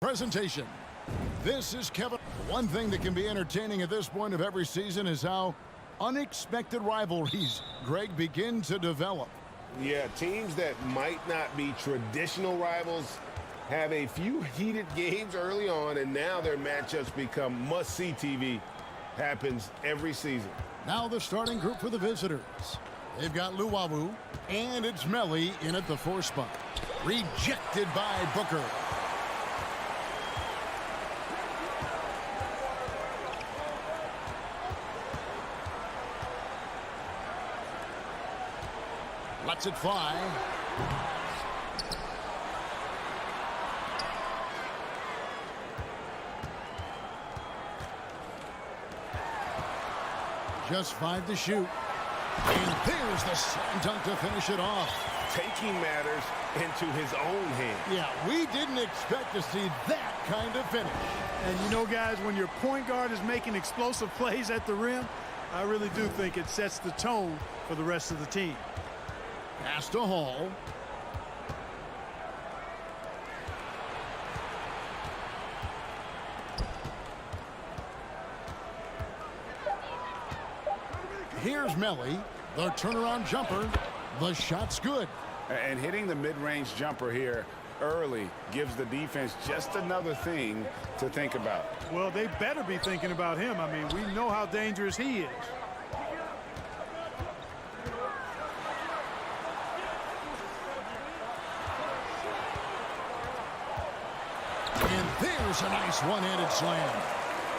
presentation. This is Kevin. One thing that can be entertaining at this point of every season is how unexpected rivalries, Greg, begin to develop. Yeah, teams that might not be traditional rivals have a few heated games early on, and now their matchups become must-see TV. Happens every season. Now the starting group for the visitors. They've got Luwawu, and it's Melly in at the 4 spot. Rejected by Booker. Lets it fly. Just 5 to shoot. And there's the slam dunk to finish it off. Taking matters into his own hands. Yeah, we didn't expect to see that kind of finish. And you know, guys, when your point guard is making explosive plays at the rim, I really do think it sets the tone for the rest of the team. Pass to Hall. Here's Melly. The turnaround jumper. The shot's good. And hitting the mid-range jumper here early gives the defense just another thing to think about. Well, they better be thinking about him. I mean, we know how dangerous he is. And there's a nice one-handed slam.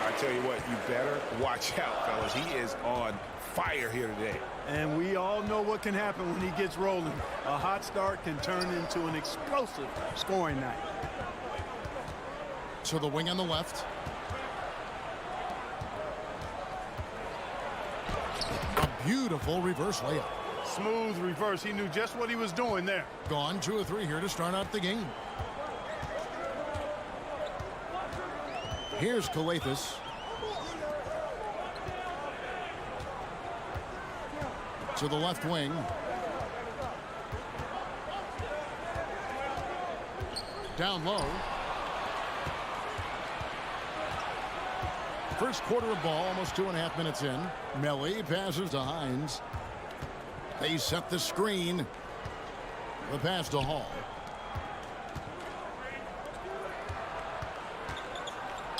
I tell you what, you better watch out, fellas. He is on fire here today. And we all know what can happen when he gets rolling. A hot start can turn into an explosive scoring night. To the wing on the left. A beautiful reverse layup. Smooth reverse. He knew just what he was doing there. Gone 2 of 3 here to start out the game. Here's Calathis. To the left wing. Down low. First quarter of ball, almost 2.5 minutes in. Melly passes to Hines. They set the screen. The pass to Hall.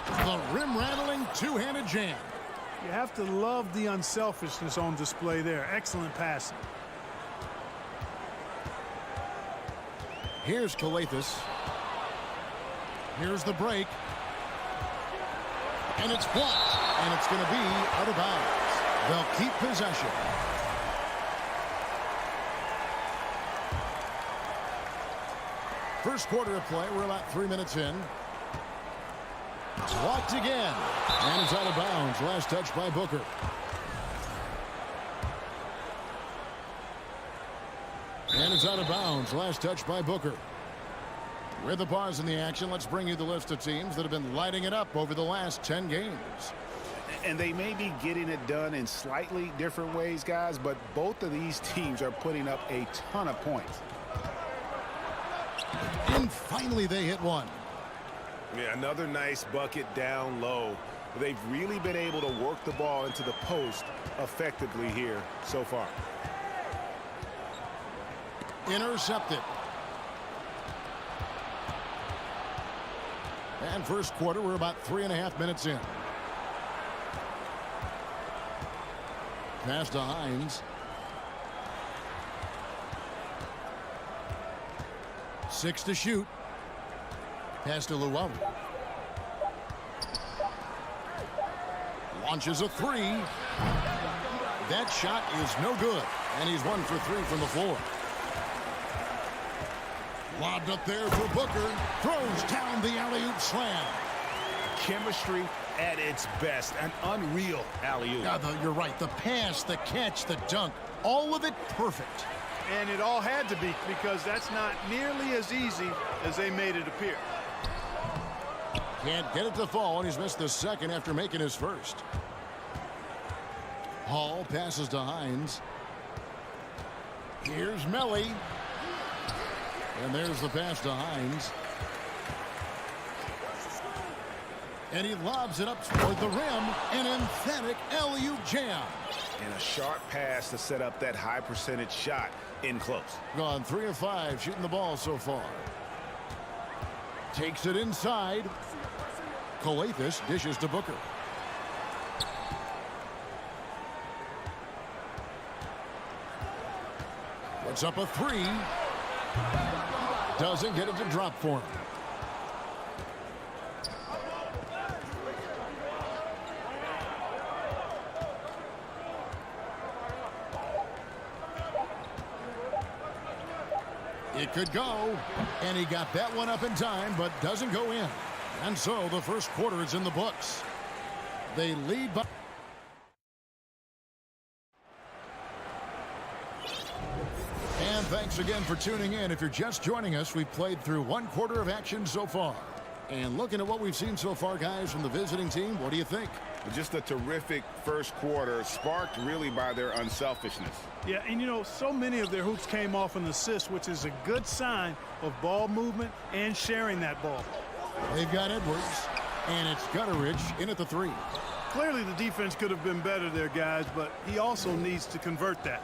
The rim-rattling two-handed jam. You have to love the unselfishness on display there. Excellent passing. Here's Calathis. Here's the break. And it's blocked. And it's going to be out of bounds. They'll keep possession. First quarter of play. We're about 3 minutes in. Blocked again. And it's out of bounds. Last touch by Booker. And it's out of bounds. Last touch by Booker. With the pause in the action, let's bring you the list of teams that have been lighting it up over the last 10 games. And they may be getting it done in slightly different ways, guys, but both of these teams are putting up a ton of points. And finally they hit one. Yeah, another nice bucket down low. They've really been able to work the ball into the post effectively here so far. Intercepted. And first quarter, we're about 3.5 minutes in. Pass to Hines. 6 to shoot. Pass to Luwawu. Launches a 3. That shot is no good. And he's 1 for 3 from the floor. Lobbed up there for Booker. Throws down the alley-oop slam. Chemistry at its best. An unreal alley-oop. Yeah, you're right. The pass, the catch, the dunk. All of it perfect. And it all had to be, because that's not nearly as easy as they made it appear. Can't get it to fall, and he's missed the second after making his first. Hall passes to Hines. Here's Melly. And there's the pass to Hines. And he lobs it up toward the rim. An emphatic alley-oop jam. And a sharp pass to set up that high percentage shot in close. Gone 3 of 5 shooting the ball so far. Takes it inside. Coathis dishes to Booker. Puts up a 3. Doesn't get it to drop for him. It could go, and he got that one up in time, but doesn't go in. And so the first quarter is in the books. They lead by... And thanks again for tuning in. If you're just joining us, we've played through 1 quarter of action so far. And looking at what we've seen so far, guys, from the visiting team, what do you think? Just a terrific first quarter, sparked really by their unselfishness. Yeah, and you know, so many of their hoops came off an assist, which is a good sign of ball movement and sharing that ball. They've got Edwards, and it's Gutteridge in at the 3. Clearly the defense could have been better there, guys, but he also needs to convert that.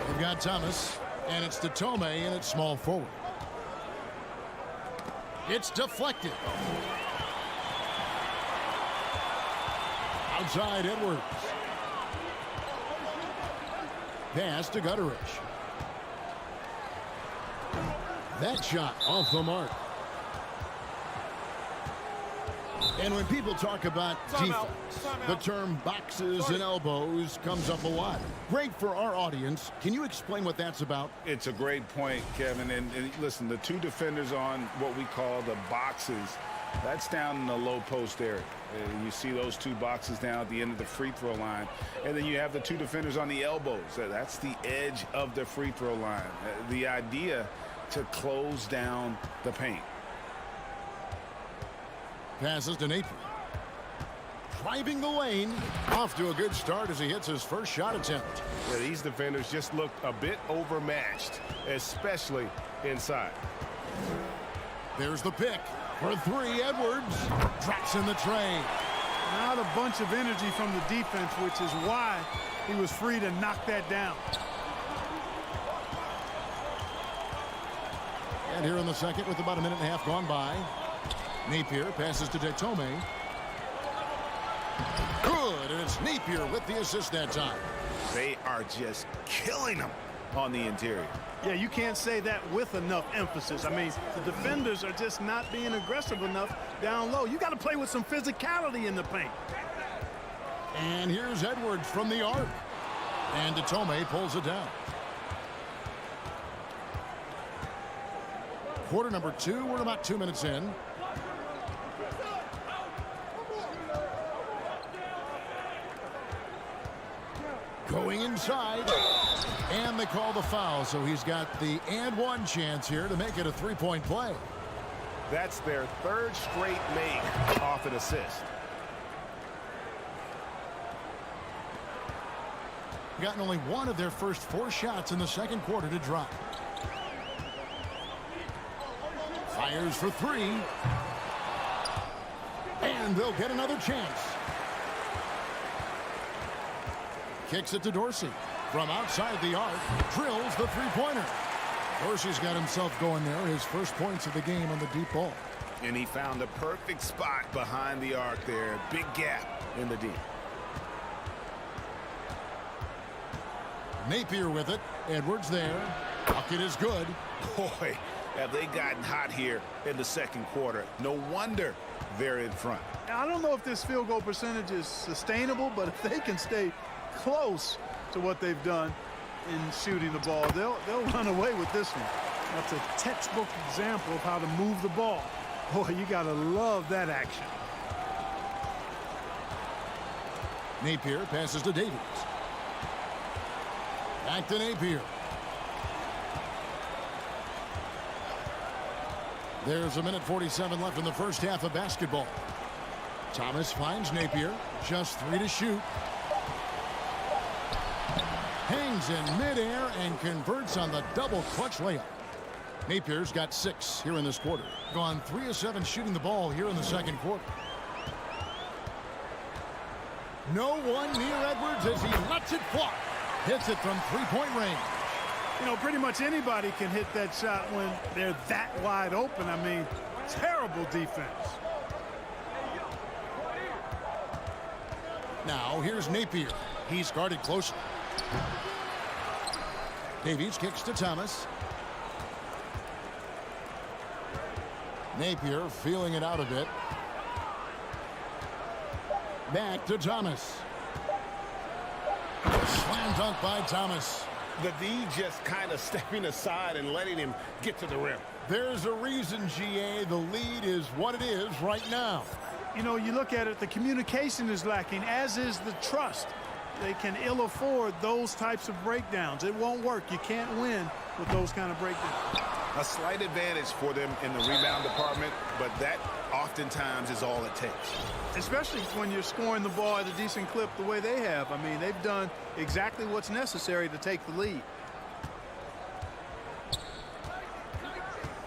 They've got Thomas, and it's Tome in at small forward. It's deflected. Outside Edwards. Pass to Gutteridge. That shot off the mark. And when people talk about defense, the term boxes and elbows comes up a lot. Greg, for our audience, can you explain what that's about? It's a great point, Kevin. And listen, the 2 defenders on what we call the boxes, that's down in the low post area. You see those 2 boxes down at the end of the free throw line. And then you have the 2 defenders on the elbows. That's the edge of the free throw line. The idea to close down the paint. Passes to Napier. Driving the lane. Off to a good start as he hits his first shot attempt. Yeah, these defenders just looked a bit overmatched, especially inside. There's the pick. For 3, Edwards drops in the tray. Not a bunch of energy from the defense, which is why he was free to knock that down. And here in the second with about a minute and a half gone by. Napier passes to Tome. Good, and it's Napier with the assist that time. They are just killing them on the interior. Yeah, you can't say that with enough emphasis. I mean, the defenders are just not being aggressive enough down low. You got to play with some physicality in the paint. And here's Edwards from the arc. And Tome pulls it down. Quarter number 2, we're about 2 minutes in. Going inside, and they call the foul, so he's got the and 1 chance here to make it a 3-point play. That's their 3rd straight make off an assist. Gotten only 1 of their first 4 shots in the second quarter to drop. Fires for 3. And they'll get another chance. Kicks it to Dorsey. From outside the arc, drills the 3-pointer. Dorsey's got himself going there. His first points of the game on the deep ball. And he found a perfect spot behind the arc there. Big gap in the deep. Napier with it. Edwards there. Bucket is good. Boy, have they gotten hot here in the second quarter. No wonder they're in front. I don't know if this field goal percentage is sustainable, but if they can stay close to what they've done in shooting the ball, they'll run away with this one. That's a textbook example of how to move the ball. Boy, you got to love that action. Napier passes to Davies. Back to Napier. There's a minute 47 left in the first half of basketball. Thomas finds Napier. Just 3 to shoot. Hangs in midair and converts on the double clutch layup. Napier's got 6 here in this quarter. Gone 3 of 7 shooting the ball here in the second quarter. No one near Edwards as he lets it fly. Hits it from three-point range. You know, pretty much anybody can hit that shot when they're that wide open. I mean, terrible defense. Now here's Napier. He's guarded closely. Davies kicks to Thomas. Napier feeling it out a bit. Back to Thomas. Slam dunk by Thomas. The D just kind of stepping aside and letting him get to the rim. There's a reason, GA, the lead is what it is right now. You know, you look at it, the communication is lacking, as is the trust. They can ill afford those types of breakdowns. It won't work. You can't win with those kind of breakdowns. A slight advantage for them in the rebound department, but that oftentimes is all it takes. Especially when you're scoring the ball at a decent clip the way they have. I mean, they've done exactly what's necessary to take the lead.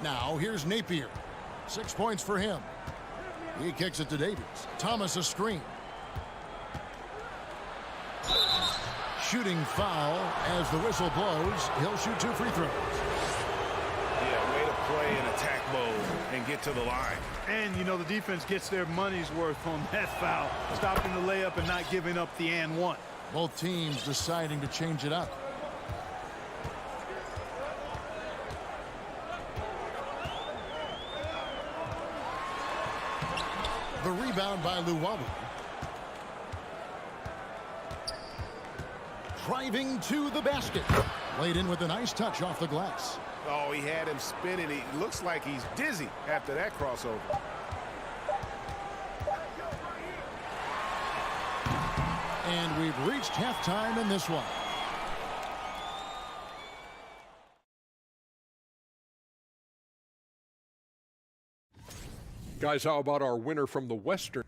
Now here's Napier. 6 points for him. He kicks it to Davies. Thomas a screen. Shooting foul as the whistle blows. He'll shoot 2 free throws. Yeah, way to play in attack mode and get to the line. And, you know, the defense gets their money's worth on that foul. Stopping the layup and not giving up the and one. Both teams deciding to change it up. The rebound by Luwawu. Driving to the basket. Laid in with a nice touch off the glass. Oh, he had him spinning. He looks like he's dizzy after that crossover. And we've reached halftime in this one. Guys, how about our winner from the Western?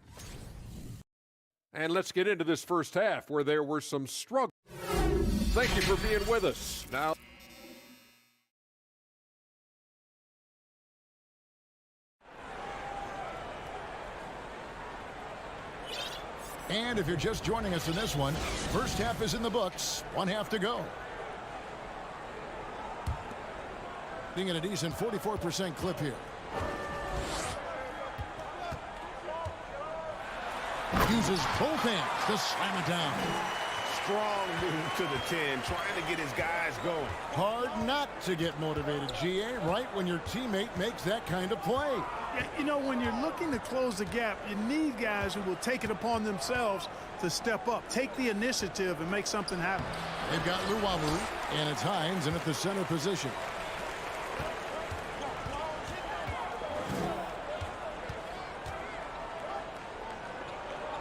And let's get into this first half where there were some struggles. Thank you for being with us. Now, and if you're just joining us in this one, first half is in the books. 1 half to go. Being at a decent 44% clip here. Uses both hands to slam it down. Strong move to the 10, trying to get his guys going. Hard not to get motivated, GA, right when your teammate makes that kind of play. Yeah, you know, when you're looking to close the gap, you need guys who will take it upon themselves to step up, take the initiative, and make something happen. They've got Luwawu, and it's Hines in at the center position.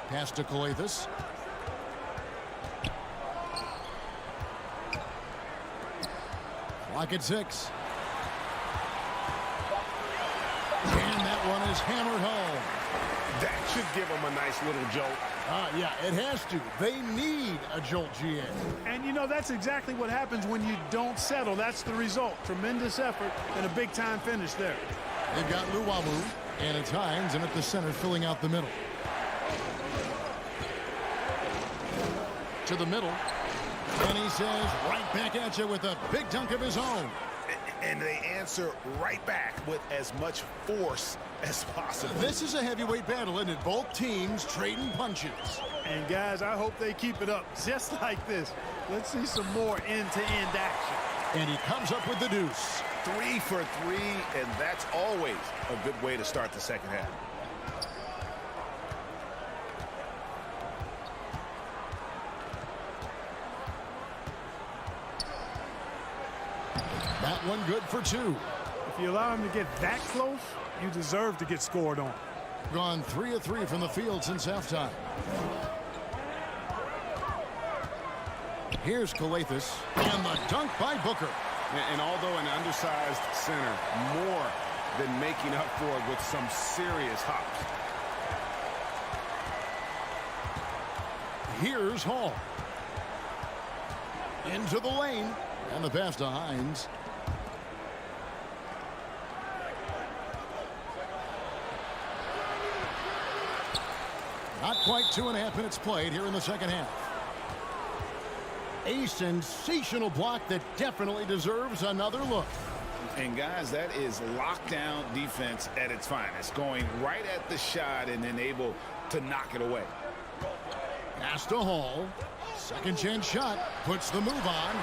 Pass to Coathis. Clock at 6. And that one is hammered home. That should give him a nice little jolt. Yeah, it has to. They need a jolt, GA. And, you know, that's exactly what happens when you don't settle. That's the result. Tremendous effort and a big-time finish there. They've got Luwawu, and it's Hines, and at the center filling out the middle. To the middle. And he says, right back at you with a big dunk of his own. And they answer right back with as much force as possible. This is a heavyweight battle, isn't it? Both teams trading punches. And, guys, I hope they keep it up just like this. Let's see some more end-to-end action. And he comes up with the deuce. 3 for 3, and that's always a good way to start the second half. That one good for 2. If you allow him to get that close, you deserve to get scored on. Gone 3 of 3 from the field since halftime. Here's Coathis, and the dunk by Booker. And although an undersized center, more than making up for it with some serious hops. Here's Hall. Into the lane, and the pass to Hines. Not quite 2.5 minutes played here in the second half. A sensational block that definitely deserves another look. And guys, that is lockdown defense at its finest, going right at the shot and then able to knock it away. Pass to Hall. Second chance shot. Puts the move on.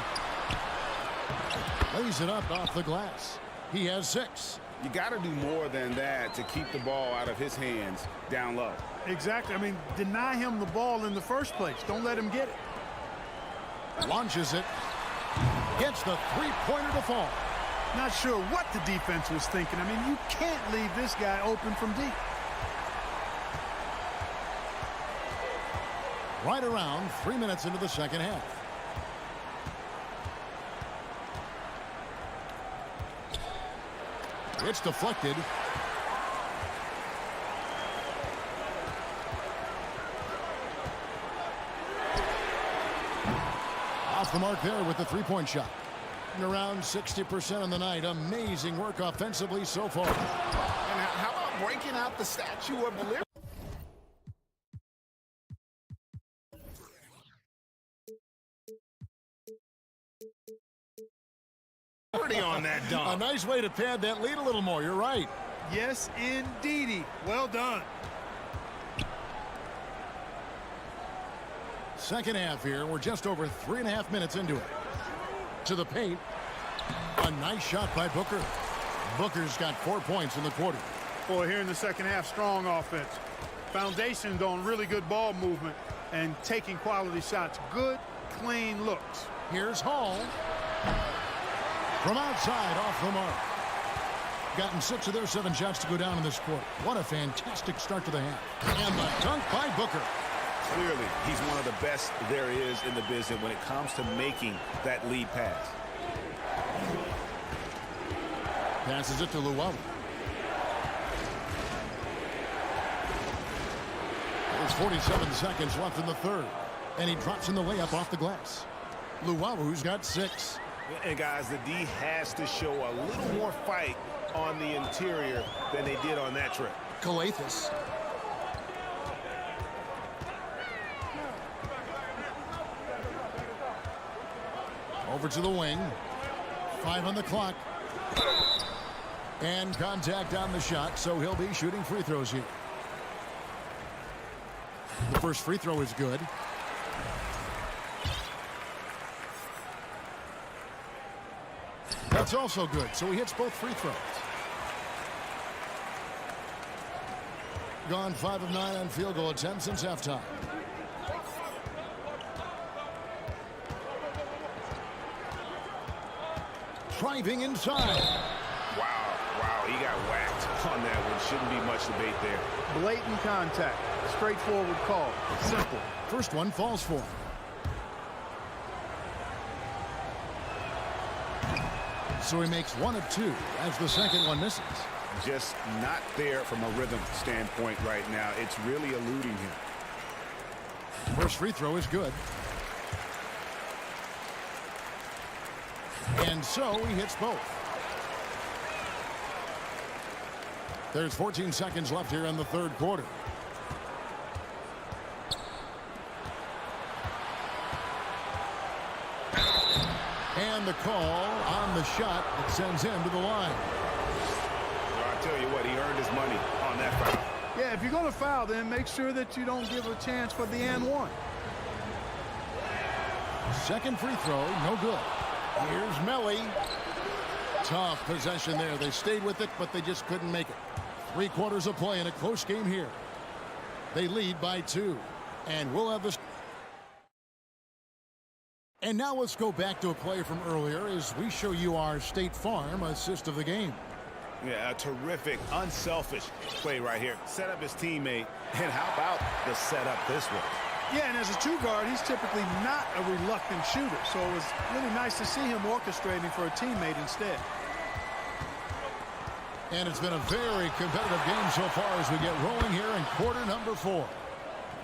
Lays it up off the glass. He has 6. You got to do more than that to keep the ball out of his hands down low. Exactly. I mean, deny him the ball in the first place. Don't let him get it. Launches it. Gets the three-pointer to fall. Not sure what the defense was thinking. I mean, you can't leave this guy open from deep. Right around 3 minutes into the second half. It's deflected. Off the mark there with the three-point shot. And around 60% on the night. Amazing work offensively so far. And how about breaking out the Statue of Liberty? On that dunk. A nice way to pad that lead a little more. You're right. Yes, indeedy. Well done. Second half here. We're just over 3.5 minutes into it. To the paint. A nice shot by Booker. Booker's got 4 points in the quarter. Boy, here in the second half, strong offense. Foundation's on really good ball movement and taking quality shots. Good, clean looks. Here's Hall. From outside, off the mark. Gotten 6 of their 7 shots to go down in this quarter. What a fantastic start to the half. And the dunk by Booker. Clearly, he's one of the best there is in the business when it comes to making that lead pass. Passes it to Luwawu. There's 47 seconds left in the third. And he drops in the layup off the glass. Luwawu's got 6. And guys, the D has to show a little more fight on the interior than they did on that trip. Calathis. Over to the wing. 5 on the clock. And contact on the shot, so he'll be shooting free throws here. The first free throw is good. That's also good, so he hits both free throws. Gone 5 of 9 on field goal attempts since halftime. Driving inside. Wow, he got whacked on that one. Shouldn't be much debate there. Blatant contact. Straightforward call. Simple. First one falls for him. So he makes 1 of 2 as the second one misses. Just not there from a rhythm standpoint right now. It's really eluding him. First free throw is good. And so he hits both. There's 14 seconds left here in the third quarter. And the call on the shot that sends him to the line. Well, I tell you what, he earned his money on that foul. Yeah, if you're going to foul, then make sure that you don't give a chance for the and one. Second free throw, no good. Here's Melly. Tough possession there. They stayed with it, but they just couldn't make it. 3 quarters of play in a close game here. They lead by 2. And we'll have this. And now let's go back to a play from earlier as we show you our State Farm assist of the game. Yeah, a terrific, unselfish play right here. Set up his teammate. And how about the setup this way? Yeah, and as a 2 guard, he's typically not a reluctant shooter. So it was really nice to see him orchestrating for a teammate instead. And it's been a very competitive game so far as we get rolling here in quarter number 4.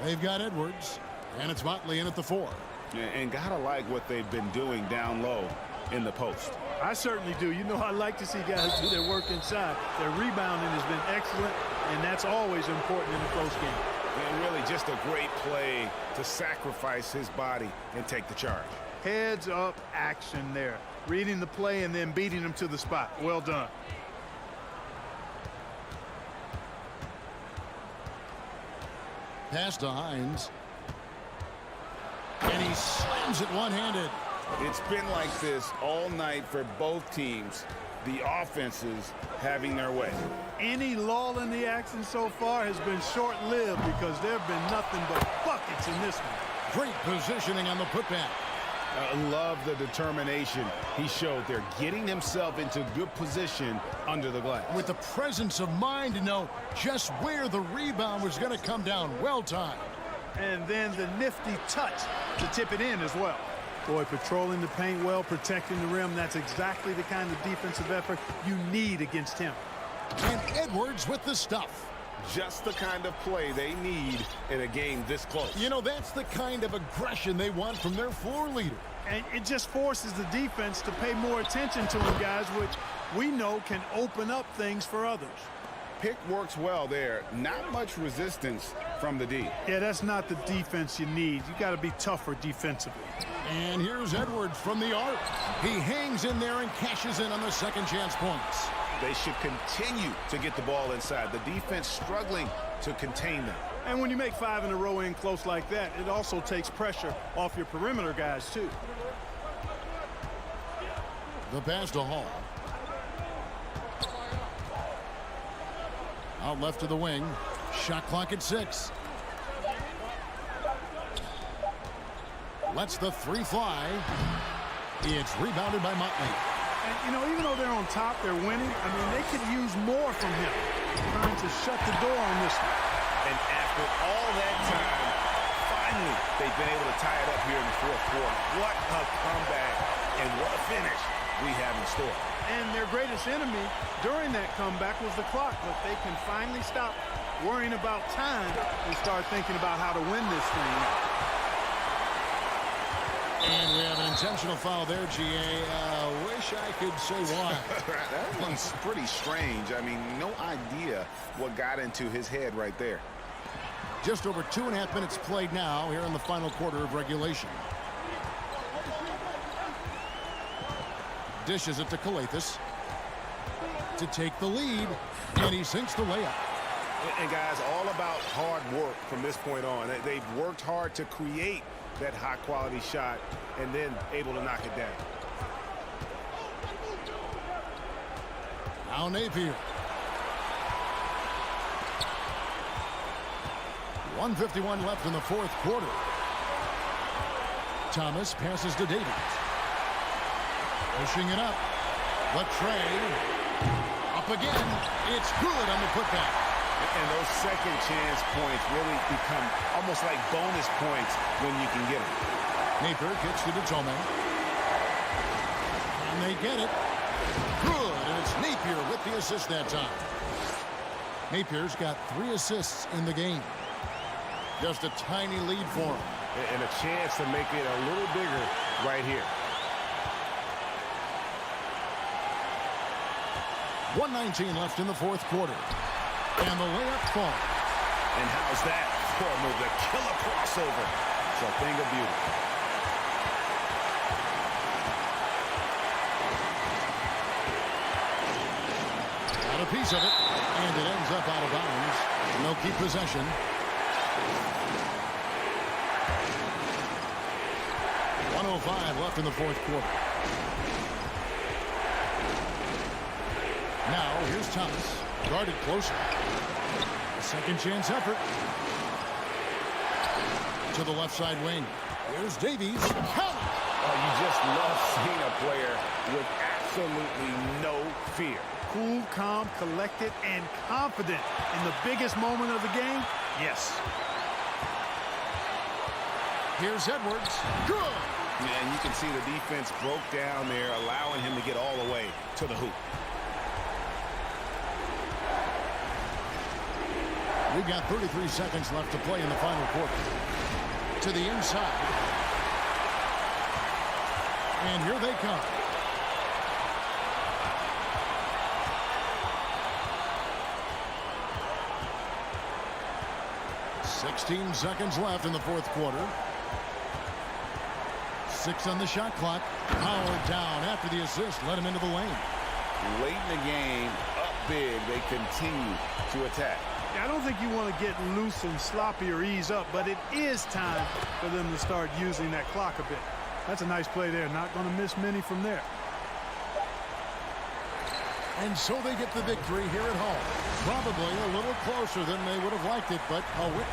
They've got Edwards, and it's Motley in at the 4. Yeah, and gotta like what they've been doing down low in the post. I certainly do. You know, I like to see guys do their work inside. Their rebounding has been excellent, and that's always important in a close game. And really just a great play to sacrifice his body and take the charge. Heads up action there. Reading the play and then beating him to the spot. Well done. Pass to Hines. And he slams it one-handed. It's been like this all night for both teams. The offenses having their way. Any lull in the action so far has been short-lived because there have been nothing but buckets in this one. Great positioning on the putback. I love the determination he showed there, getting himself into good position under the glass. With the presence of mind to know just where the rebound was going to come down. Well timed. And then the nifty touch to tip it in as well. Boy, patrolling the paint well, protecting the rim, that's exactly the kind of defensive effort you need against him. And Edwards with the stuff. Just the kind of play they need in a game this close. You know, that's the kind of aggression they want from their floor leader. And it just forces the defense to pay more attention to him, guys, which we know can open up things for others. Pick works well there. Not much resistance from the D. Yeah, that's not the defense you need. You got to be tougher defensively. And here's Edwards from the arc. He hangs in there and cashes in on the second chance points. They should continue to get the ball inside. The defense struggling to contain them. And when you make 5 in a row in close like that, it also takes pressure off your perimeter guys, too. The pass to Hall. Out left to the wing. Shot clock at 6. Lets the three fly. It's rebounded by Motley. And, you know, even though they're on top, they're winning. I mean, they could use more from him. Trying to shut the door on this one. And after all that time, finally, they've been able to tie it up here in the fourth quarter. What a comeback and what a finish we have in store. And their greatest enemy during that comeback was the clock. But they can finally stop worrying about time and start thinking about how to win this thing. And we have an intentional foul there, GA. Wish I could say why. That one's pretty strange. I mean, no idea what got into his head right there. Just over 2.5 minutes played now here in the final quarter of regulation. Dishes it to Calathes to take the lead, and he sinks the layup. And guys, all about hard work from this point on. They've worked hard to create that high-quality shot and then able to knock it down. Now Napier. 1:51 left in the fourth quarter. Thomas passes to Davis. Pushing it up. Latrey. Up again. It's good on the putback. And those second chance points really become almost like bonus points when you can get them. Napier kicks to Tome. And they get it. Good. And it's Napier with the assist that time. Napier's got 3 assists in the game. Just a tiny lead for him. And a chance to make it a little bigger right here. 1:19 left in the fourth quarter. And the layup falls. And how's that for a move? The killer crossover. It's a thing of beauty. Got a piece of it. And it ends up out of bounds. And they'll keep possession. .105 left in the fourth quarter. Now, here's Thomas. Guarded closer. A second chance effort. To the left side wing. Here's Davies. Count! Oh, you just love seeing a player with absolutely no fear. Cool, calm, collected, and confident in the biggest moment of the game. Yes. Here's Edwards. Good! And you can see the defense broke down there, allowing him to get all the way to the hoop. We've got 33 seconds left to play in the final quarter. To the inside. And here they come. 16 seconds left in the fourth quarter. 6 on the shot clock. Howard down after the assist. Let him into the lane. Late in the game, up big, they continue to attack. I don't think you want to get loose and sloppy or ease up, but it is time for them to start using that clock a bit. That's a nice play there. Not going to miss many from there. And so they get the victory here at home. Probably a little closer than they would have liked it, but a win.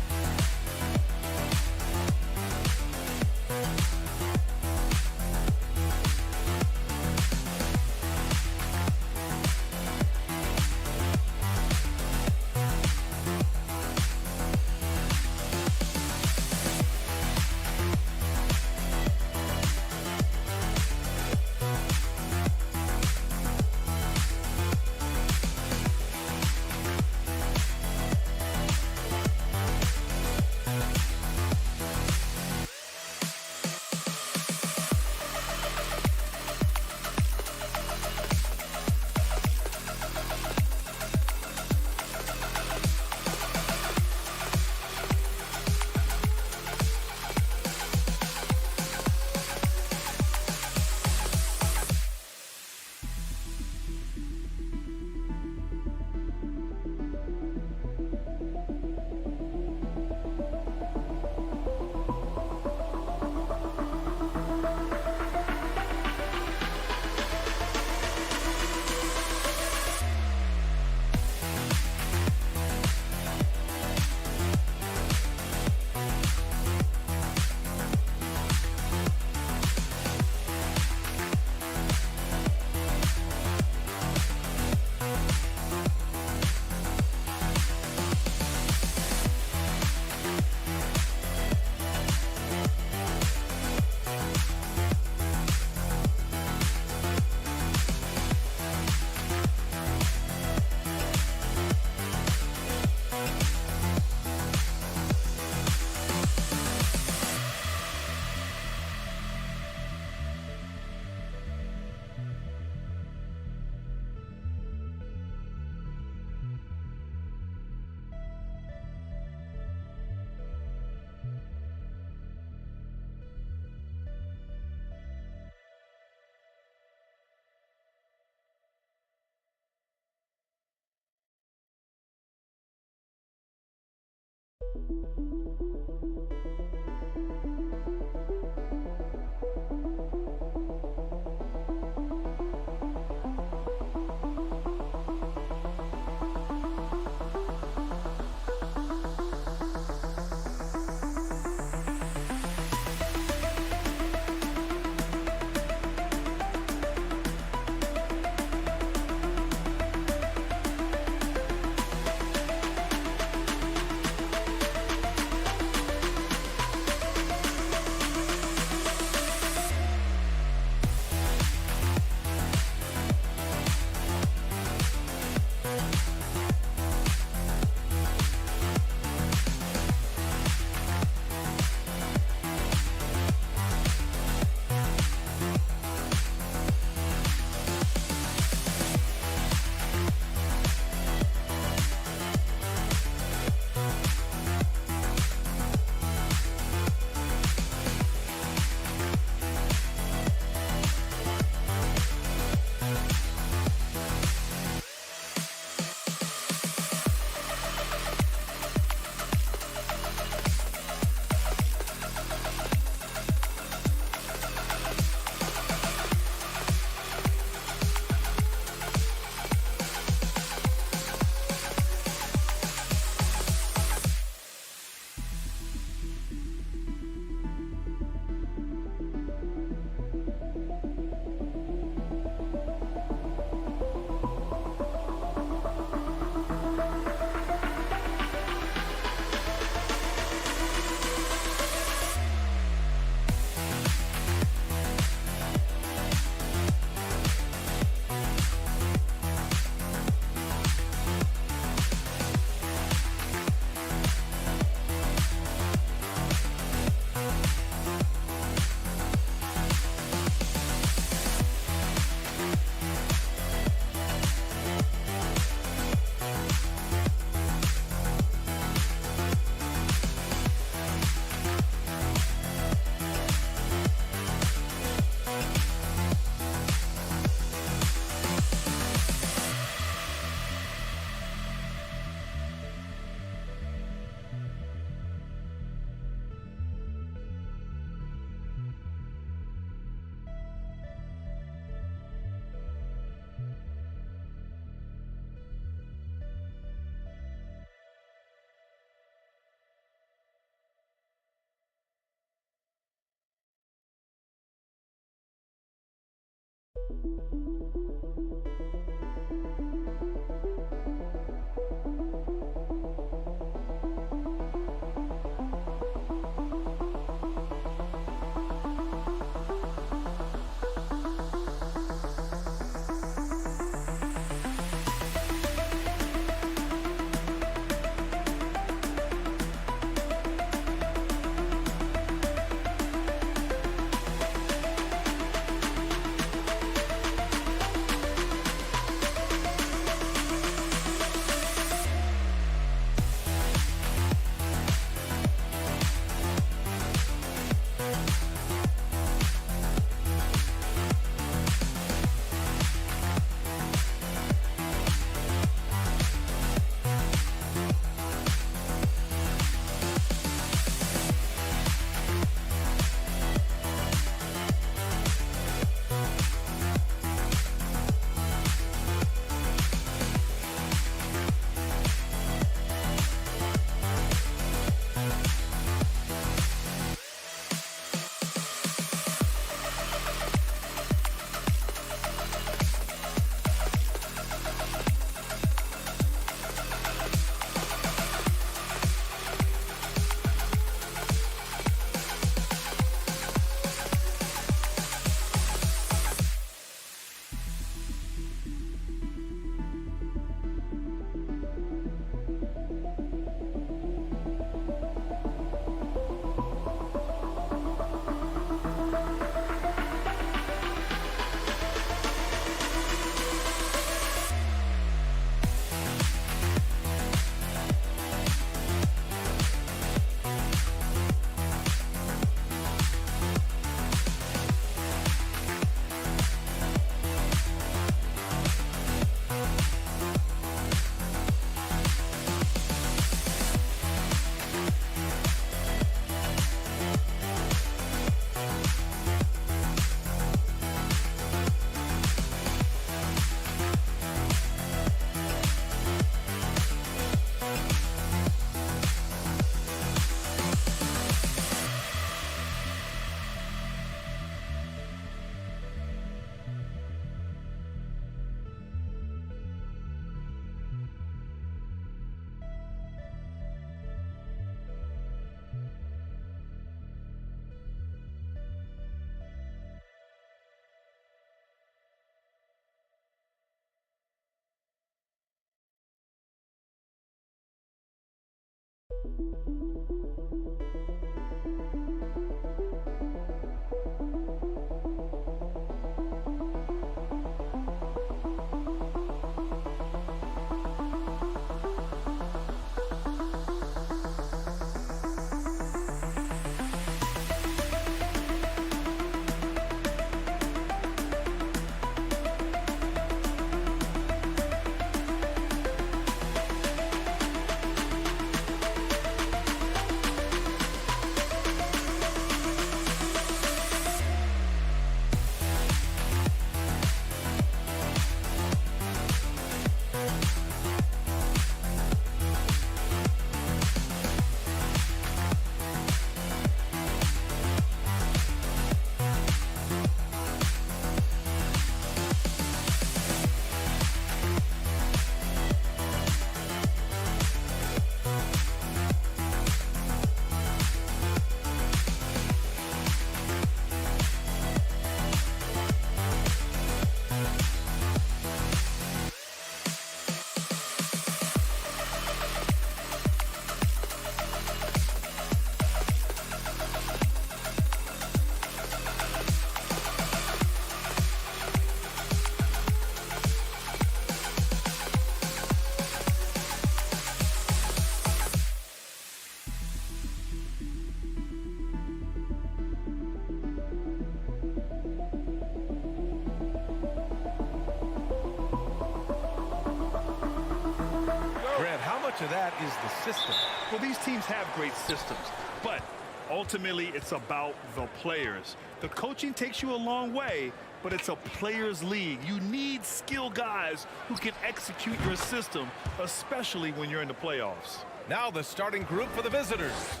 much of that is the system? Well, these teams have great systems, but ultimately it's about the players. The coaching takes you a long way, but it's a players' league. You need skilled guys who can execute your system, especially when you're in the playoffs. Now the starting group for the visitors.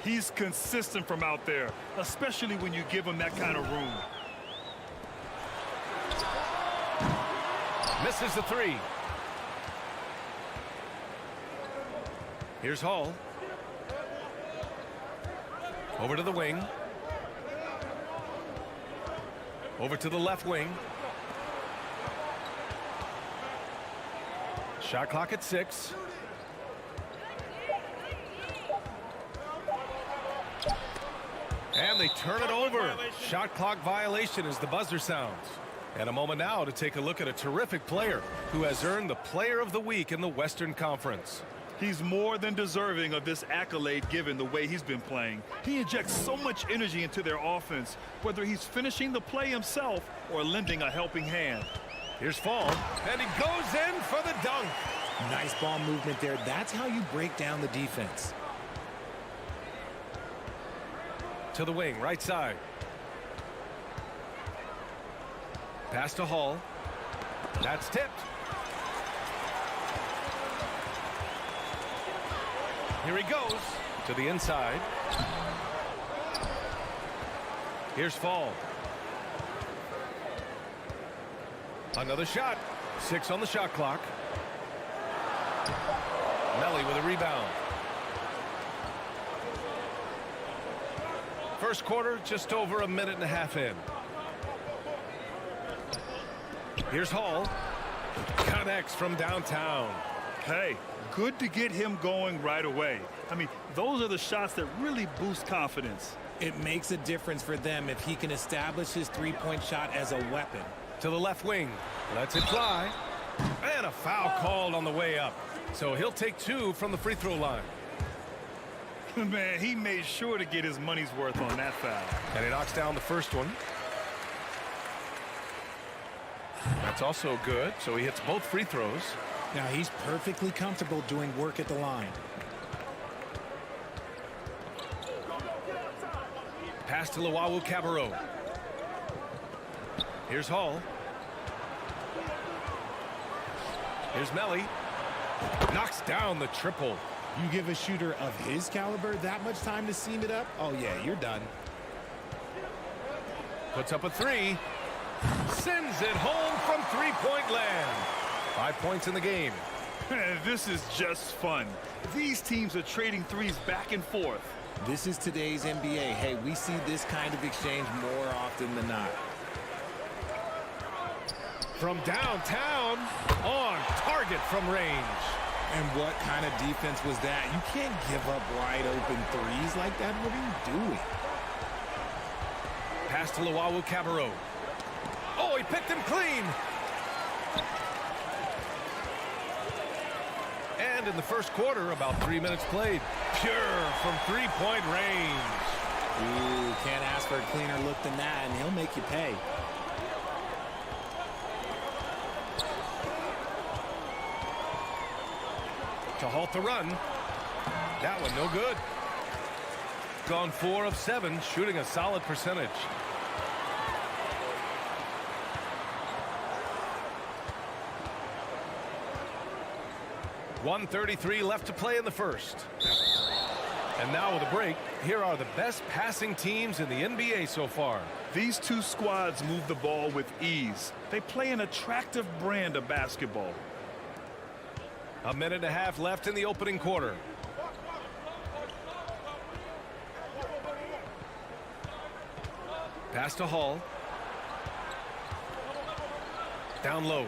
He's consistent from out there, especially when you give him that kind of room. Misses the three. Here's Hall. Over to the wing. Over to the left wing. Shot clock at 6. And they turn it over. Shot clock violation as the buzzer sounds. And a moment now to take a look at a terrific player who has earned the Player of the Week in the Western Conference. He's more than deserving of this accolade given the way he's been playing. He injects so much energy into their offense, whether he's finishing the play himself or lending a helping hand. Here's Fall, and he goes in for the dunk. Nice ball movement there. That's how you break down the defense. To the wing, right side. Pass to Hall. That's tipped. Here he goes to the inside. Here's Fall. Another shot. 6 on the shot clock. Melly with a rebound. First quarter, just over a minute and a half in. Here's Hall. Connects from downtown. Hey, good to get him going right away. I mean, those are the shots that really boost confidence. It makes a difference for them if he can establish his three-point shot as a weapon. To the left wing. Lets it fly. And a foul called on the way up. So he'll take 2 from the free throw line. Man, he made sure to get his money's worth on that foul. And he knocks down the first one. That's also good. So he hits both free throws. Now he's perfectly comfortable doing work at the line. Pass to Luau Cabarro. Here's Hall. Here's Melly. Knocks down the triple. You give a shooter of his caliber that much time to seam it up? Oh, yeah, you're done. Puts up a 3. Sends it home from three-point land. 5 points in the game. This is just fun. These teams are trading threes back and forth. This is today's NBA. Hey, we see this kind of exchange more often than not. From downtown, on target from range. And what kind of defense was that? You can't give up wide open threes like that. What are you doing? Pass to Luau Cabarro. Oh, he picked him clean. And in the first quarter, about 3 minutes played. Pure from three-point range. Ooh, can't ask for a cleaner look than that, and he'll make you pay. To halt the run. That one no good. Gone 4 of 7, shooting a solid percentage. .133 left to play in the first. And now with a break, here are the best passing teams in the NBA so far. These two squads move the ball with ease. They play an attractive brand of basketball. A minute and a half left in the opening quarter. Pass to Hall. Down low.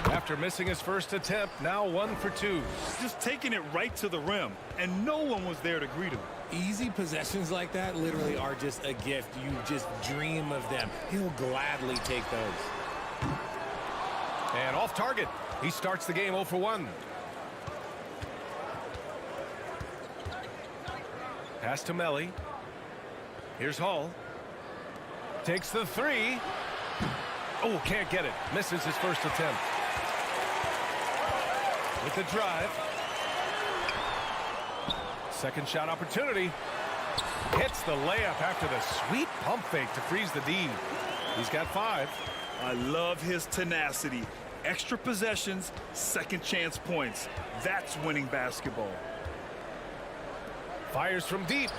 After missing his first attempt, now 1 for 2. Just taking it right to the rim, and no one was there to greet him. Easy possessions like that literally are just a gift. You just dream of them. He'll gladly take those. And off target. He starts the game 0 for 1. Pass to Melly. Here's Hall. Takes the 3. Oh, can't get it. Misses his first attempt. With the drive. Second shot opportunity. Hits the layup after the sweet pump fake to freeze the D. He's got 5. I love his tenacity. Extra possessions, second chance points. That's winning basketball. Fires from deep.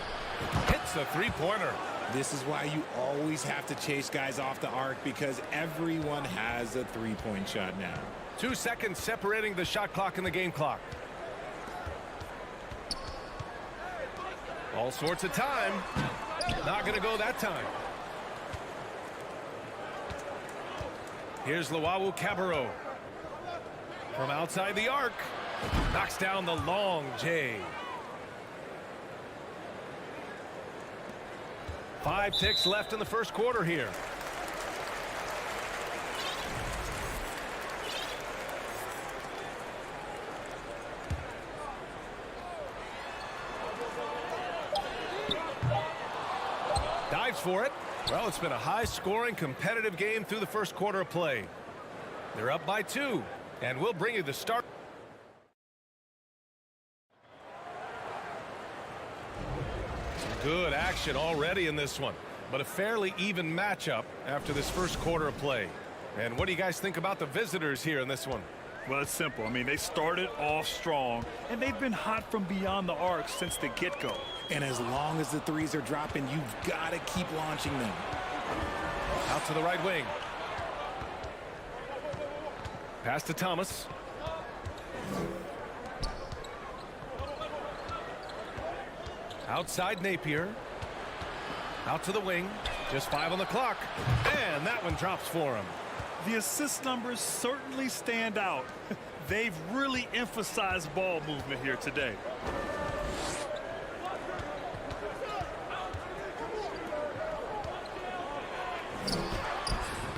Hits a three-pointer. This is why you always have to chase guys off the arc, because everyone has a three-point shot now. 2 seconds separating the shot clock and the game clock. All sorts of time. Not going to go that time. Here's Luau Cabarro. From outside the arc. Knocks down the long J. 5 ticks left in the first quarter here. Dives for it. Well, it's been a high-scoring, competitive game through the first quarter of play. They're up by 2, and we'll bring you the start. Good action already in this one, but a fairly even matchup after this first quarter of play. And what do you guys think about the visitors here in this one? Well, it's simple. I mean, they started off strong, and they've been hot from beyond the arc since the get-go. And as long as the threes are dropping, you've got to keep launching them. Out to the right wing. Pass to Thomas. Outside Napier. Out to the wing. Just 5 on the clock. And that one drops for him. The assist numbers certainly stand out. They've really emphasized ball movement here today.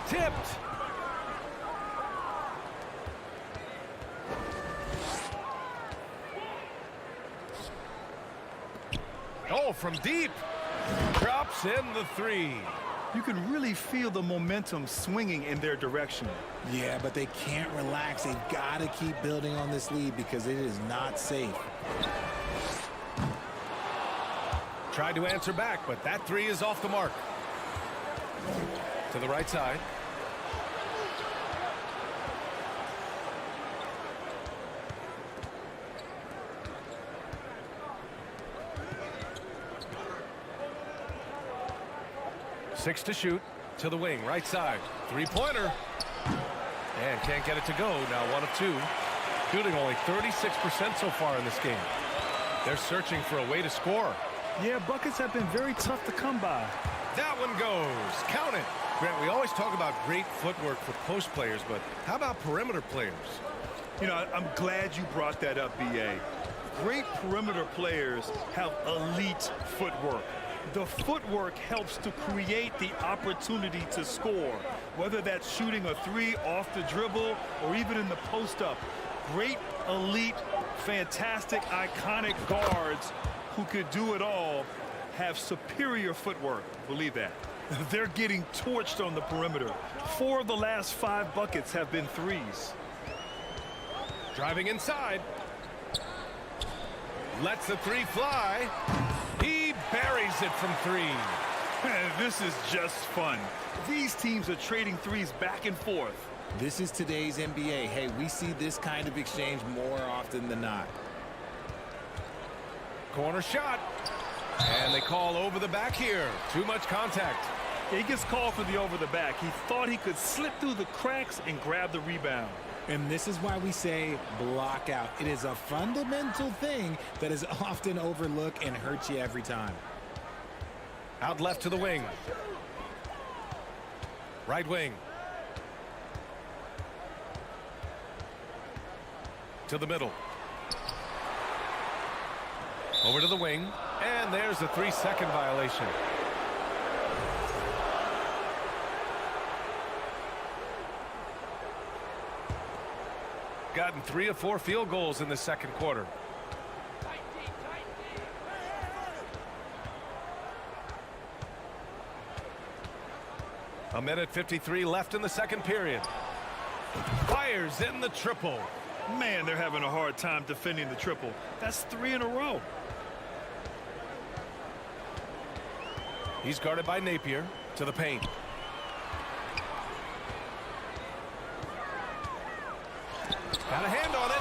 Tipped. Oh, from deep. Drops in the 3. You can really feel the momentum swinging in their direction. Yeah, but they can't relax. They've got to keep building on this lead because it is not safe. Tried to answer back, but that 3 is off the mark. To the right side. Six to shoot. To the wing, right side. Three-pointer. And can't get it to go. Now 1 of 2. Shooting only 36% so far in this game. They're searching for a way to score. Yeah, buckets have been very tough to come by. That one goes. Count it. Grant, we always talk about great footwork for post players, but how about perimeter players? You know, I'm glad you brought that up, B.A. Great perimeter players have elite footwork. The footwork helps to create the opportunity to score, whether that's shooting a 3 off the dribble or even in the post-up. Great, elite, fantastic, iconic guards who could do it all have superior footwork. Believe that. They're getting torched on the perimeter. 4 of the last 5 buckets have been threes. Driving inside. Lets the 3 fly. He buries it from 3. This is just fun. These teams are trading threes back and forth. This is today's NBA. Hey, we see this kind of exchange more often than not. Corner shot. And they call over the back here. Too much contact. He gets called for the over the back. He thought he could slip through the cracks and grab the rebound. And this is why we say block out. It is a fundamental thing that is often overlooked and hurts you every time. Out left to the wing. Right wing. To the middle. Over to the wing. And there's a 3-second violation. Gotten 3 of 4 field goals in the second quarter. A minute 53 left in the second period. Fires in the triple. Man, they're having a hard time defending the triple. That's 3 in a row. He's guarded by Napier. To the paint. Got a hand on it.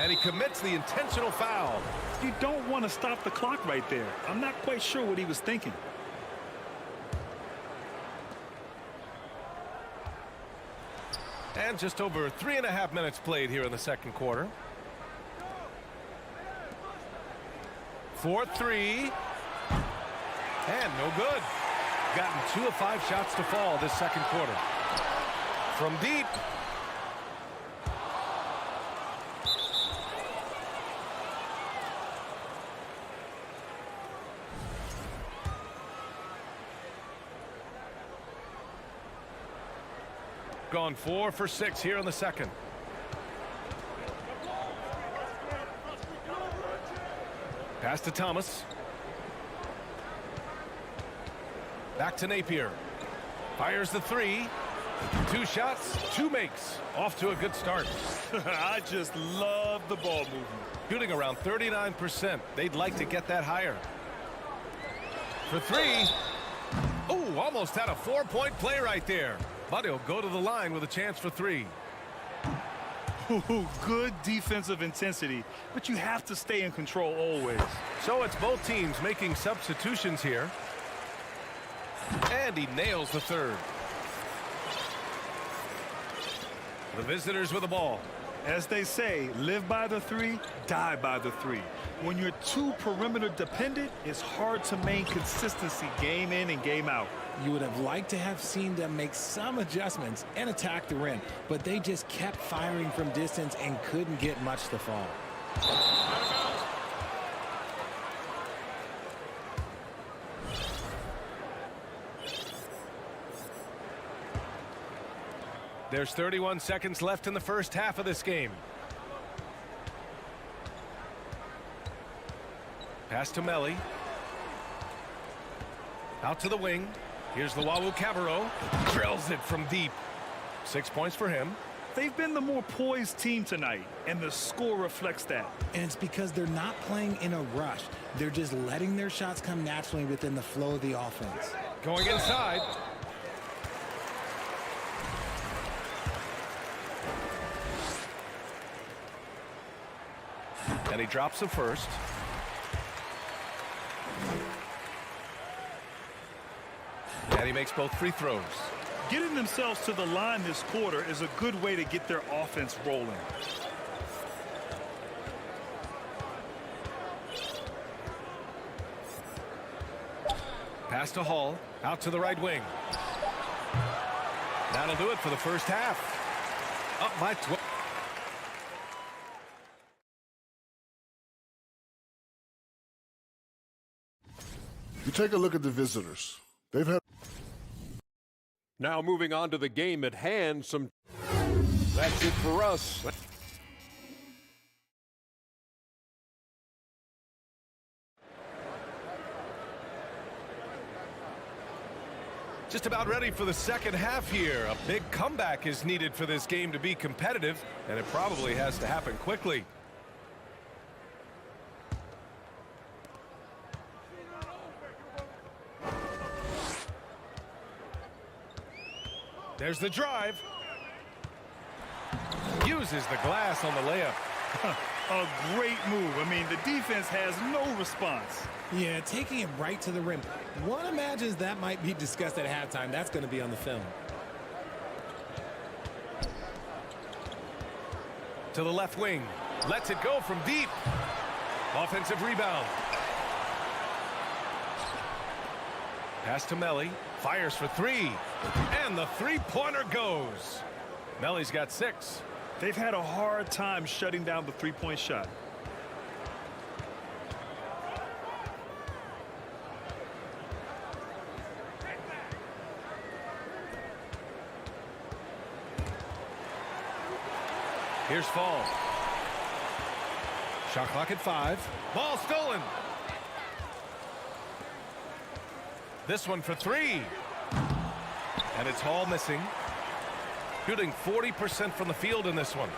And he commits the intentional foul. You don't want to stop the clock right there. I'm not quite sure what he was thinking. And just over 3.5 minutes played here in the second quarter. 4-3. And no good. Gotten 2 of 5 shots to fall this second quarter. From deep. Gone 4 for 6 here in the second. Pass to Thomas. Back to Napier. Fires the 3. 2 shots, 2 makes. Off to a good start. I just love the ball movement. Shooting around 39%. They'd like to get that higher. For 3. Oh, almost had a 4-point play right there. But he'll go to the line with a chance for 3. Ooh, good defensive intensity, but you have to stay in control always. So it's both teams making substitutions here. And he nails the third. The visitors with the ball. As they say, live by the 3, die by the 3. When you're too perimeter dependent, it's hard to maintain consistency game in and game out. You would have liked to have seen them make some adjustments and attack the rim, but they just kept firing from distance and couldn't get much to fall. There's 31 seconds left in the first half of this game. Pass to Melli. Out to the wing. Here's the Wawu Cabarro. Drills it from deep. 6 points for him. They've been the more poised team tonight, and the score reflects that. And it's because they're not playing in a rush. They're just letting their shots come naturally within the flow of the offense. Going inside. And he drops the first. And he makes both free throws. Getting themselves to the line this quarter is a good way to get their offense rolling. Pass to Hall. Out to the right wing. That'll do it for the first half. Up by 12. You take a look at the visitors. They've had. Now moving on to the game at hand. That's it for us. Just about ready for the second half here. A big comeback is needed for this game to be competitive, and it probably has to happen quickly. There's the drive. Uses the glass on the layup. A great move. I mean, the defense has no response. Yeah, taking it right to the rim. One imagines that might be discussed at halftime. That's going to be on the film. To the left wing. Lets it go from deep. Offensive rebound. Pass to Melli. Fires for 3. And the three-pointer goes. Melli's got 6. They've had a hard time shutting down the three-point shot. Here's Fall. Shot clock at 5. Ball stolen. This one for 3. And it's Hall missing. Shooting 40% from the field in this one.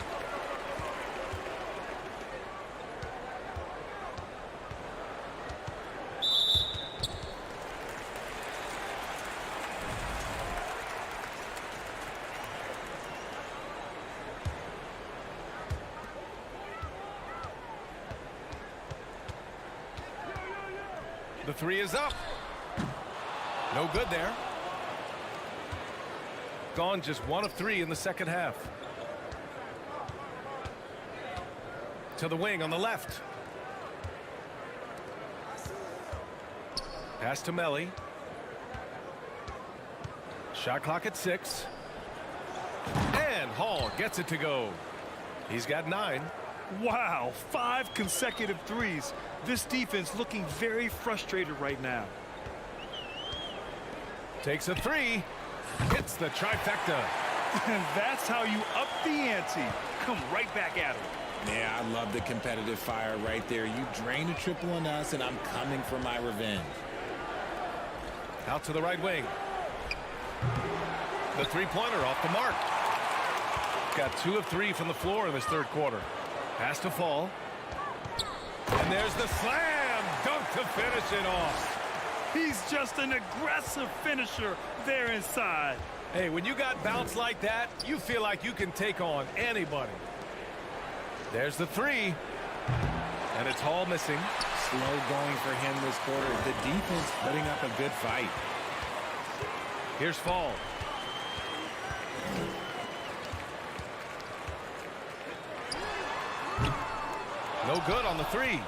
The three is up. No good there. Gone just 1 of 3 in the second half. To the wing on the left. Pass to Melly. Shot clock at 6. And Hall gets it to go. He's got 9. Wow, 5 consecutive threes. This defense looking very frustrated right now. Takes a 3. Hits the trifecta. And that's how you up the ante. Come right back at him. Yeah, I love the competitive fire right there. You drain a triple on us, and I'm coming for my revenge. Out to the right wing. The three-pointer off the mark. Got 2 of 3 from the floor in this third quarter. Pass to Fall. And there's the slam dunk to finish it off. He's just an aggressive finisher there inside. Hey, when you got bounce like that, you feel like you can take on anybody. There's the 3. And it's Hall missing. Slow going for him this quarter. The defense putting up a good fight. Here's Fall. No good on the 3.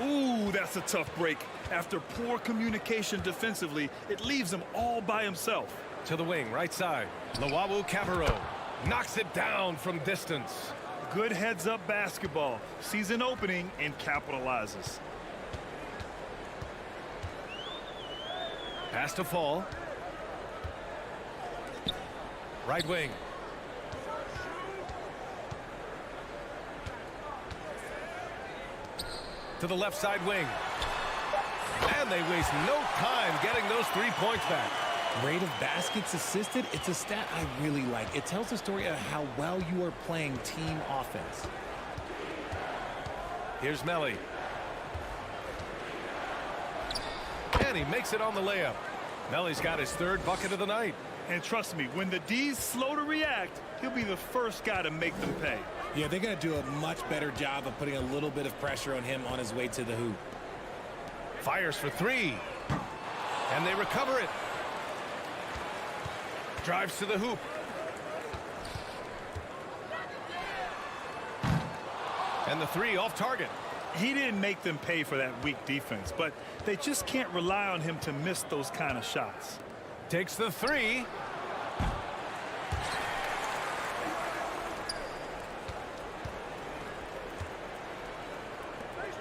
Ooh, that's a tough break. After poor communication defensively, it leaves him all by himself. To the wing, right side. Lawawu Cabarro knocks it down from distance. Good heads-up basketball. Sees an opening and capitalizes. Pass to Fall. Right wing. To the left side wing. And they waste no time getting those 3 points back. Rate of baskets assisted, it's a stat I really like. It tells the story of how well you are playing team offense. Here's Melly. And he makes it on the layup. Melly's got his 3rd bucket of the night. And trust me, when the D's slow to react, he'll be the first guy to make them pay. Yeah, they're going to do a much better job of putting a little bit of pressure on him on his way to the hoop. Fires for 3. And they recover it. Drives to the hoop. And the 3 off target. He didn't make them pay for that weak defense, but they just can't rely on him to miss those kind of shots. Takes the 3.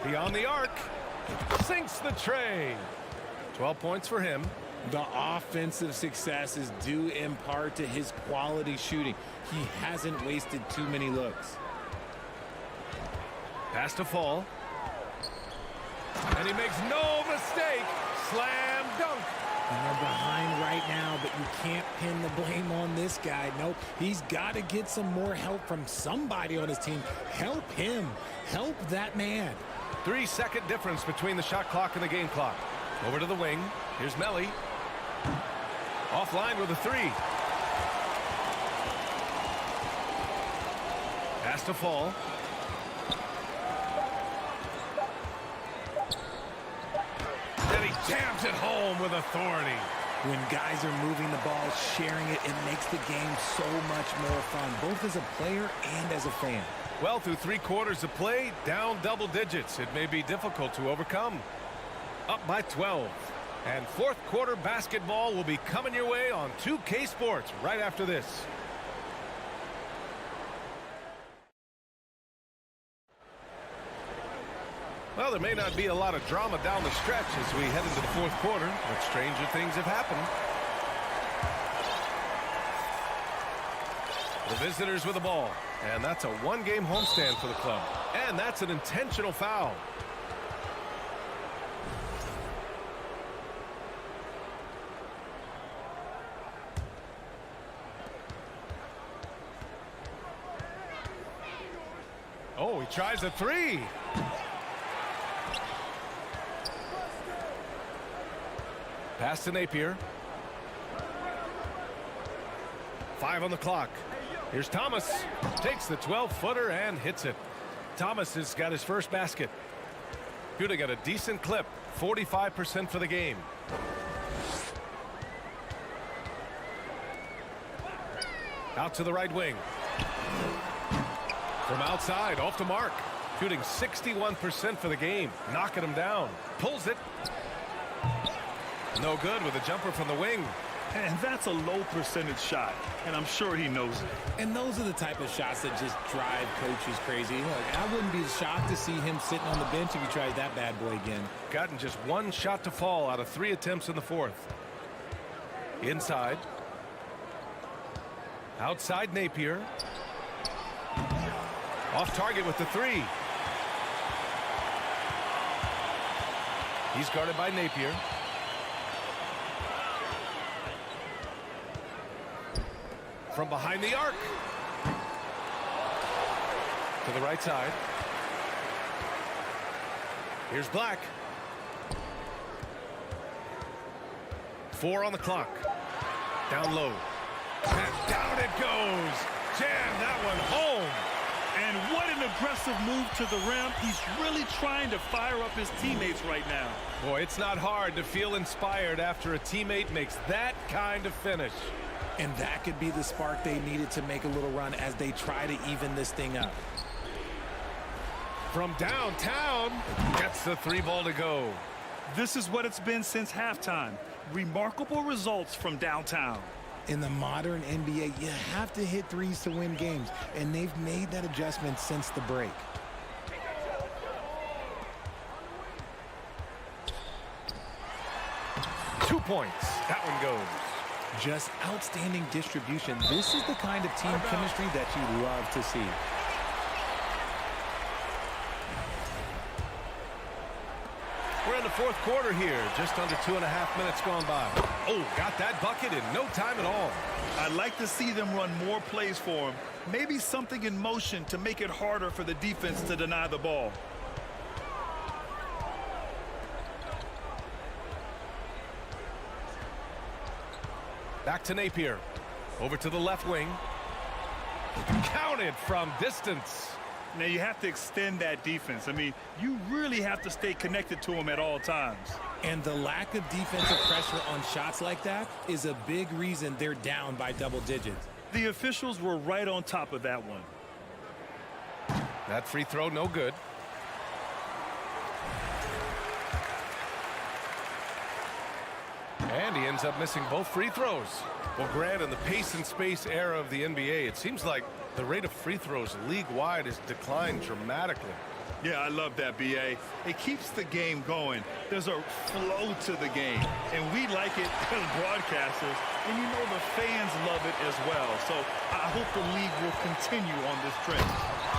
Beyond the arc. Sinks the tray. 12 points for him. The offensive success is due in part to his quality shooting. He hasn't wasted too many looks. Pass to Fall. And he makes no mistake. Slam dunk. And they're behind right now, but you can't pin the blame on this guy. Nope, he's got to get some more help from somebody on his team. Help him. Help that man. 3-second difference between the shot clock and the game clock. Over to the wing. Here's Melly. Offline with a 3. Pass to Fall. And he jams it home with authority. When guys are moving the ball, sharing it, it makes the game so much more fun, both as a player and as a fan. Well, through 3 quarters of play, down double digits. It may be difficult to overcome. Up by 12. And 4th quarter basketball will be coming your way on 2K Sports right after this. Well, there may not be a lot of drama down the stretch as we head into the 4th quarter, but stranger things have happened. The visitors with the ball, and that's a 1-game homestand for the club. And that's an intentional foul. Oh, he tries a 3. Pass to Napier. 5 on the clock. Here's Thomas. Takes the 12-footer and hits it. Thomas has got his first basket. Shooting at a decent clip. 45% for the game. Out to the right wing. From outside, off the mark. Shooting 61% for the game. Knocking him down. Pulls it. No good with a jumper from the wing. And that's a low percentage shot, and I'm sure he knows it. And those are the type of shots that just drive coaches crazy. Look, I wouldn't be shocked to see him sitting on the bench if he tried that bad boy again. Gotten just one shot to fall out of 3 attempts in the fourth. Inside. Outside Napier. Off target with the 3. He's guarded by Napier. From behind the arc. To the right side. Here's Black. 4 on the clock. Down low. And down it goes. Jam that one home. And what an aggressive move to the rim. He's really trying to fire up his teammates right now. Boy, it's not hard to feel inspired after a teammate makes that kind of finish. And that could be the spark they needed to make a little run as they try to even this thing up. From downtown, gets the 3 ball to go. This is what it's been since halftime. Remarkable results from downtown. In the modern NBA, you have to hit threes to win games, and they've made that adjustment since the break. Two points. That one goes. Just outstanding distribution. This is the kind of team chemistry that you love to see. We're in the fourth quarter here. Just under 2.5 minutes gone by. Oh, got that bucket in no time at all. I'd like to see them run more plays for him. Maybe something in motion to make it harder for the defense to deny the ball. Back to Napier. Over to the left wing. Counted from distance. Now you have to extend that defense. I mean, you really have to stay connected to him at all times. And the lack of defensive pressure on shots like that is a big reason they're down by double digits. The officials were right on top of that one. That free throw, no good. And he ends up missing both free throws. Well, Grant, in the pace and space era of the NBA, it seems like the rate of free throws league-wide has declined dramatically. Yeah, I love that, B.A. It keeps the game going. There's a flow to the game, and we like it as broadcasters, and you know the fans love it as well. So I hope the league will continue on this trend.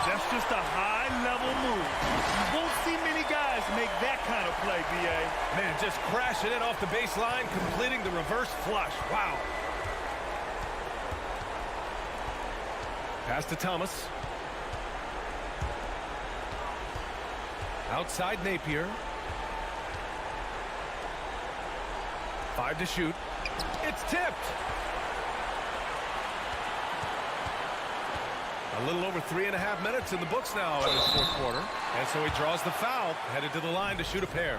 That's just a high-level move. You won't see many guys make that kind of play, B.A. Man, just crashing it off the baseline, completing the reverse flush. Wow. Pass to Thomas. Outside Napier. 5 to shoot. It's tipped. A little over 3.5 minutes in the books now in this fourth quarter. And so he draws the foul, headed to the line to shoot a pair.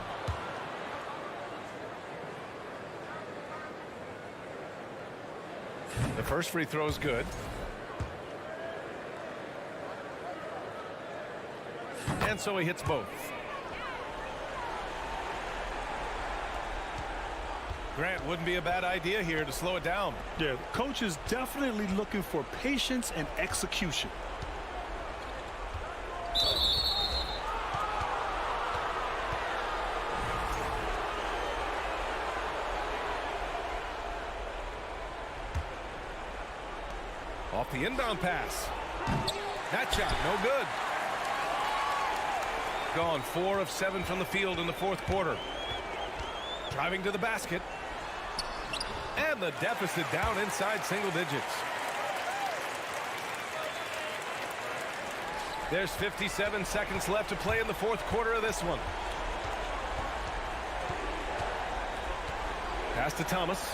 The first free throw is good. And so he hits both. Grant, wouldn't be a bad idea here to slow it down. Yeah, coach is definitely looking for patience and execution. Off the inbound pass. That shot, no good. Gone 4 of 7 from the field in the fourth quarter. Driving to the basket. And the deficit down inside single digits. There's 57 seconds left to play in the fourth quarter of this one. Pass to Thomas.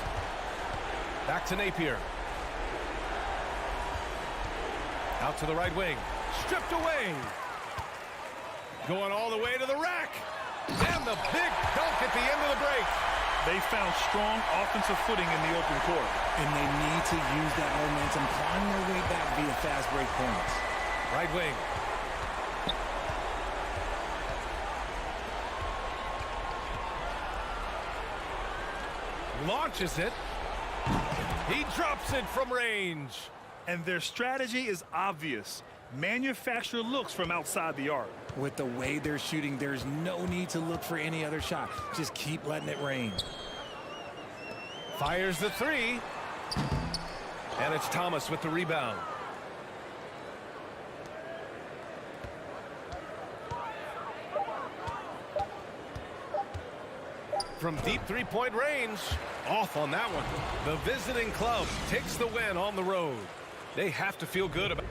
Back to Napier. Out to the right wing. Stripped away. Going all the way to the rack. And the big dunk at the end of the break. They found strong offensive footing in the open court. And they need to use that momentum, climb their way back via fast break points. Right wing. Launches it. He drops it from range. And their strategy is obvious. Manufacture looks from outside the arc. With the way they're shooting, there's no need to look for any other shot. Just keep letting it rain. Fires the three. And it's Thomas with the rebound. From deep three-point range. Off on that one. The visiting club takes the win on the road. They have to feel good about it.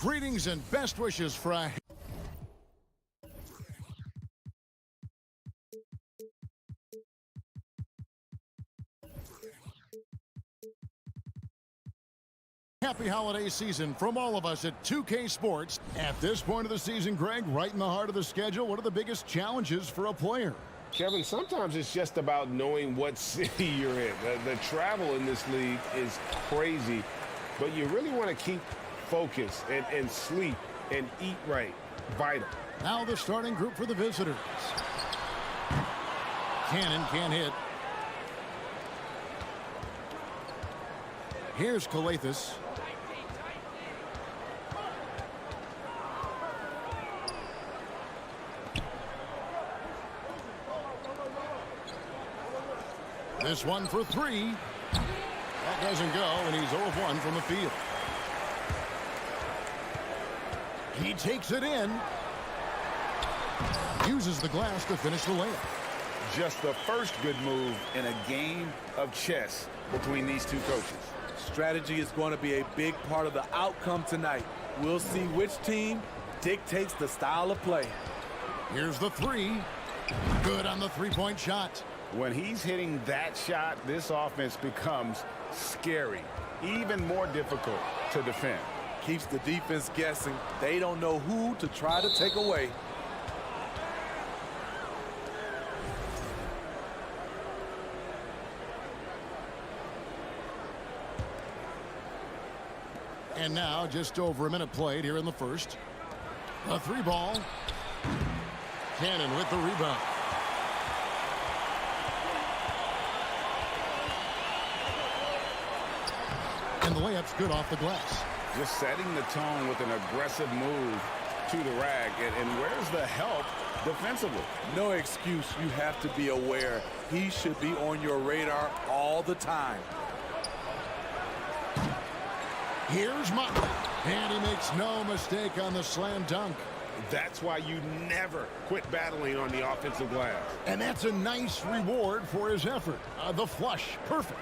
Greetings and best wishes for a happy holiday season from all of us at 2K Sports. At this point of the season, Greg, right in the heart of the schedule, what are the biggest challenges for a player? Kevin, sometimes it's just about knowing what city you're in. The travel in this league is crazy, but you really want to keep focus and sleep and eat right. Vital. Now the starting group for the visitors. Cannon can't hit. Here's Calathis. This one for three. That doesn't go, and he's 0 of 1 from the field. He takes it in. Uses the glass to finish the layup. Just the first good move in a game of chess between these two coaches. Strategy is going to be a big part of the outcome tonight. We'll see which team dictates the style of play. Here's the three. Good on the three-point shot. When he's hitting that shot, this offense becomes scary, even more difficult to defend. Keeps the defense guessing. They don't know who to try to take away. And now just over a minute played here in the first. A three ball. Cannon with the rebound. And the layup's good off the glass. Just setting the tone with an aggressive move to the rack. And where's the help defensively? No excuse. You have to be aware. He should be on your radar all the time. Here's Motley. And he makes no mistake on the slam dunk. That's why you never quit battling on the offensive glass. And that's a nice reward for his effort. The flush, perfect.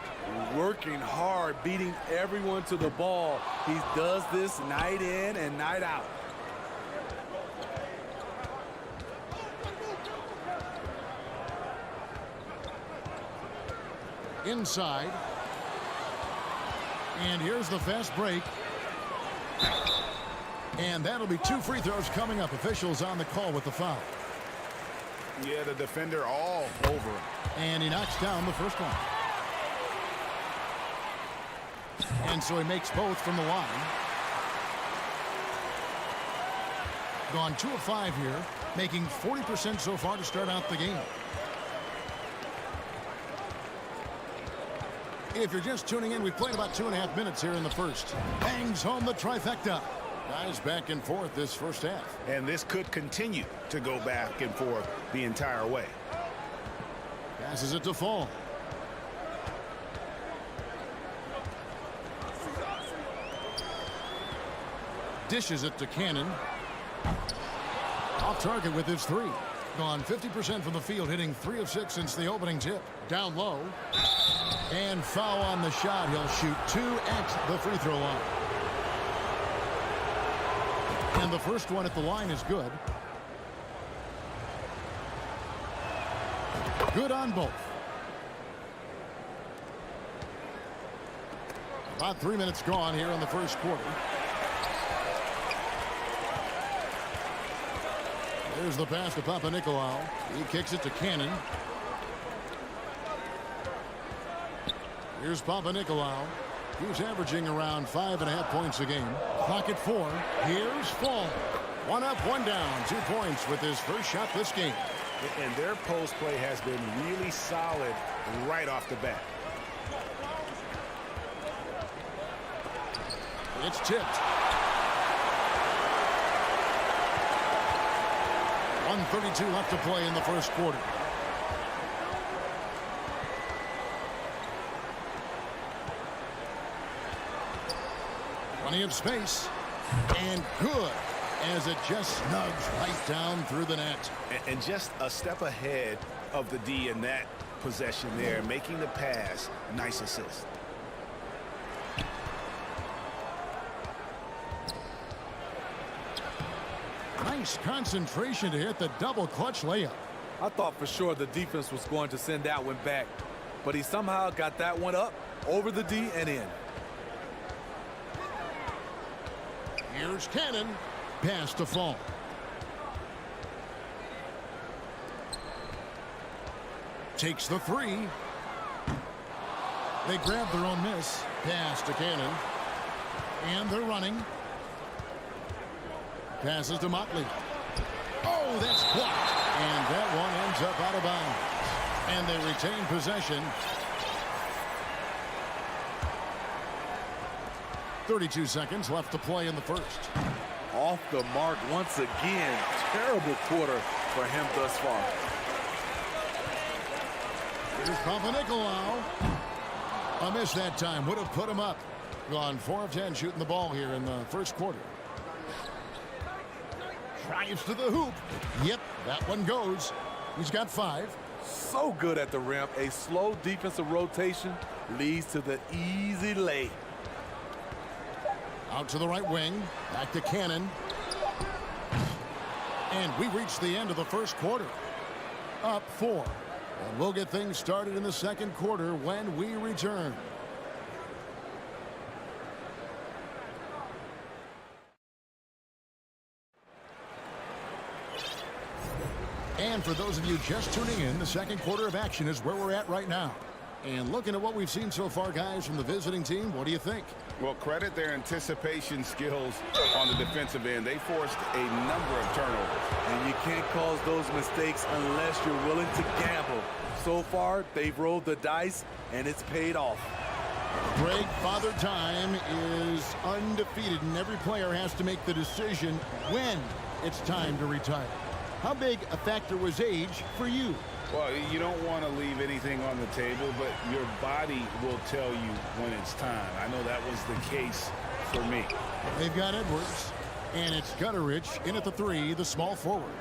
Working hard, beating everyone to the ball. He does this night in and night out. Inside. And here's the fast break. And that'll be 2 free throws coming up. Officials on the call with the foul. Yeah, the defender all over him. And he knocks down the first one. And so he makes both from the line. Gone 2 of 5 here, making 40% so far to start out the game. If you're just tuning in, we've played about 2.5 minutes here in the first. Bangs home the trifecta. Guys back and forth this first half. And this could continue to go back and forth the entire way. Passes it to Fall. Dishes it to Cannon. Off target with his three. Gone 50% from the field, hitting 3 of 6 since the opening tip. Down low. And foul on the shot. He'll shoot 2 at the free throw line. And the first one at the line is good. Good on both. About 3 minutes gone here in the first quarter. There's the pass to Papanikolaou. He kicks it to Cannon. Here's Papanikolaou. He's averaging around 5.5 points a game. Clock at 4. Here's Fall. 1 up, 1 down. 2 points with his first shot this game. And their post play has been really solid right off the bat. It's tipped. 1:32 left to play in the first quarter. Plenty of space. And good, as it just snugs right down through the net. And just a step ahead of the D in that possession there, making the pass. Nice assist. Nice concentration to hit the double clutch layup. I thought for sure the defense was going to send that one back, but he somehow got that one up over the D and in. Here's Cannon. Pass to Fall. Takes the three. They grab their own miss. Pass to Cannon. And they're running. Passes to Motley. Oh, that's blocked. And that one ends up out of bounds. And they retain possession. 32 seconds left to play in the first. Off the mark once again. Terrible quarter for him thus far. Here's Papanikolaou. A miss that time. Would have put him up. Gone 4 of 10 shooting the ball here in the first quarter. Drives to the hoop. Yep, that one goes. He's got 5. So good at the rim. A slow defensive rotation leads to the easy lay. Out to the right wing. Back to Cannon. And we reach the end of the first quarter. Up 4. And we'll get things started in the second quarter when we return. And for those of you just tuning in, the second quarter of action is where we're at right now. And looking at what we've seen so far, guys, from the visiting team, what do you think? Well, credit their anticipation skills on the defensive end. They forced a number of turnovers. And you can't cause those mistakes unless you're willing to gamble. So far, they've rolled the dice, and it's paid off. Greg, Father Time is undefeated, and every player has to make the decision when it's time to retire. How big a factor was age for you? Well, you don't want to leave anything on the table, but your body will tell you when it's time. I know that was the case for me. They've got Edwards, and it's Gutterich in at the 3, the small forward.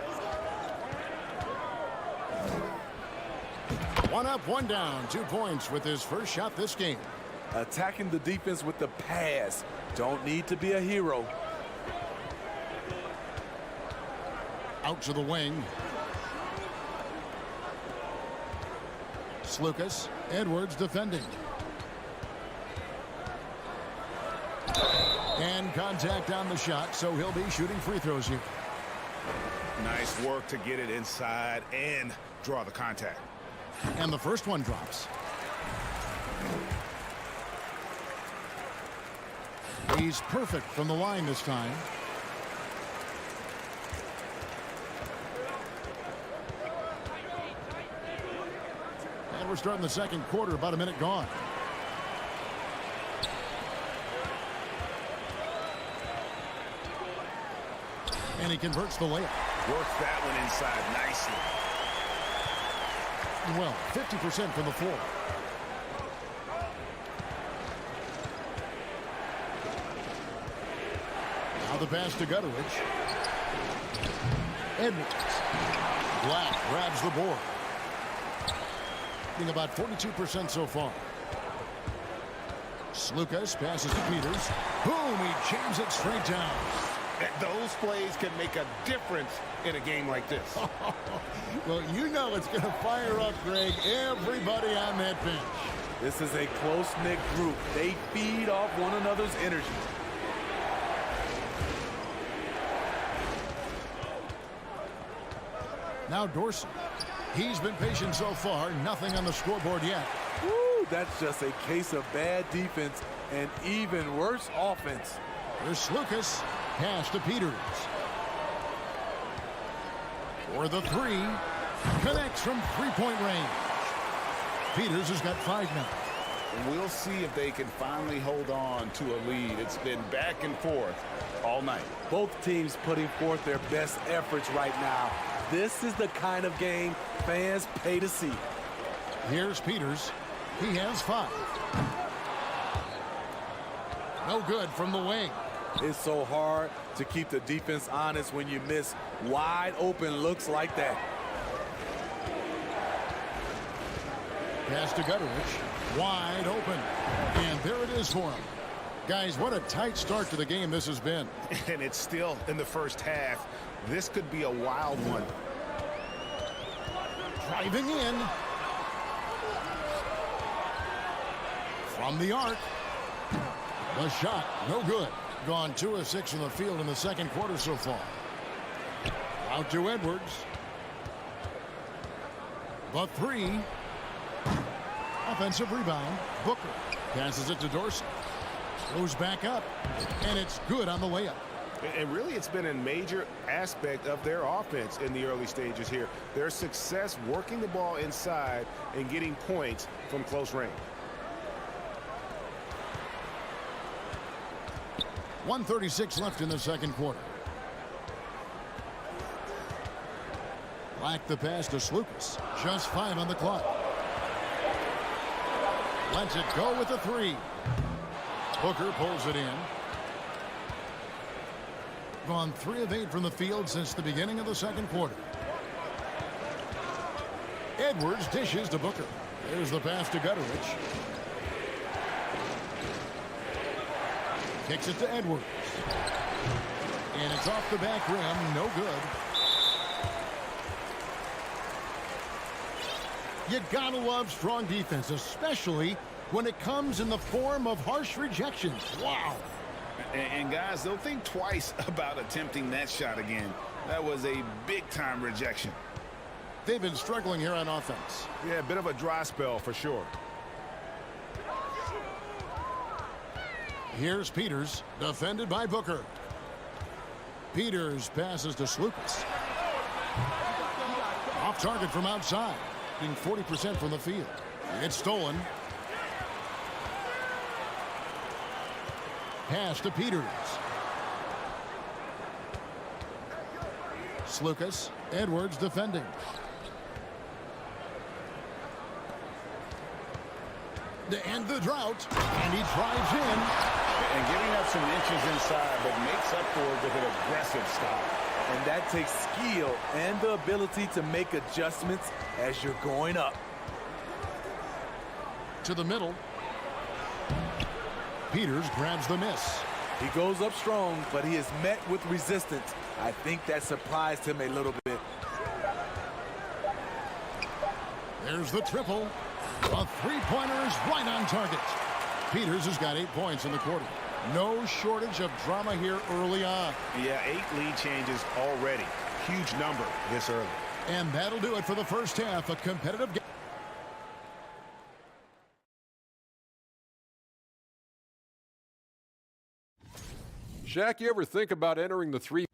1 up, 1 down, 2 points with his first shot this game. Attacking the defense with the pass. Don't need to be a hero. Out to the wing. Slukas. Edwards defending. And contact on the shot, so he'll be shooting free throws here. Nice work to get it inside and draw the contact. And the first one drops. He's perfect from the line this time. And we're starting the second quarter, about a minute gone. And he converts the layup. Works that one inside nicely. Well, 50% from the floor. Now the pass to Gutterich. Edwards. Black grabs the board. Being about 42% so far. Slukas passes to Peters. Boom, he jams it straight down. Those plays can make a difference in a game like this. Well, you know it's going to fire up, Greg, everybody on that bench. This is a close-knit group. They feed off one another's energy. Now Dorsey. He's been patient so far. Nothing on the scoreboard yet. Woo, that's just a case of bad defense and even worse offense. Here's Slukas. Pass to Peters. For the 3. Connects from three-point range. Peters has got 5 now. We'll see if they can finally hold on to a lead. It's been back and forth all night. Both teams putting forth their best efforts right now. This is the kind of game fans pay to see. Here's Peters. He has 5. No good from the wing. It's so hard to keep the defense honest when you miss wide open looks like that. Pass to Gutterich. Wide open. And there it is for him. Guys, what a tight start to the game this has been. And it's still in the first half. This could be a wild one. Driving in. From the arc. The shot, no good. Gone 2 of 6 from the field in the second quarter so far. Out to Edwards. The 3. Offensive rebound. Booker passes it to Dorsey. Goes back up. And it's good on the layup. And really, it's been a major aspect of their offense in the early stages here. Their success working the ball inside and getting points from close range. 1:36 left in the second quarter. Black the pass to Slukas. Just 5 on the clock. Lets it go with the three. Booker pulls it in. Gone 3 of 8 from the field since the beginning of the second quarter. Edwards dishes to Booker. There's the pass to Gutteridge. Kicks it to Edwards. And it's off the back rim. No good. You gotta love strong defense, especially when it comes in the form of harsh rejections. Wow. And guys, they'll think twice about attempting that shot again. That was a big-time rejection. They've been struggling here on offense. Yeah, a bit of a dry spell for sure. Here's Peters, defended by Booker. Peters passes to Slukas. Off target from outside, being 40% from the field. It's stolen. Pass to Peters. Slukas, Edwards defending. To end the drought, and he drives in. And giving up some inches inside, but makes up for it with an aggressive stop. And that takes skill and the ability to make adjustments as you're going up. To the middle. Peters grabs the miss. He goes up strong, but he is met with resistance. I think that surprised him a little bit. There's the triple. A three-pointer is right on target. Peters has got 8 points in the quarter. No shortage of drama here early on. Yeah, 8 lead changes already. Huge number this early. And that'll do it for the first half. A competitive game. Shaq, you ever think about entering the three?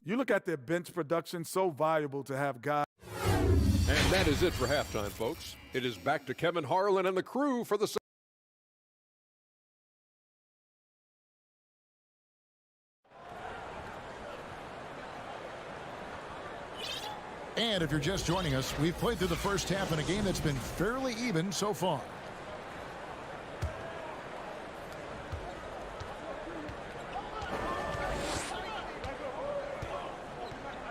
You look at their bench production, so valuable to have guys. And that is it for halftime, folks. It is back to Kevin Harlan and the crew for the And if you're just joining us, we've played through the first half in a game that's been fairly even so far.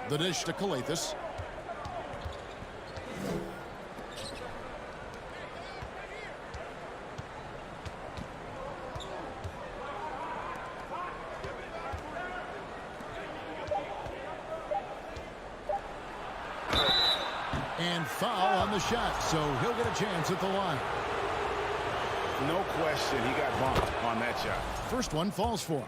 The dish to Calathes. And foul on the shot, so he'll get a chance at the line. No question he got bumped on that shot. First one falls for him.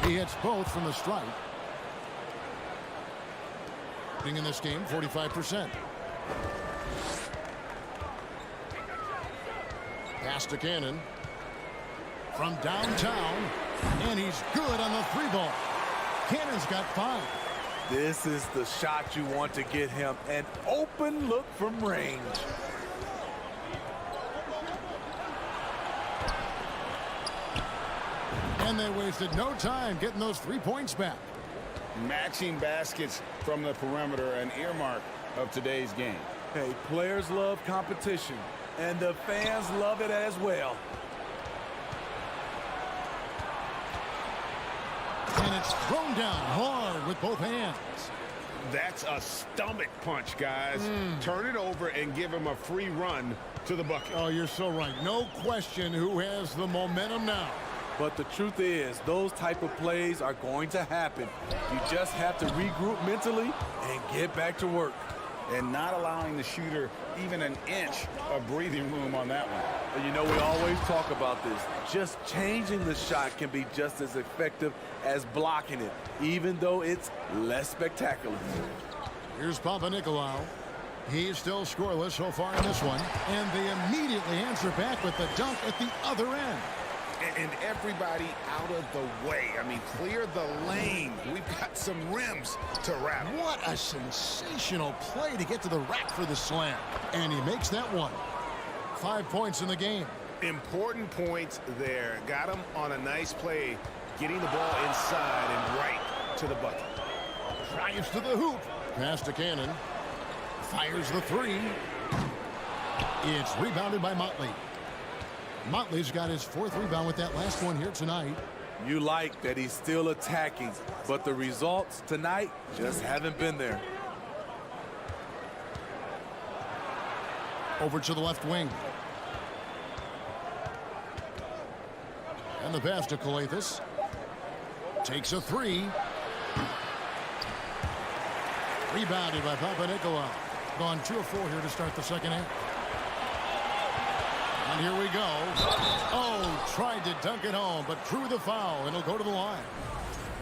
He hits both from the stripe. In this game, 45%. Pass to Cannon. From downtown. And he's good on the 3-ball. Cannon's got 5. This is the shot you want to get him. An open look from range. And they wasted no time getting those 3 points back. Matching baskets from the perimeter, an earmark of today's game. Hey, players love competition, and the fans love it as well. And it's thrown down hard with both hands. That's a stomach punch, guys. Turn it over and give him a free run to the bucket. Oh, you're so right. No question who has the momentum now. But the truth is, those type of plays are going to happen. You just have to regroup mentally and get back to work. And not allowing the shooter even an inch of breathing room on that one. And you know, we always talk about this. Just changing the shot can be just as effective as blocking it, even though it's less spectacular. Here's Papanikolaou. He's still scoreless so far in this one. And they immediately answer back with the dunk at the other end. And everybody out of the way. I mean, clear the lane. We've got some rims to wrap. What a sensational play to get to the rack for the slam. And he makes that one. 5 points in the game. Important points there. Got him on a nice play, getting the ball inside and right to the bucket. Drives to the hoop. Pass to Cannon. Fires the 3. It's rebounded by Motley. Motley's got his 4th rebound with that last one here tonight. You like that he's still attacking, but the results tonight just haven't been there. Over to the left wing. And the pass to Calathes. Takes a 3. Rebounded by Papanikolaou. Gone 2 of 4 here to start the second half. And here we go. Oh, tried to dunk it home, but drew the foul, and it'll go to the line.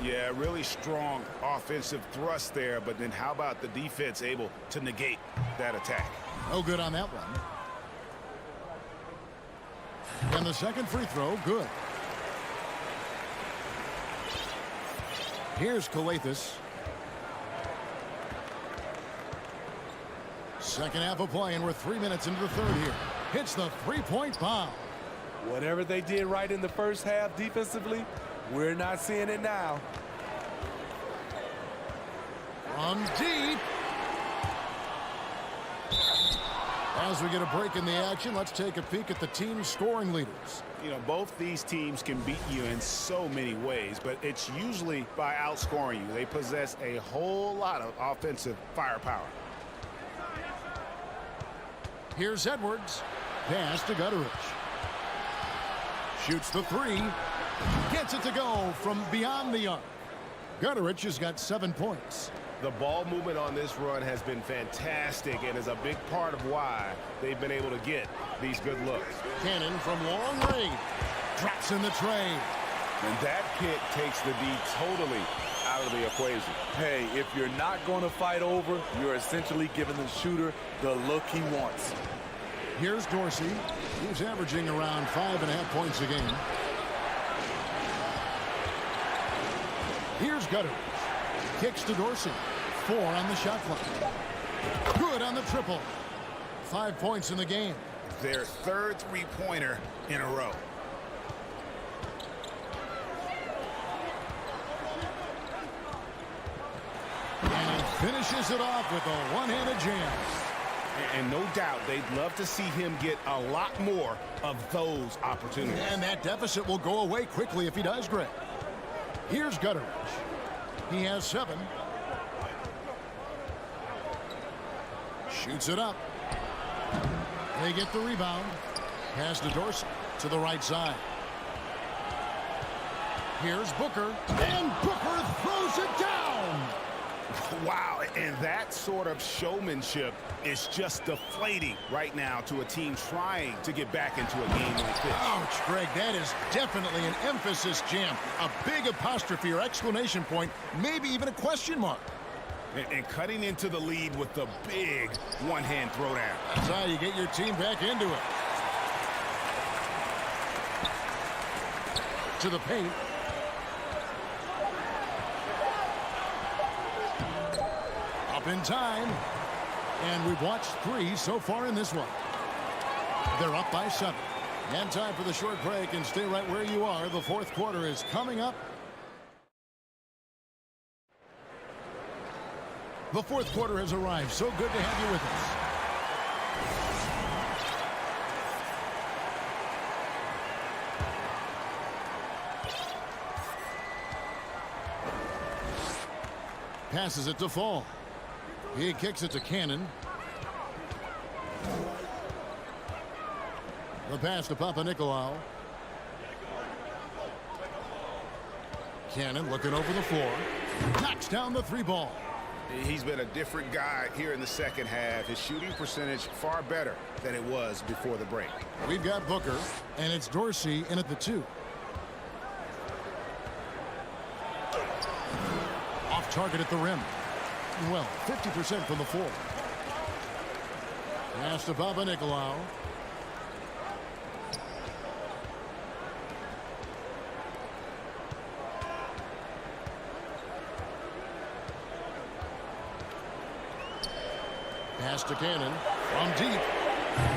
Yeah, really strong offensive thrust there, but then how about the defense able to negate that attack? No good on that one. And the second free throw, good. Here's Calathes. Second half of play, and we're 3 minutes into the third here. Hits the three-point bomb. Whatever they did right in the first half defensively, we're not seeing it now. From deep. As we get a break in the action, let's take a peek at the team's scoring leaders. You know, both these teams can beat you in so many ways, but it's usually by outscoring you. They possess a whole lot of offensive firepower. Here's Edwards. Pass to Gutteridge. Shoots the 3. Gets it to go from beyond the arc. Gutteridge has got 7 points. The ball movement on this run has been fantastic and is a big part of why they've been able to get these good looks. Cannon from long range. Drops in the tray. And that kick takes the D totally out of the equation. Hey, if you're not going to fight over, you're essentially giving the shooter the look he wants. Here's Dorsey. He's averaging around 5.5 points a game. Here's Gutteridge. Kicks to Dorsey. 4 on the shot clock. Good on the triple. 5 points in the game. Their third three-pointer in a row. And he finishes it off with a one-handed jam. And no doubt they'd love to see him get a lot more of those opportunities. And that deficit will go away quickly if he does, Greg. Here's Gutteridge. He has 7. Shoots it up. They get the rebound. Pass to Dorsey to the right side. Here's Booker. And Booker throws it down. Wow, and that sort of showmanship is just deflating right now to a team trying to get back into a game like this. Ouch, Greg, that is definitely an emphasis jam. A big apostrophe or exclamation point, maybe even a question mark. And cutting into the lead with the big one-hand throwdown. That's how you get your team back into it. To the paint. Up in time. And we've watched 3 so far in this one. They're up by 7. And time for the short break, and stay right where you are. The fourth quarter is coming up. The fourth quarter has arrived. So good to have you with us. Passes it to Fall. He kicks it to Cannon. The pass to Papanikolaou. Cannon looking over the floor. Knocks down the 3 ball. He's been a different guy here in the second half. His shooting percentage far better than it was before the break. We've got Booker, and it's Dorsey in at the 2. Off target at the rim. Well, 50% from the floor. Pass to Papanikolaou. Pass to Cannon from deep.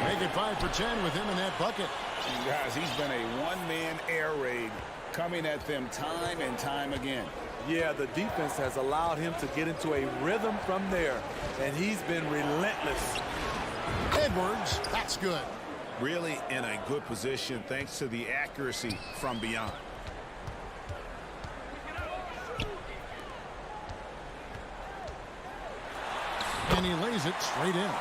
Make it 5 for 10 with him in that bucket. Guys, he's been a one-man air raid coming at them time and time again. Yeah, the defense has allowed him to get into a rhythm from there, and he's been relentless. Edwards, that's good. Really in a good position thanks to the accuracy from beyond. And he lays it straight in.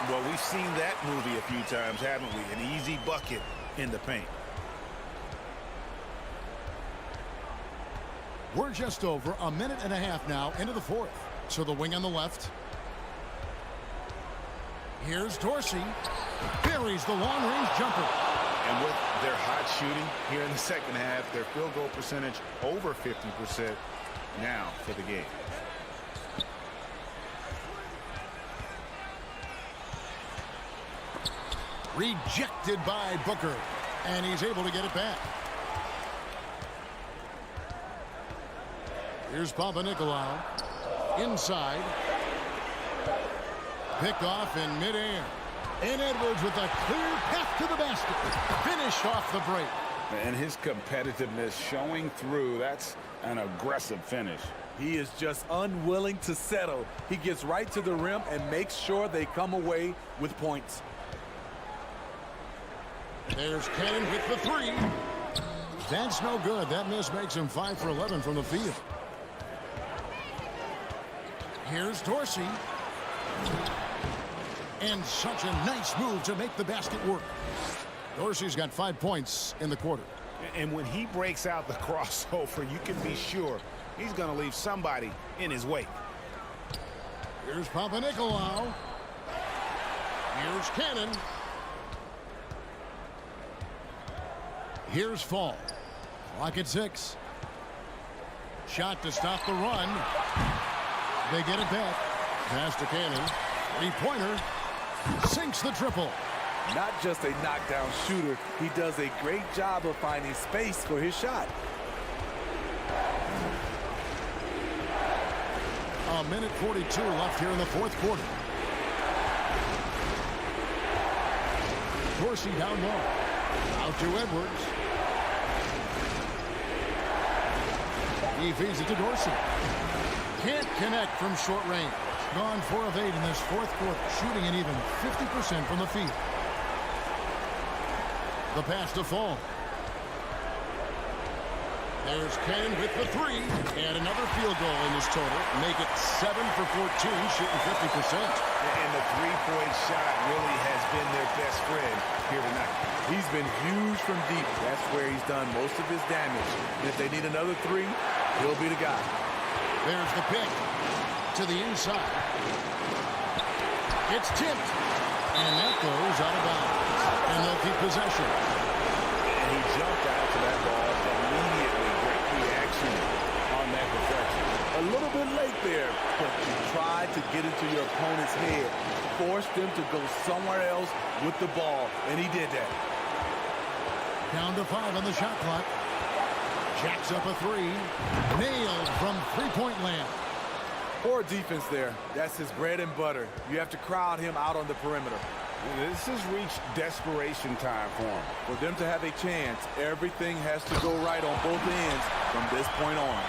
Well, we've seen that movie a few times, haven't we? An easy bucket in the paint. We're just over a minute and a half now into the fourth. So the wing on the left. Here's Dorsey. Buries the long-range jumper. And with their hot shooting here in the second half, their field goal percentage over 50% now for the game. Rejected by Booker. And he's able to get it back. Here's Papanikolaou. Inside. Picked off in midair. And Edwards with a clear path to the basket. Finish off the break. And his competitiveness showing through. That's an aggressive finish. He is just unwilling to settle. He gets right to the rim and makes sure they come away with points. There's Cannon with the three. That's no good. That miss makes him 5 for 11 from the field. Here's Dorsey. And such a nice move to make the basket work. Dorsey's got 5 points in the quarter. And when he breaks out the crossover, you can be sure he's going to leave somebody in his wake. Here's Papanikolaou. Here's Cannon. Here's Fall. Clock at 6. Shot to stop the run. They get it back. Pass to Cannon. Three-pointer. Sinks the triple. Not just a knockdown shooter, he does a great job of finding space for his shot. A minute 42 left here in the fourth quarter. Dorsey down low. Out to Edwards. He feeds it to Dorsey. Can't connect from short range. Gone 4 of 8 in this fourth quarter, shooting an even 50% from the field. The pass to Fall. There's Cannon with the three, and another field goal in this total. Make it 7 for 14, shooting 50%. And the three-point shot really has been their best friend here tonight. He's been huge from deep. That's where he's done most of his damage. And if they need another three, he'll be the guy. There's the pick to the inside. It's tipped, and that goes out of bounds. And they'll keep possession. And he jumped out to that ball immediately. Great reaction on that deflection. A little bit late there, but you tried to get into your opponent's head. Forced them to go somewhere else with the ball, and he did that. Down to 5 on the shot clock. Jacks up a three. Nailed from three-point land. Poor defense there. That's his bread and butter. You have to crowd him out on the perimeter. This has reached desperation time for him. For them to have a chance, everything has to go right on both ends from this point on.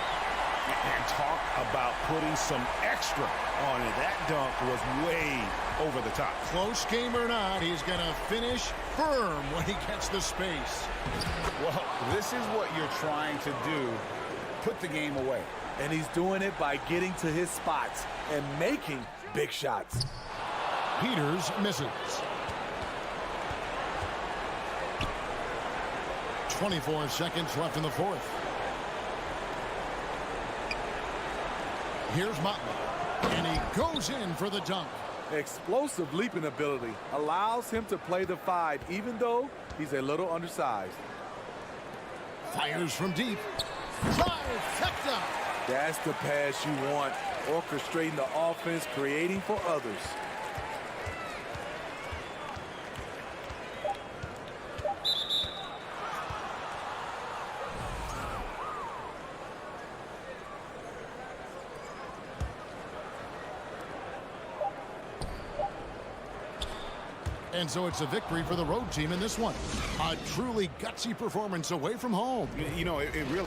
And talk about putting some extra on it. That dunk was way over the top. Close game or not, he's going to finish firm when he gets the space. Well, this is what you're trying to do. Put the game away. And he's doing it by getting to his spots and making big shots. Peters misses. 24 seconds left in the fourth. Here's Motley, and he goes in for the dunk. Explosive leaping ability allows him to play the 5, even though he's a little undersized. Fires from deep. Trifecta. That's the pass you want. Orchestrating the offense, creating for others. And so it's a victory for the road team in this one. A truly gutsy performance away from home. You know, it really...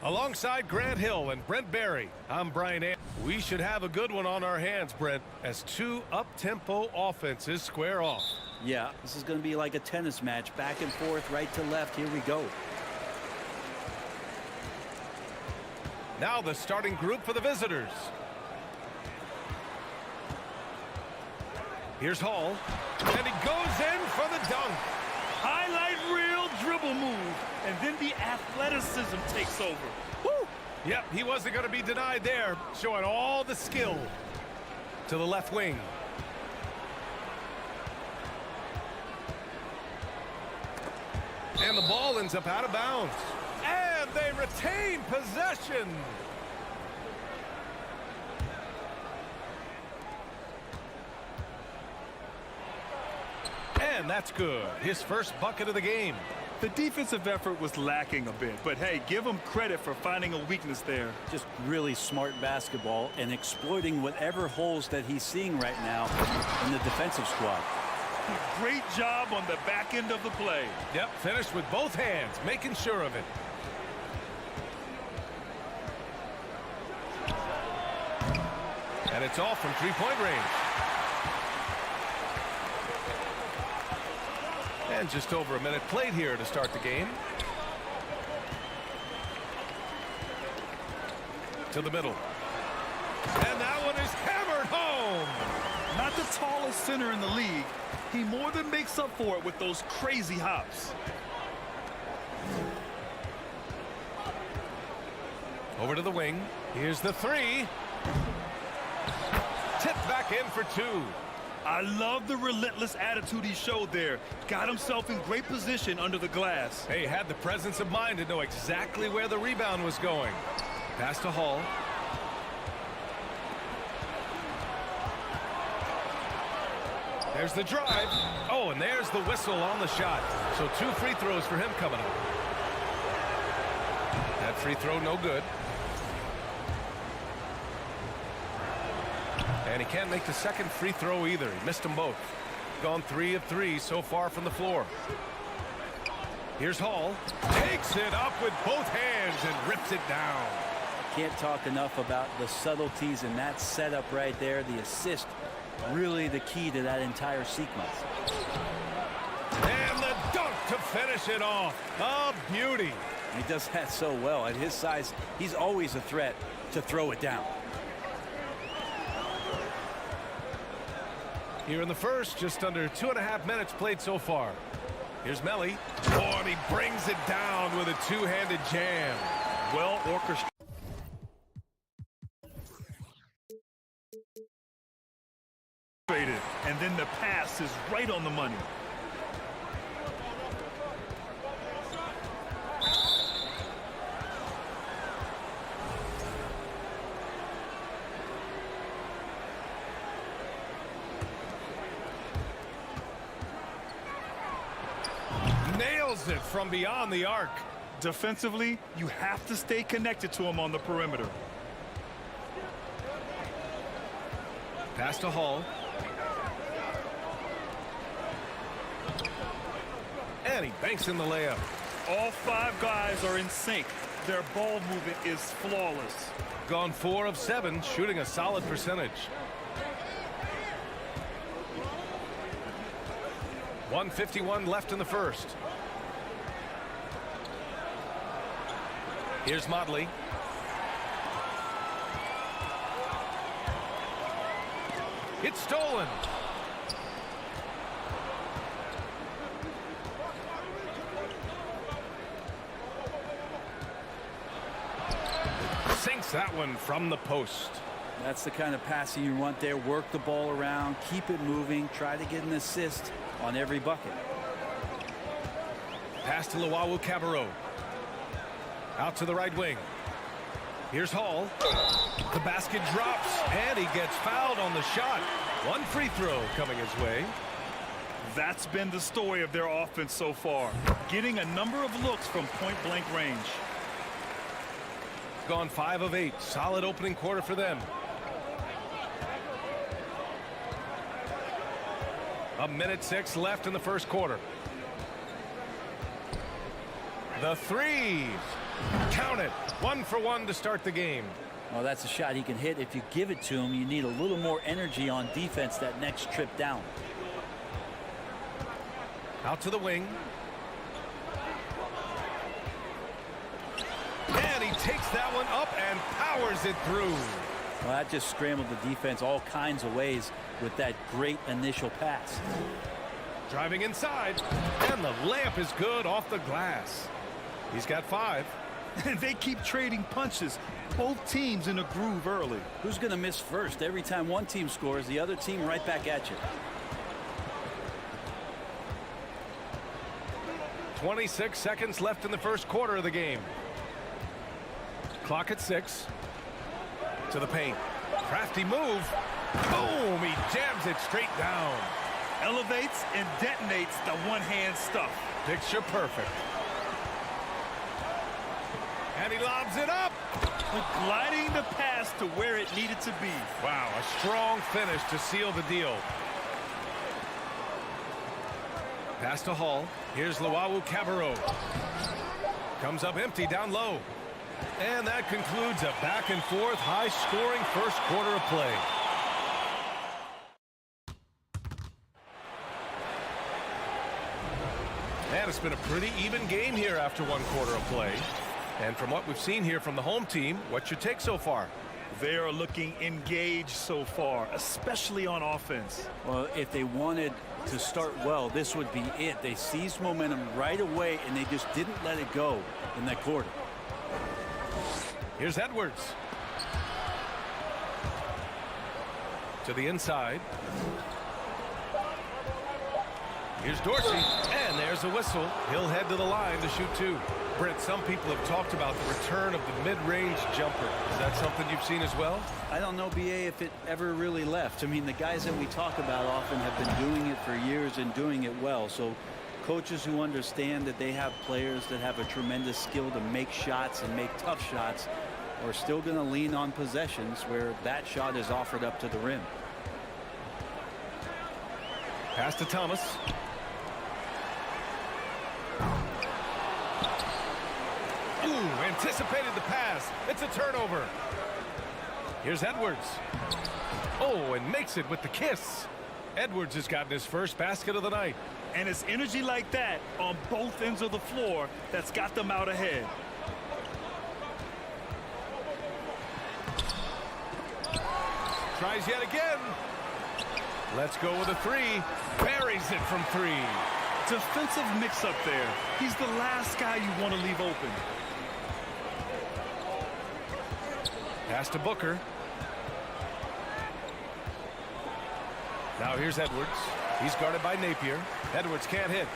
Alongside Grant Hill and Brent Barry, I'm Brian Anderson. We should have a good one on our hands, Brent, as two up-tempo offenses square off. Yeah, this is going to be like a tennis match, back and forth, right to left. Here we go. Now the starting group for the visitors. Here's Hall, and he goes in for the dunk. Highlight reel dribble move, and then the athleticism takes over. Woo! Yep, he wasn't going to be denied there, showing all the skill to the left wing. And the ball ends up out of bounds. And they retain possession. And that's good. His first bucket of the game. The defensive effort was lacking a bit, but hey, give him credit for finding a weakness there. Just really smart basketball and exploiting whatever holes that he's seeing right now in the defensive squad. Great job on the back end of the play. Yep, finished with both hands, making sure of it. And it's off from three-point range. And just over a minute played here to start the game. To the middle. And that one is hammered home. Not the tallest center in the league. He more than makes up for it with those crazy hops. Over to the wing. Here's the three. Tipped back in for two. I love the relentless attitude he showed there. Got himself in great position under the glass. Hey, had the presence of mind to know exactly where the rebound was going. Pass to Hall. There's the drive. Oh, and there's the whistle on the shot. So 2 free throws for him coming up. That free throw no good. And he can't make the second free throw either. He missed them both. Gone 3 of 3 so far from the floor. Here's Hall. Takes it up with both hands and rips it down. Can't talk enough about the subtleties in that setup right there. The assist, really the key to that entire sequence. And the dunk to finish it off. A beauty. He does that so well. At his size, he's always a threat to throw it down. Here in the first, just under 2.5 minutes played so far. Here's Melly. Oh, and he brings it down with a two-handed jam. Well orchestrated. And then the pass is right on the money. Nails it from beyond the arc. Defensively, you have to stay connected to him on the perimeter. Pass to Hall. And he banks in the layup. All 5 guys are in sync. Their ball movement is flawless. Gone 4 of 7, shooting a solid percentage. 1:51 left in the first. Here's Motley. It's stolen. Sinks that one from the post. That's the kind of passing you want there. Work the ball around, keep it moving, try to get an assist on every bucket. Pass to Luwawu Cabarrot. Out to the right wing. Here's Hall. The basket drops, and he gets fouled on the shot. 1 free throw coming his way. That's been the story of their offense so far. Getting a number of looks from point-blank range. Gone 5 of 8. Solid opening quarter for them. A minute 6 left in the first quarter. The three. Count it. 1 for 1 to start the game. Well, that's a shot he can hit. If you give it to him, you need a little more energy on defense that next trip down. Out to the wing. And he takes that one up and powers it through. Well, that just scrambled the defense all kinds of ways with that great initial pass. Driving inside. And the layup is good off the glass. He's got 5. And they keep trading punches. Both teams in a groove early. Who's going to miss first? Every time one team scores, the other team right back at you. 26 seconds left in the first quarter of the game. Clock at 6. To the paint. Crafty move. Boom! He jams it straight down. Elevates and detonates the one-hand stuff. Picture perfect. And he lobs it up. Gliding the pass to where it needed to be. Wow, a strong finish to seal the deal. Pass to Hall. Here's Luau Cabarro. Comes up empty down low. And that concludes a back-and-forth, high-scoring first quarter of play. And it's been a pretty even game here after one quarter of play. And from what we've seen here from the home team, what's your take so far? They are looking engaged so far, especially on offense. Well, if they wanted to start well, this would be it. They seized momentum right away, and they just didn't let it go in that quarter. Here's Edwards. To the inside. Here's Dorsey, and there's a whistle. He'll head to the line to shoot 2. Brent, some people have talked about the return of the mid-range jumper. Is that something you've seen as well? I don't know, BA, if it ever really left. I mean, the guys that we talk about often have been doing it for years and doing it well. So coaches who understand that they have players that have a tremendous skill to make shots and make tough shots are still going to lean on possessions where that shot is offered up to the rim. Pass to Thomas. Ooh, anticipated the pass. It's a turnover. Here's Edwards. Oh, and makes it with the kiss. Edwards has gotten his first basket of the night. And it's energy like that on both ends of the floor that's got them out ahead. Tries yet again. Let's go with a 3. Buries it from 3. Defensive mix-up there. He's the last guy you want to leave open. Pass to Booker. Now here's Edwards. He's guarded by Napier. Edwards can't hit.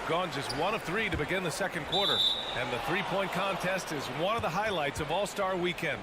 Gone just 1 of 3 to begin the second quarter. And the three-point contest is one of the highlights of All-Star Weekend.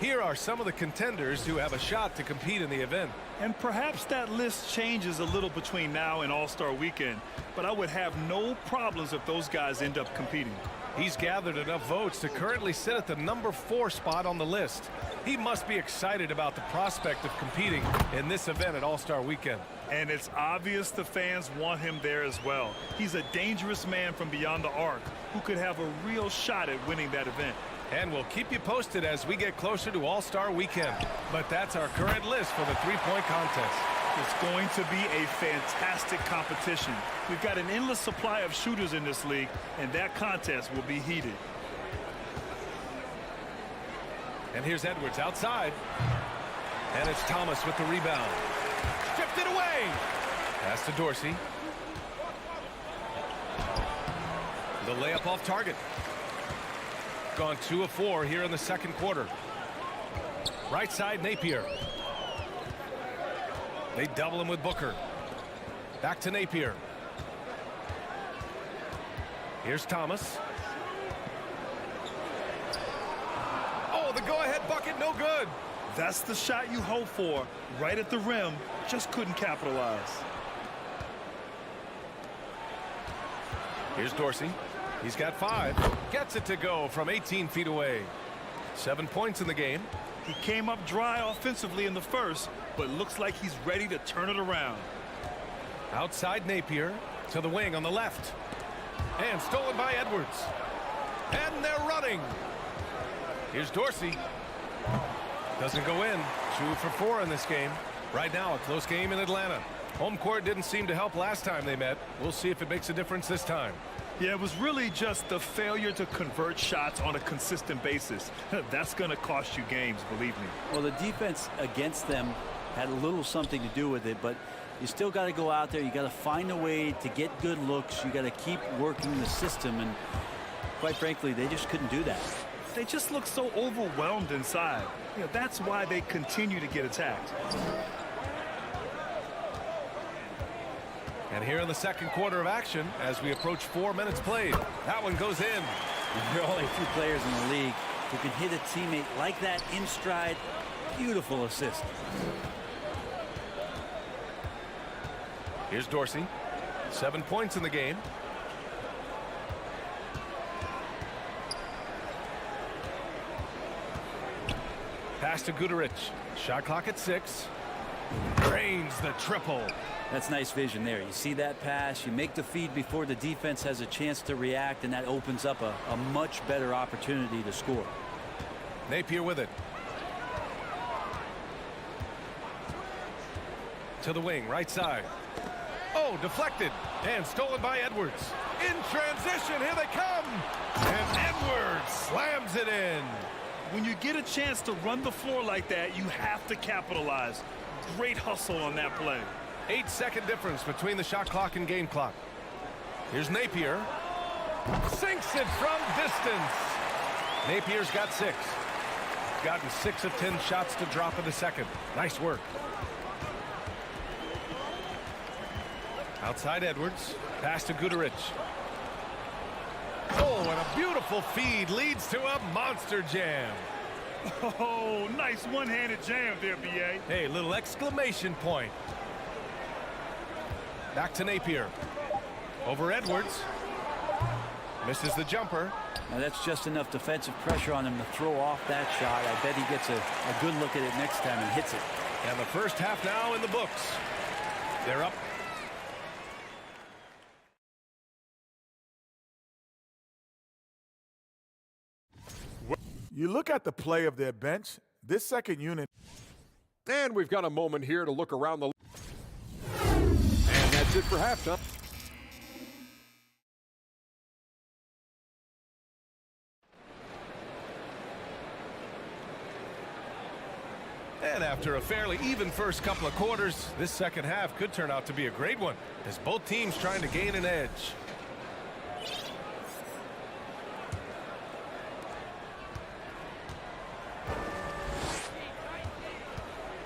Here are some of the contenders who have a shot to compete in the event. And perhaps that list changes a little between now and All-Star Weekend, but I would have no problems if those guys end up competing. He's gathered enough votes to currently sit at the number 4 spot on the list. He must be excited about the prospect of competing in this event at All-Star Weekend. And it's obvious the fans want him there as well. He's a dangerous man from beyond the arc who could have a real shot at winning that event. And we'll keep you posted as we get closer to All-Star Weekend. But that's our current list for the three-point contest. It's going to be a fantastic competition. We've got an endless supply of shooters in this league, and that contest will be heated. And here's Edwards outside. And it's Thomas with the rebound. Stripped it away. Pass to Dorsey. The layup off target. Gone 2 of 4 here in the second quarter. Right side, Napier. They double him with Booker. Back to Napier. Here's Thomas. Oh, the go-ahead bucket, no good. That's the shot you hope for. Right at the rim, just couldn't capitalize. Here's Dorsey. He's got 5. Gets it to go from 18 feet away. 7 points in the game. He came up dry offensively in the first, but looks like he's ready to turn it around. Outside Napier to the wing on the left. And stolen by Edwards. And they're running. Here's Dorsey. Doesn't go in. 2 for 4 in this game. Right now, a close game in Atlanta. Home court didn't seem to help last time they met. We'll see if it makes a difference this time. Yeah, it was really just the failure to convert shots on a consistent basis. That's going to cost you games, believe me. Well, the defense against them had a little something to do with it, but you still got to go out there. You got to find a way to get good looks. You got to keep working the system, and quite frankly, they just couldn't do that. They just look so overwhelmed inside. You know, that's why they continue to get attacked. And here in the second quarter of action, as we approach 4 minutes played, that one goes in. There are only 2 players in the league who can hit a teammate like that in stride. Beautiful assist. Here's Dorsey. 7 points in the game. Pass to Guduric. Shot clock at 6. Drains the triple. That's nice vision there. You see that pass, you make the feed before the defense has a chance to react, and that opens up a much better opportunity to score. Napier with it. To the wing, right side. Oh, deflected and stolen by Edwards. In transition, here they come. And Edwards slams it in. When you get a chance to run the floor like that, you have to capitalize. Great hustle on that play. 8-second difference between the shot clock and game clock. Here's Napier. Sinks it from distance. Napier's got 6. Gotten 6 of 10 shots to drop in the second. Nice work. Outside Edwards. Pass to Guduric. Oh, and a beautiful feed leads to a monster jam. Oh, nice one-handed jam there, B.A. Hey, little exclamation point. Back to Napier. Over Edwards. Misses the jumper. Now that's just enough defensive pressure on him to throw off that shot. I bet he gets a good look at it next time and hits it. And the first half now in the books. They're up. You look at the play of their bench, this second unit. And we've got a moment here to look around the... And that's it for halftime. And after a fairly even first couple of quarters, this second half could turn out to be a great one, as both teams trying to gain an edge.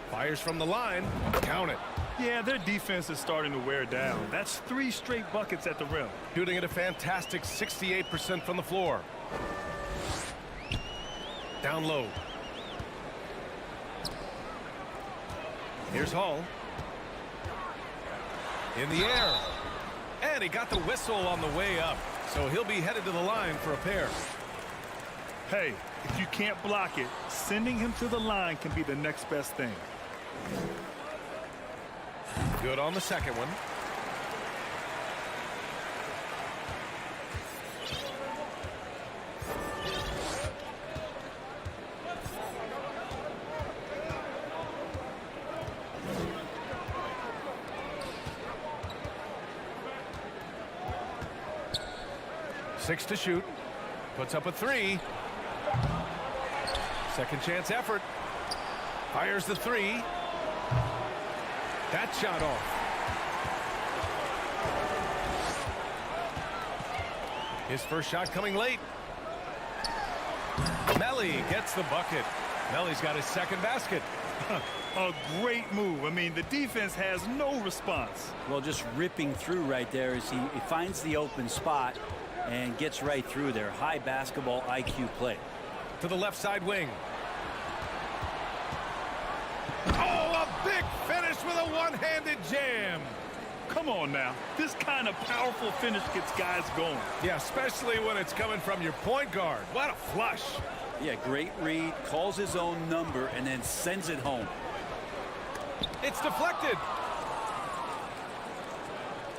Fires from the line. Count it. Yeah, their defense is starting to wear down. That's 3 straight buckets at the rim. Shooting at a fantastic 68% from the floor. Down low. Here's Hall. In the air. And he got the whistle on the way up. So he'll be headed to the line for a pair. Hey, if you can't block it, sending him to the line can be the next best thing. Good on the second one. Six to shoot. Puts up a 3. Second chance effort. Fires the 3. That shot off. His first shot coming late. Melly gets the bucket. Melly's got his second basket. A great move. I mean, the defense has no response. Well, just ripping through right there as he finds the open spot and gets right through there. High basketball IQ play. To the left side wing. Oh, a big finish with a one-handed jam. Come on now. This kind of powerful finish gets guys going. Yeah, especially when it's coming from your point guard. What a flush. Yeah, great read, calls his own number, and then sends it home. It's deflected.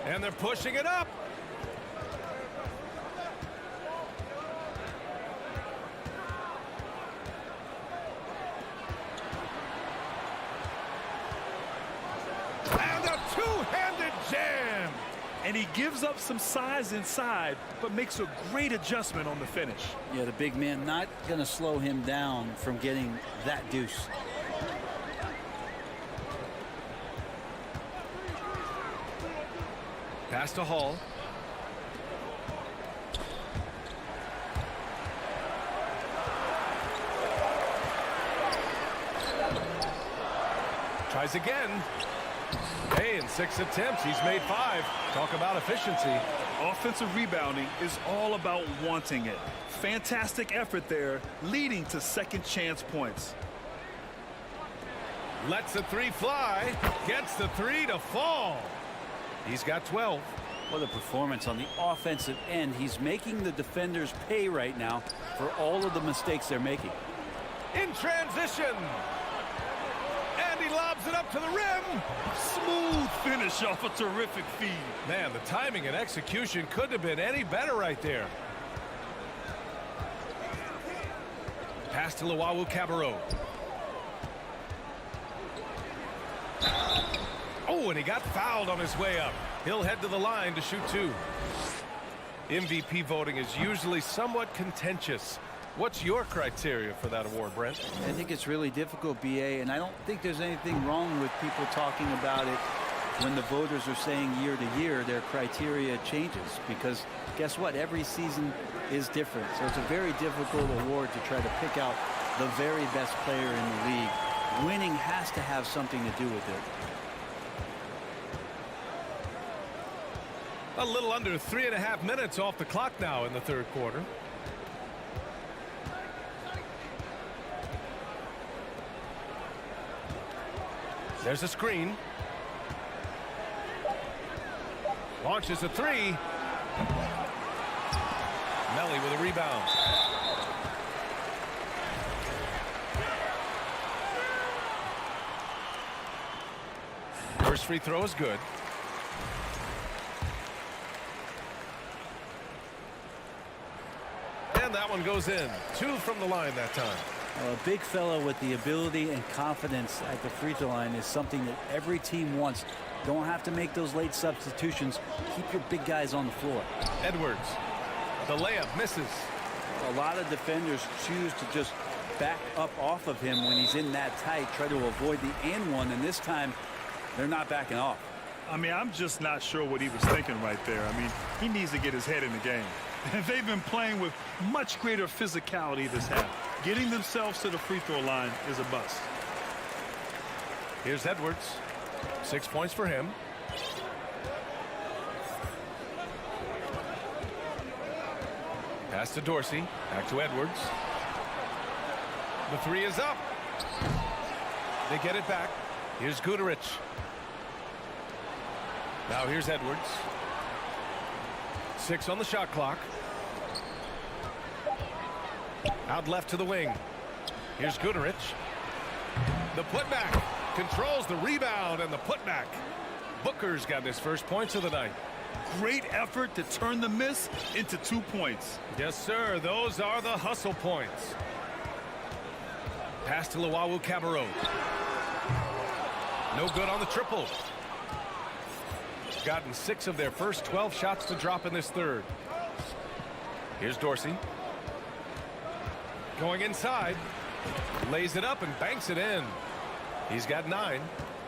And they're pushing it up. And a two-handed jam. And he gives up some size inside, but makes a great adjustment on the finish. Yeah, the big man not going to slow him down from getting that deuce. Pass to Hall. Tries again. Hey, in 6 attempts, he's made 5. Talk about efficiency. Offensive rebounding is all about wanting it. Fantastic effort there, leading to second chance points. Lets the 3 fly. Gets the 3 to fall. He's got 12. What a performance on the offensive end. He's making the defenders pay right now for all of the mistakes they're making. In transition. And he lobs it up to the rim. Smooth finish off a terrific feed. Man, the timing and execution couldn't have been any better right there. Pass to Luwawu-Cabarrot. Oh, and he got fouled on his way up. He'll head to the line to shoot 2. MVP voting is usually somewhat contentious. What's your criteria for that award, Brent? I think it's really difficult, BA, and I don't think there's anything wrong with people talking about it when the voters are saying year to year their criteria changes, because guess what? Every season is different. So it's a very difficult award to try to pick out the very best player in the league. Winning has to have something to do with it. A little under 3.5 minutes off the clock now in the third quarter. There's a screen. Launches a 3. Melly with a rebound. First free throw is good. And that one goes in. 2 from the line that time. A big fella with the ability and confidence at the free throw line is something that every team wants. Don't have to make those late substitutions. Keep your big guys on the floor. Edwards. The layup misses. A lot of defenders choose to just back up off of him when he's in that tight, try to avoid the and one, and this time they're not backing off. I mean, I'm just not sure what he was thinking right there. I mean, he needs to get his head in the game. And they've been playing with much greater physicality this half. Getting themselves to the free throw line is a bust. Here's Edwards. 6 points for him. Pass to Dorsey. Back to Edwards. The 3 is up. They get it back. Here's Guterich. Now here's Edwards. 6 on the shot clock. Out left to the wing. Here's Guterich. The putback. Controls the rebound and the putback. Booker's got his first points of the night. Great effort to turn the miss into 2 points. Yes, sir. Those are the hustle points. Pass to Luwawu-Cabarrot. No good on the triple. Gotten 6 of their first 12 shots to drop in this third. Here's Dorsey. Going inside. Lays it up and banks it in. He's got 9.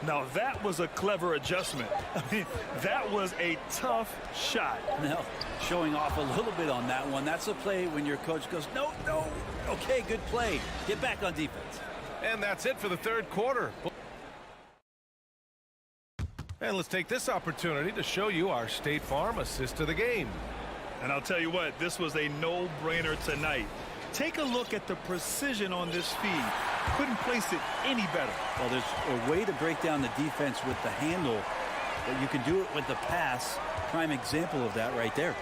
Now that was a clever adjustment. I mean, that was a tough shot. Now, showing off a little bit on that one. That's a play when your coach goes, no, no. Okay, good play. Get back on defense. And that's it for the third quarter. And let's take this opportunity to show you our State Farm assist of the game. And I'll tell you what, this was a no-brainer tonight. Take a look at the precision on this feed. Couldn't place it any better. Well, there's a way to break down the defense with the handle, but you can do it with the pass. Prime example of that right there.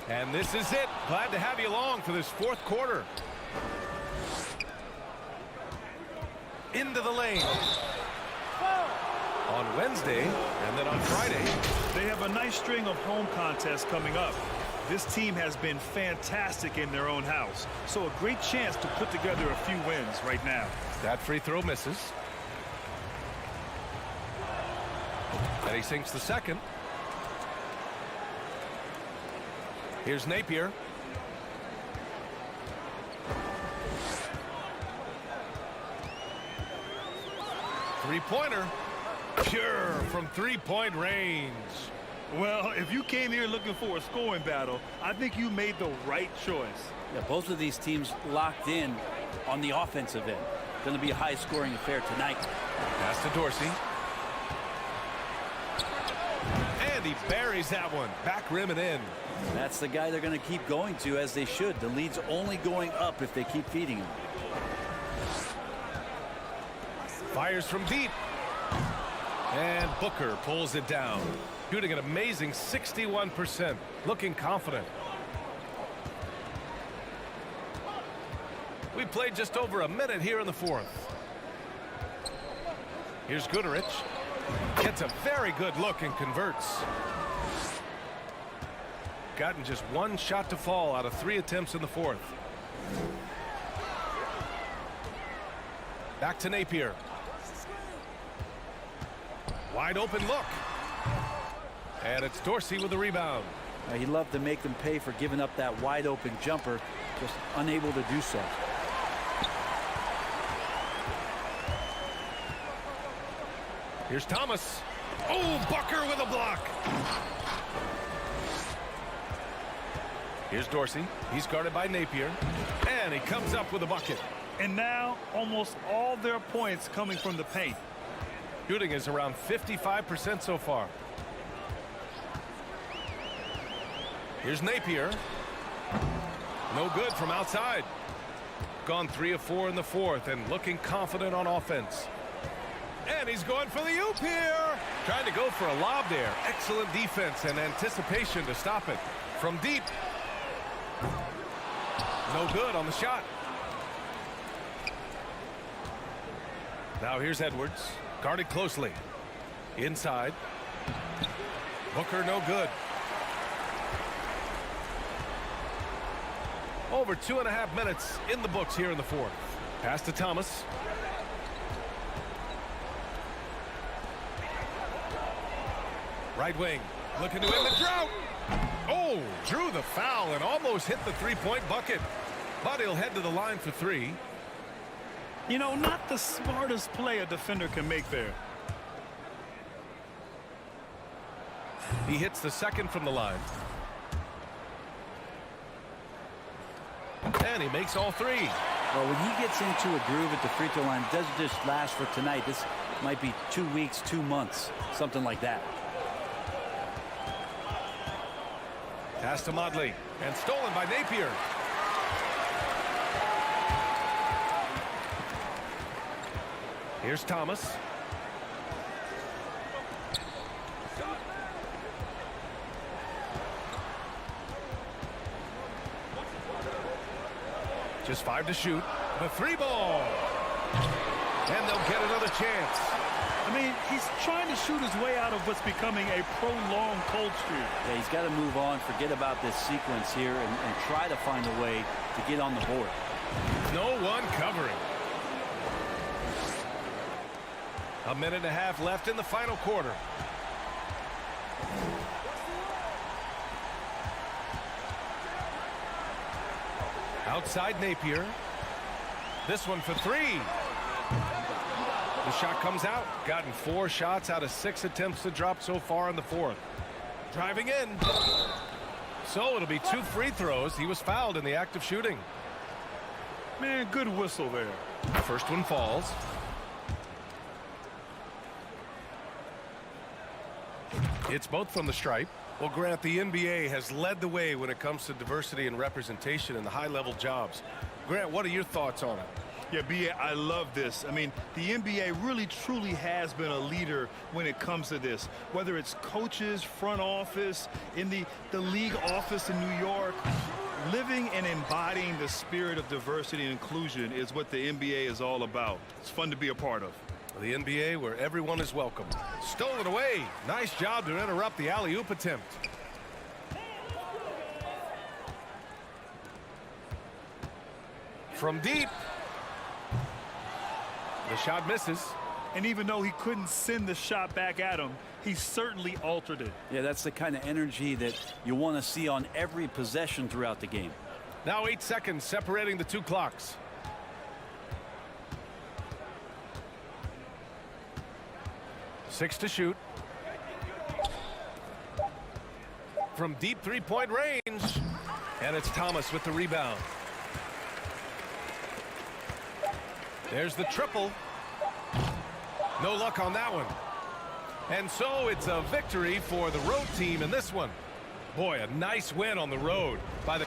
And this is it. Glad to have you along for this fourth quarter. Into the lane. On Wednesday and then on Friday. They have a nice string of home contests coming up. This team has been fantastic in their own house, so a great chance to put together a few wins right now. That free throw misses. And he sinks the second. Here's Napier. Three-pointer. Pure from three-point range. Well, if you came here looking for a scoring battle, I think you made the right choice. Yeah, both of these teams locked in on the offensive end. Going to be a high-scoring affair tonight. Pass to Dorsey. And he buries that one. Back rim and in. That's the guy they're going to keep going to, as they should. The lead's only going up if they keep feeding him. Fires from deep. And Booker pulls it down. Shooting an amazing 61%. Looking confident. We played just over a minute here in the fourth. Here's Goodrich. Gets a very good look and converts. Gotten just one shot to fall out of 3 attempts in the fourth. Back to Napier. Wide open look. And it's Dorsey with the rebound. He'd love to make them pay for giving up that wide open jumper, just unable to do so. Here's Thomas. Oh, Booker with a block. Here's Dorsey. He's guarded by Napier. And he comes up with a bucket. And now almost all their points coming from the paint. Shooting is around 55% so far. Here's Napier. No good from outside. Gone 3 of 4 in the fourth and looking confident on offense. And he's going for the oop here. Trying to go for a lob there. Excellent defense and anticipation to stop it. From deep. No good on the shot. Now here's Edwards. Guarded closely. Inside. Booker no good. Over 2.5 minutes in the books here in the fourth. Pass to Thomas. Right wing. Looking to end the drought. Oh, drew the foul and almost hit the three-point bucket. But he'll head to the line for 3. You know, not the smartest play a defender can make there. He hits the second from the line. And he makes all 3. Well, when he gets into a groove at the free throw line, it doesn't just last for tonight. This might be 2 weeks, 2 months, something like that. Pass to Modley. And stolen by Napier. Here's Thomas. Just 5 to shoot. The 3 ball. And they'll get another chance. I mean, he's trying to shoot his way out of what's becoming a prolonged cold streak. Yeah, he's got to move on, forget about this sequence here, and try to find a way to get on the board. No one covering. A minute and a half left in the final quarter. Outside Napier. This one for 3. The shot comes out. Gotten 4 shots out of 6 attempts to drop so far in the fourth. Driving in. So it'll be 2 free throws. He was fouled in the act of shooting. Man, good whistle there. First one falls. It's both from the stripe. Well, Grant, the NBA has led the way when it comes to diversity and representation in the high-level jobs. Grant, what are your thoughts on it? Yeah, B.A., I love this. I mean, the NBA really, truly has been a leader when it comes to this. Whether it's coaches, front office, in the league office in New York, living and embodying the spirit of diversity and inclusion is what the NBA is all about. It's fun to be a part of. The NBA where everyone is welcome. Stolen away. Nice job to interrupt the alley-oop attempt. From deep. The shot misses. And even though he couldn't send the shot back at him, he certainly altered it. Yeah, that's the kind of energy that you want to see on every possession throughout the game. Now 8 seconds separating the 2 clocks. Six to shoot. From deep 3-point range. And it's Thomas with the rebound. There's the triple. No luck on that one. And so it's a victory for the road team in this one. Boy, a nice win on the road by the...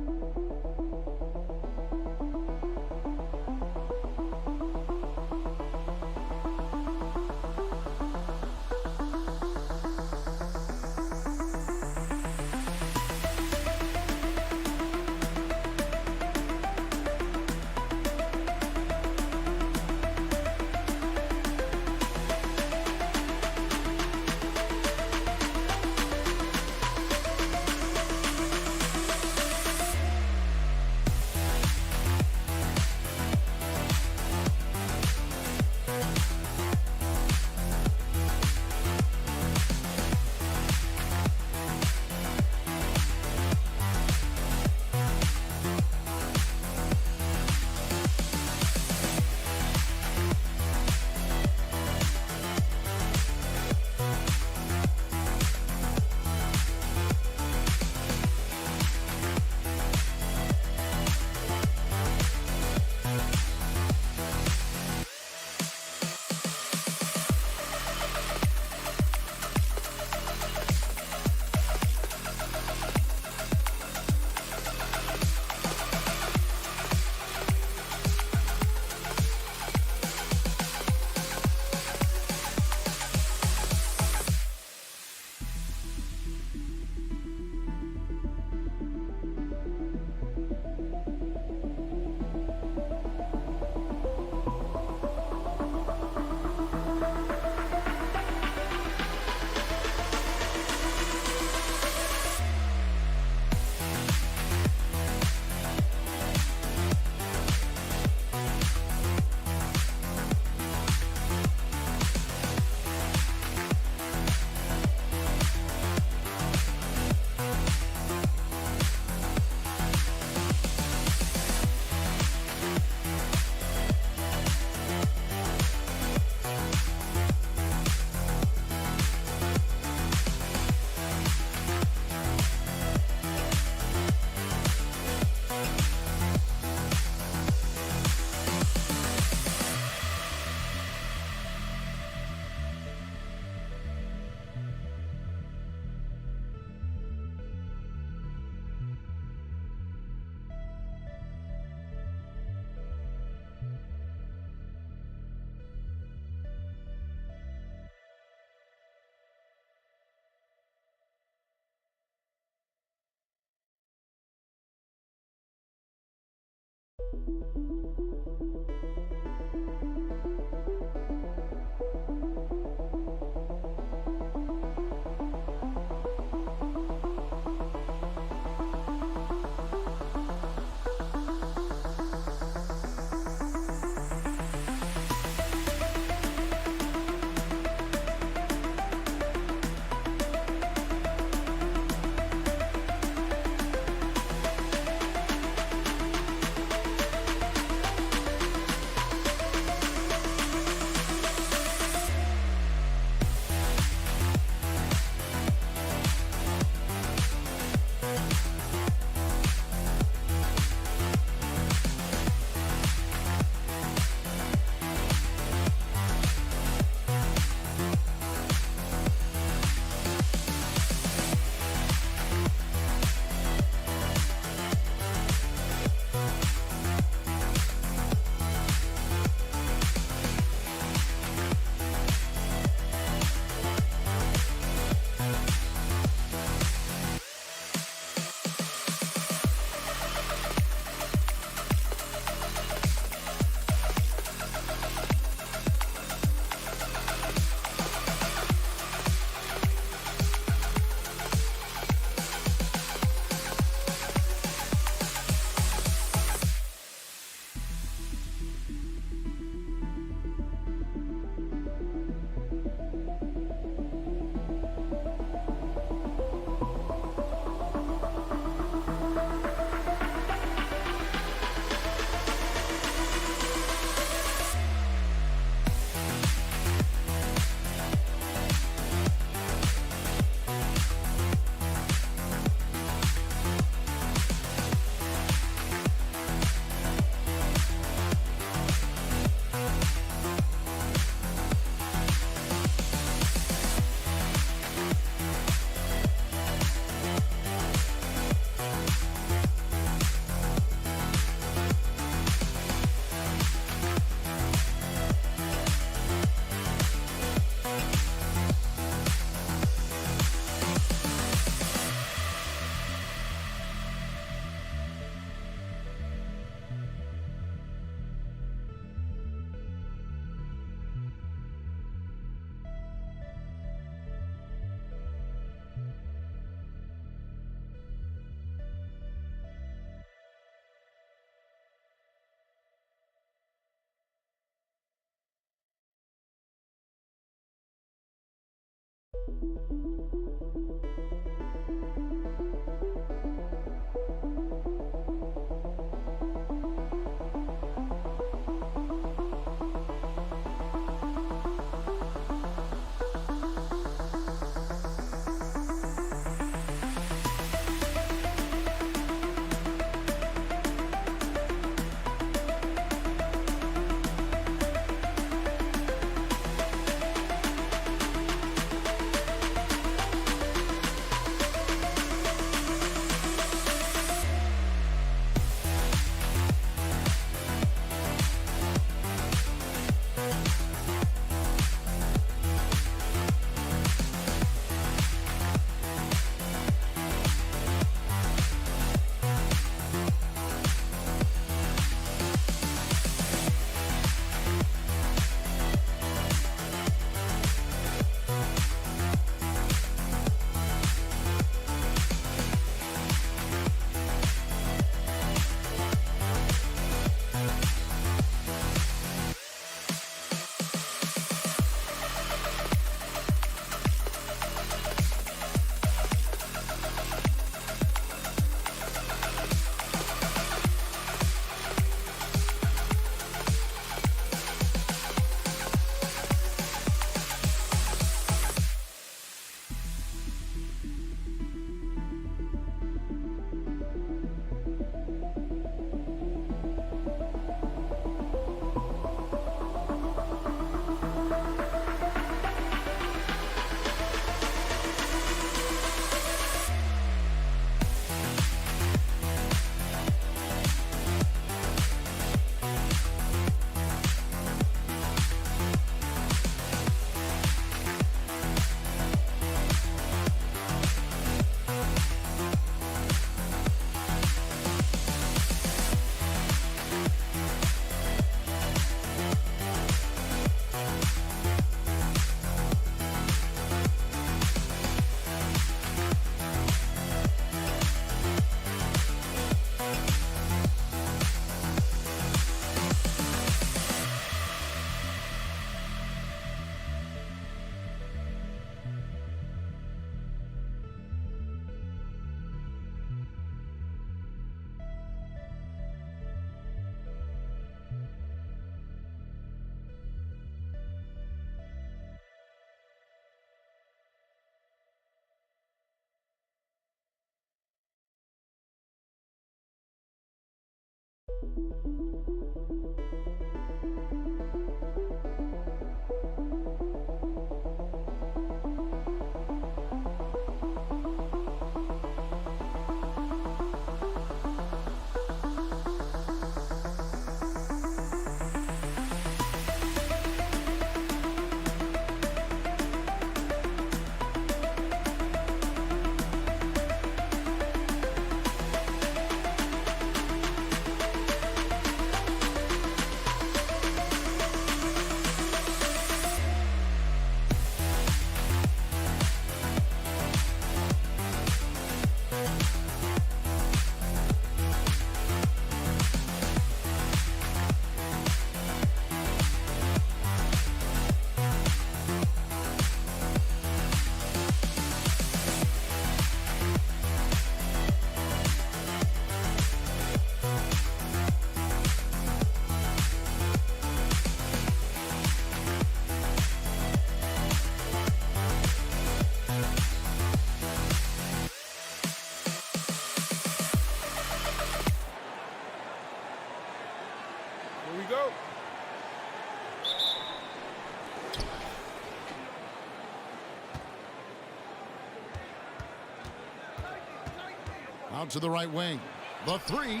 Out to the right wing. The three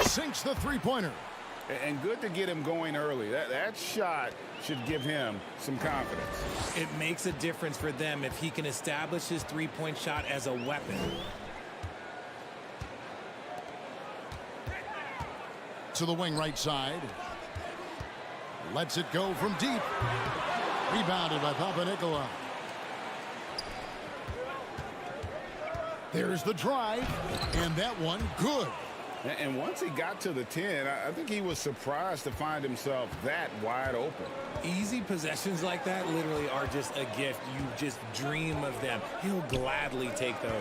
sinks the three-pointer. And good to get him going early. That shot should give him some confidence. It makes a difference for them if he can establish his three-point shot as a weapon. To the wing right side. Lets it go from deep. Rebounded by Papanikolaou. There's the drive, and that one good. And once he got to the 10, I think he was surprised to find himself that wide open. Easy possessions like that literally are just a gift. You just dream of them. He'll gladly take those.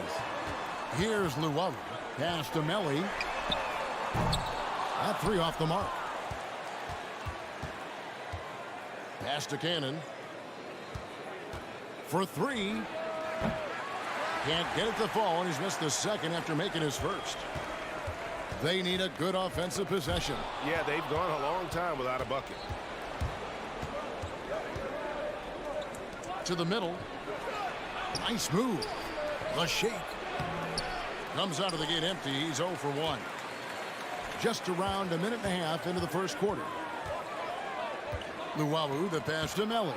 Here's Luwawu. Pass to Melly. That three off the mark. Pass to Cannon. For three. Can't get it to fall, and he's missed the second after making his first. They need a good offensive possession. Yeah, they've gone a long time without a bucket. To the middle. Nice move. The shake. Comes out of the gate empty. He's 0 for 1. Just around a minute and a half into the first quarter. Luwawu, the pass to Melly.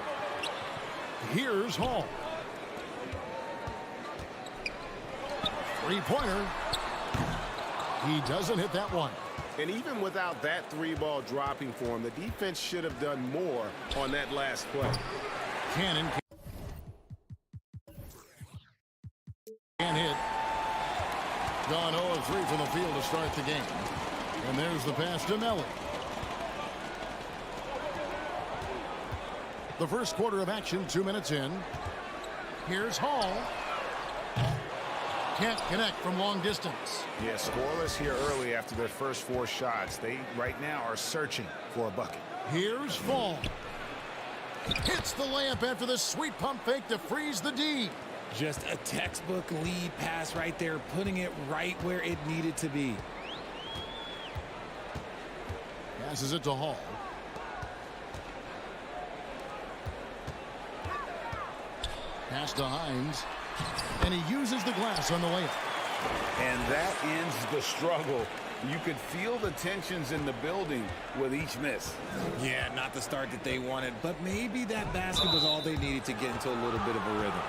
Here's Hall. Three-pointer. He doesn't hit that one. And even without that three ball dropping for him, the defense should have done more on that last play. Cannon can't hit. Gone 0 of 3 from the field to start the game. And there's the pass to Melly. The first quarter of action, 2 minutes in. Here's Hall. Can't connect from long distance. Yeah, scoreless here early after their first 4 shots. They right now are searching for a bucket. Here's Fall. Hits the layup after the sweet pump fake to freeze the D. Just a textbook lead pass right there, putting it right where it needed to be. Passes it to Hall. Pass to Hines. And he uses the glass on the layup. And that ends the struggle. You could feel the tensions in the building with each miss. Yeah, not the start that they wanted, but maybe that basket was all they needed to get into a little bit of a rhythm.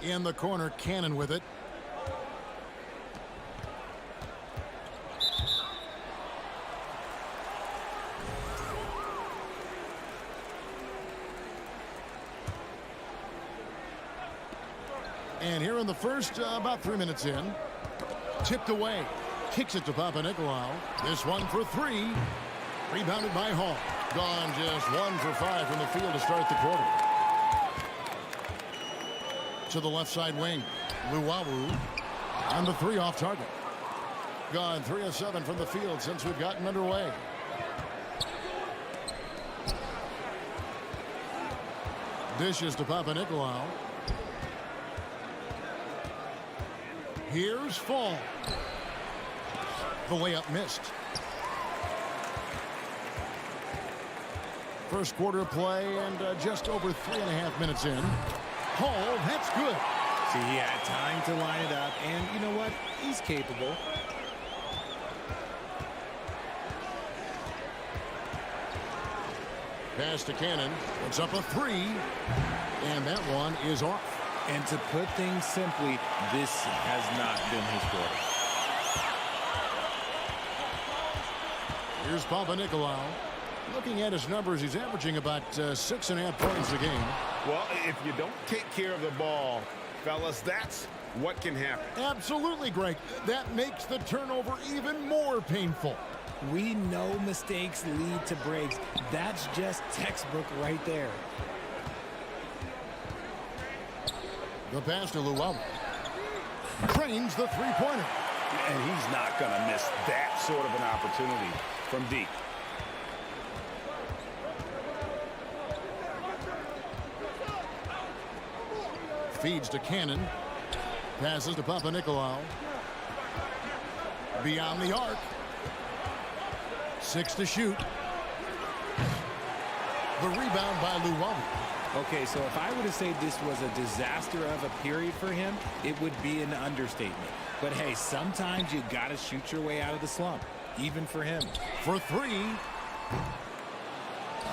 In the corner, Cannon with it. And here in the first, about 3 minutes in, tipped away, kicks it to Papanikolaou. This one for 3, rebounded by Hall. Gone just 1 for 5 from the field to start the quarter. To the left side wing, Luwawu on the 3 off target. Gone 3 of 7 from the field since we've gotten underway. Dishes to Papanikolaou. Here's Fall. The layup missed. First quarter play and just over 3.5 minutes in. Hall, that's good. See, he had time to line it up, and you know what? He's capable. Pass to Cannon. It's up a 3, and that one is off. And to put things simply, this has not been his quarter. Here's Papanikolaou. Looking at his numbers, he's averaging about 6.5 points a game. Well, if you don't take care of the ball, fellas, that's what can happen. Absolutely, Greg. That makes the turnover even more painful. We know mistakes lead to breaks. That's just textbook right there. The pass to Luwawu. Trains the three-pointer. And he's not going to miss that sort of an opportunity from deep. Feeds to Cannon. Passes to Papanikolaou. Beyond the arc. 6 to shoot. The rebound by Luwawu. Okay, so if I were to say this was a disaster of a period for him, it would be an understatement. But hey, sometimes you got to shoot your way out of the slump, even for him. For 3.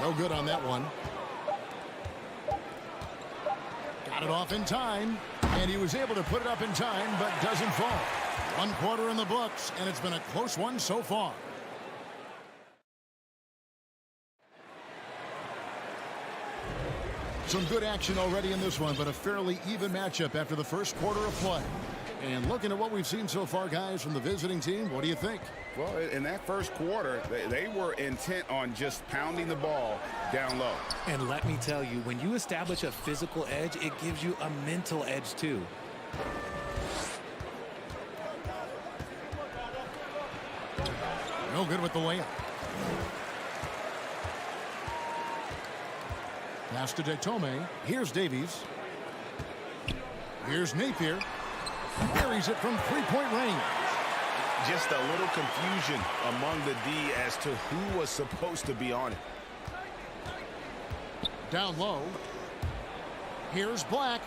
No good on that one. Got it off in time, and he was able to put it up in time, but doesn't fall. 1 quarter in the books, and it's been a close one so far. Some good action already in this one, but a fairly even matchup after the first quarter of play. And looking at what we've seen so far, guys, from the visiting team, what do you think? Well, in that first quarter, they were intent on just pounding the ball down low. And let me tell you, when you establish a physical edge, it gives you a mental edge too. No good with the layup. Pass to Detome. Here's Davies. Here's Napier. Buries it from three-point range. Just a little confusion among the D as to who was supposed to be on it. Down low. Here's Black.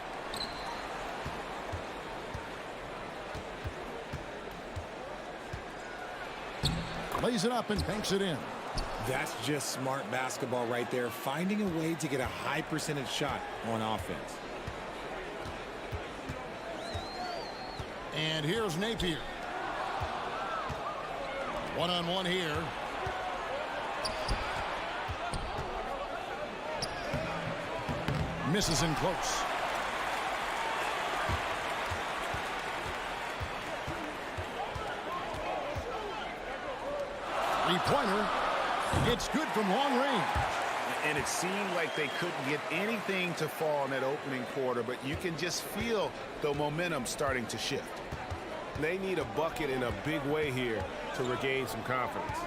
Lays it up and banks it in. That's just smart basketball right there, finding a way to get a high percentage shot on offense. And here's Napier. One-on-one here. Misses in close. Three-pointer. It's good from long range. And it seemed like they couldn't get anything to fall in that opening quarter, but you can just feel the momentum starting to shift. They need a bucket in a big way here to regain some confidence.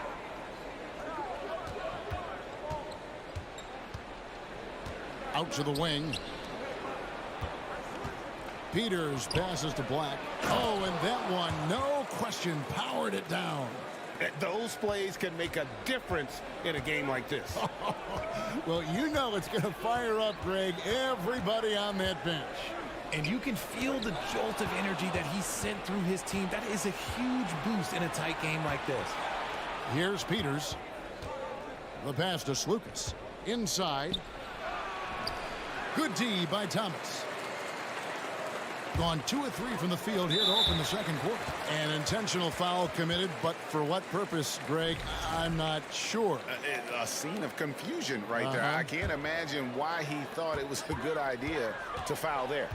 Out to the wing. Peters passes to Black. Oh, and that one, no question, powered it down. Those plays can make a difference in a game like this. Well, you know it's going to fire up, Greg, everybody on that bench. And you can feel the jolt of energy that he sent through his team. That is a huge boost in a tight game like this. Here's Peters. The pass to Slukas. Inside. Good D by Thomas. Gone 2 of 3 from the field here to open the second quarter. An intentional foul committed, but for what purpose, Greg, I'm not sure. A scene of confusion right there. I can't imagine why he thought it was a good idea to foul there.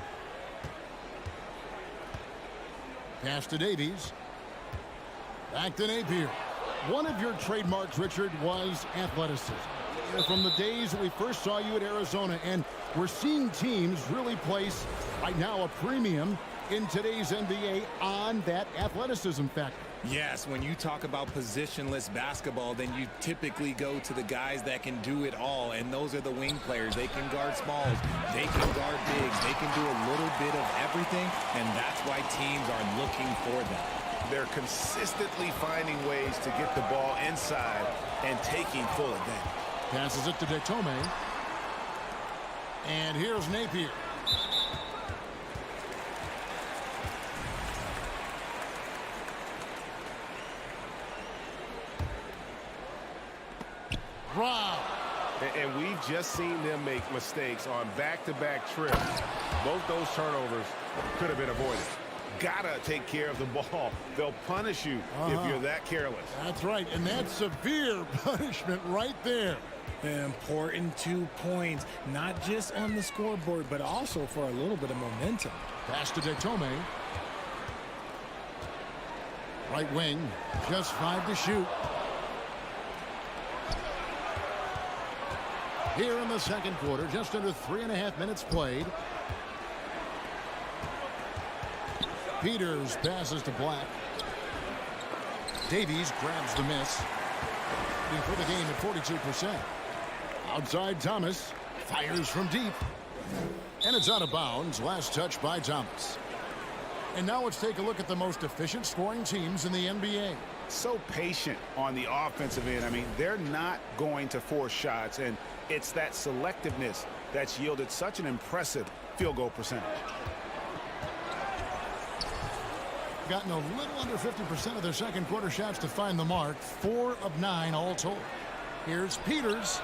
Pass to Davies. Back to Napier. One of your trademarks, Richard, was athleticism. From the days that we first saw you at Arizona, and we're seeing teams really place, right now, a premium in today's NBA on that athleticism factor. Yes, when you talk about positionless basketball, then you typically go to the guys that can do it all, and those are the wing players. They can guard smalls, they can guard bigs, they can do a little bit of everything, and that's why teams are looking for them. They're consistently finding ways to get the ball inside and taking full advantage. Passes it to Detome. And here's Napier. Wow. And we've just seen them make mistakes on back-to-back trips. Both those turnovers could have been avoided. Gotta take care of the ball. They'll punish you if you're that careless. That's right, and that's severe punishment right there. Important 2 points, not just on the scoreboard, but also for a little bit of momentum. Pass to Detome. Right wing, just 5 to shoot. Here in the second quarter, just under 3.5 minutes played. Peters passes to Black. Davies grabs the miss. For the game at 42%. Outside Thomas. Fires from deep. And it's out of bounds. Last touch by Thomas. And now let's take a look at the most efficient scoring teams in the NBA. So patient on the offensive end. I mean, they're not going to force shots, and it's that selectiveness that's yielded such an impressive field goal percentage. Gotten a little under 50% of their second quarter shots to find the mark. 4 of 9 all told. Here's Peters.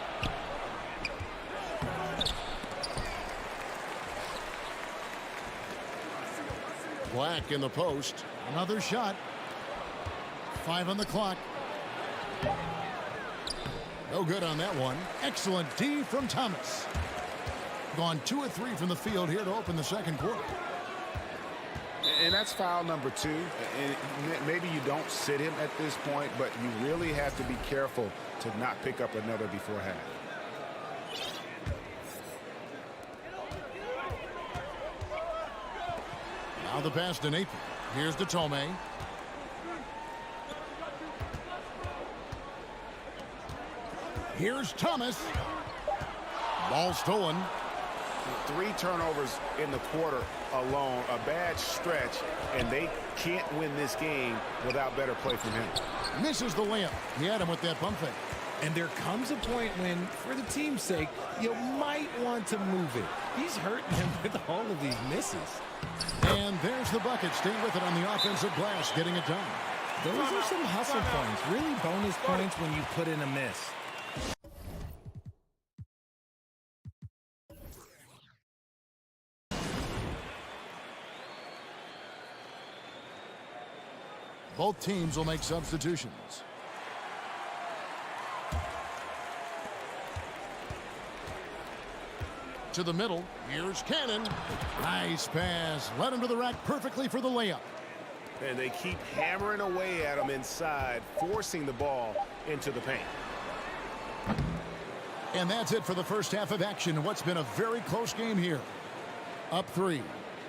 Black in the post. Another shot. 5 on the clock. No good on that one. Excellent D from Thomas. gone 2 of 3 from the field here to open the second quarter. And that's foul number 2. And maybe you don't sit him at this point, but you really have to be careful to not pick up another before half. Now the pass to Nathan. Here's to Tomei. Here's Thomas. Ball stolen. 3 turnovers in the quarter alone, a bad stretch, and they can't win this game without better play from him. Misses the layup. He had him with that pump fake. And there comes a point when, for the team's sake, you might want to move it. He's hurting him with all of these misses. And there's the bucket. Staying with it on the offensive glass, getting it done. Those are some hustle points, really bonus points when you put in a miss. Both teams will make substitutions. To the middle. Here's Cannon. Nice pass. Led him to the rack perfectly for the layup. And they keep hammering away at him inside, forcing the ball into the paint. And that's it for the first half of action in what's been a very close game here. Up 3.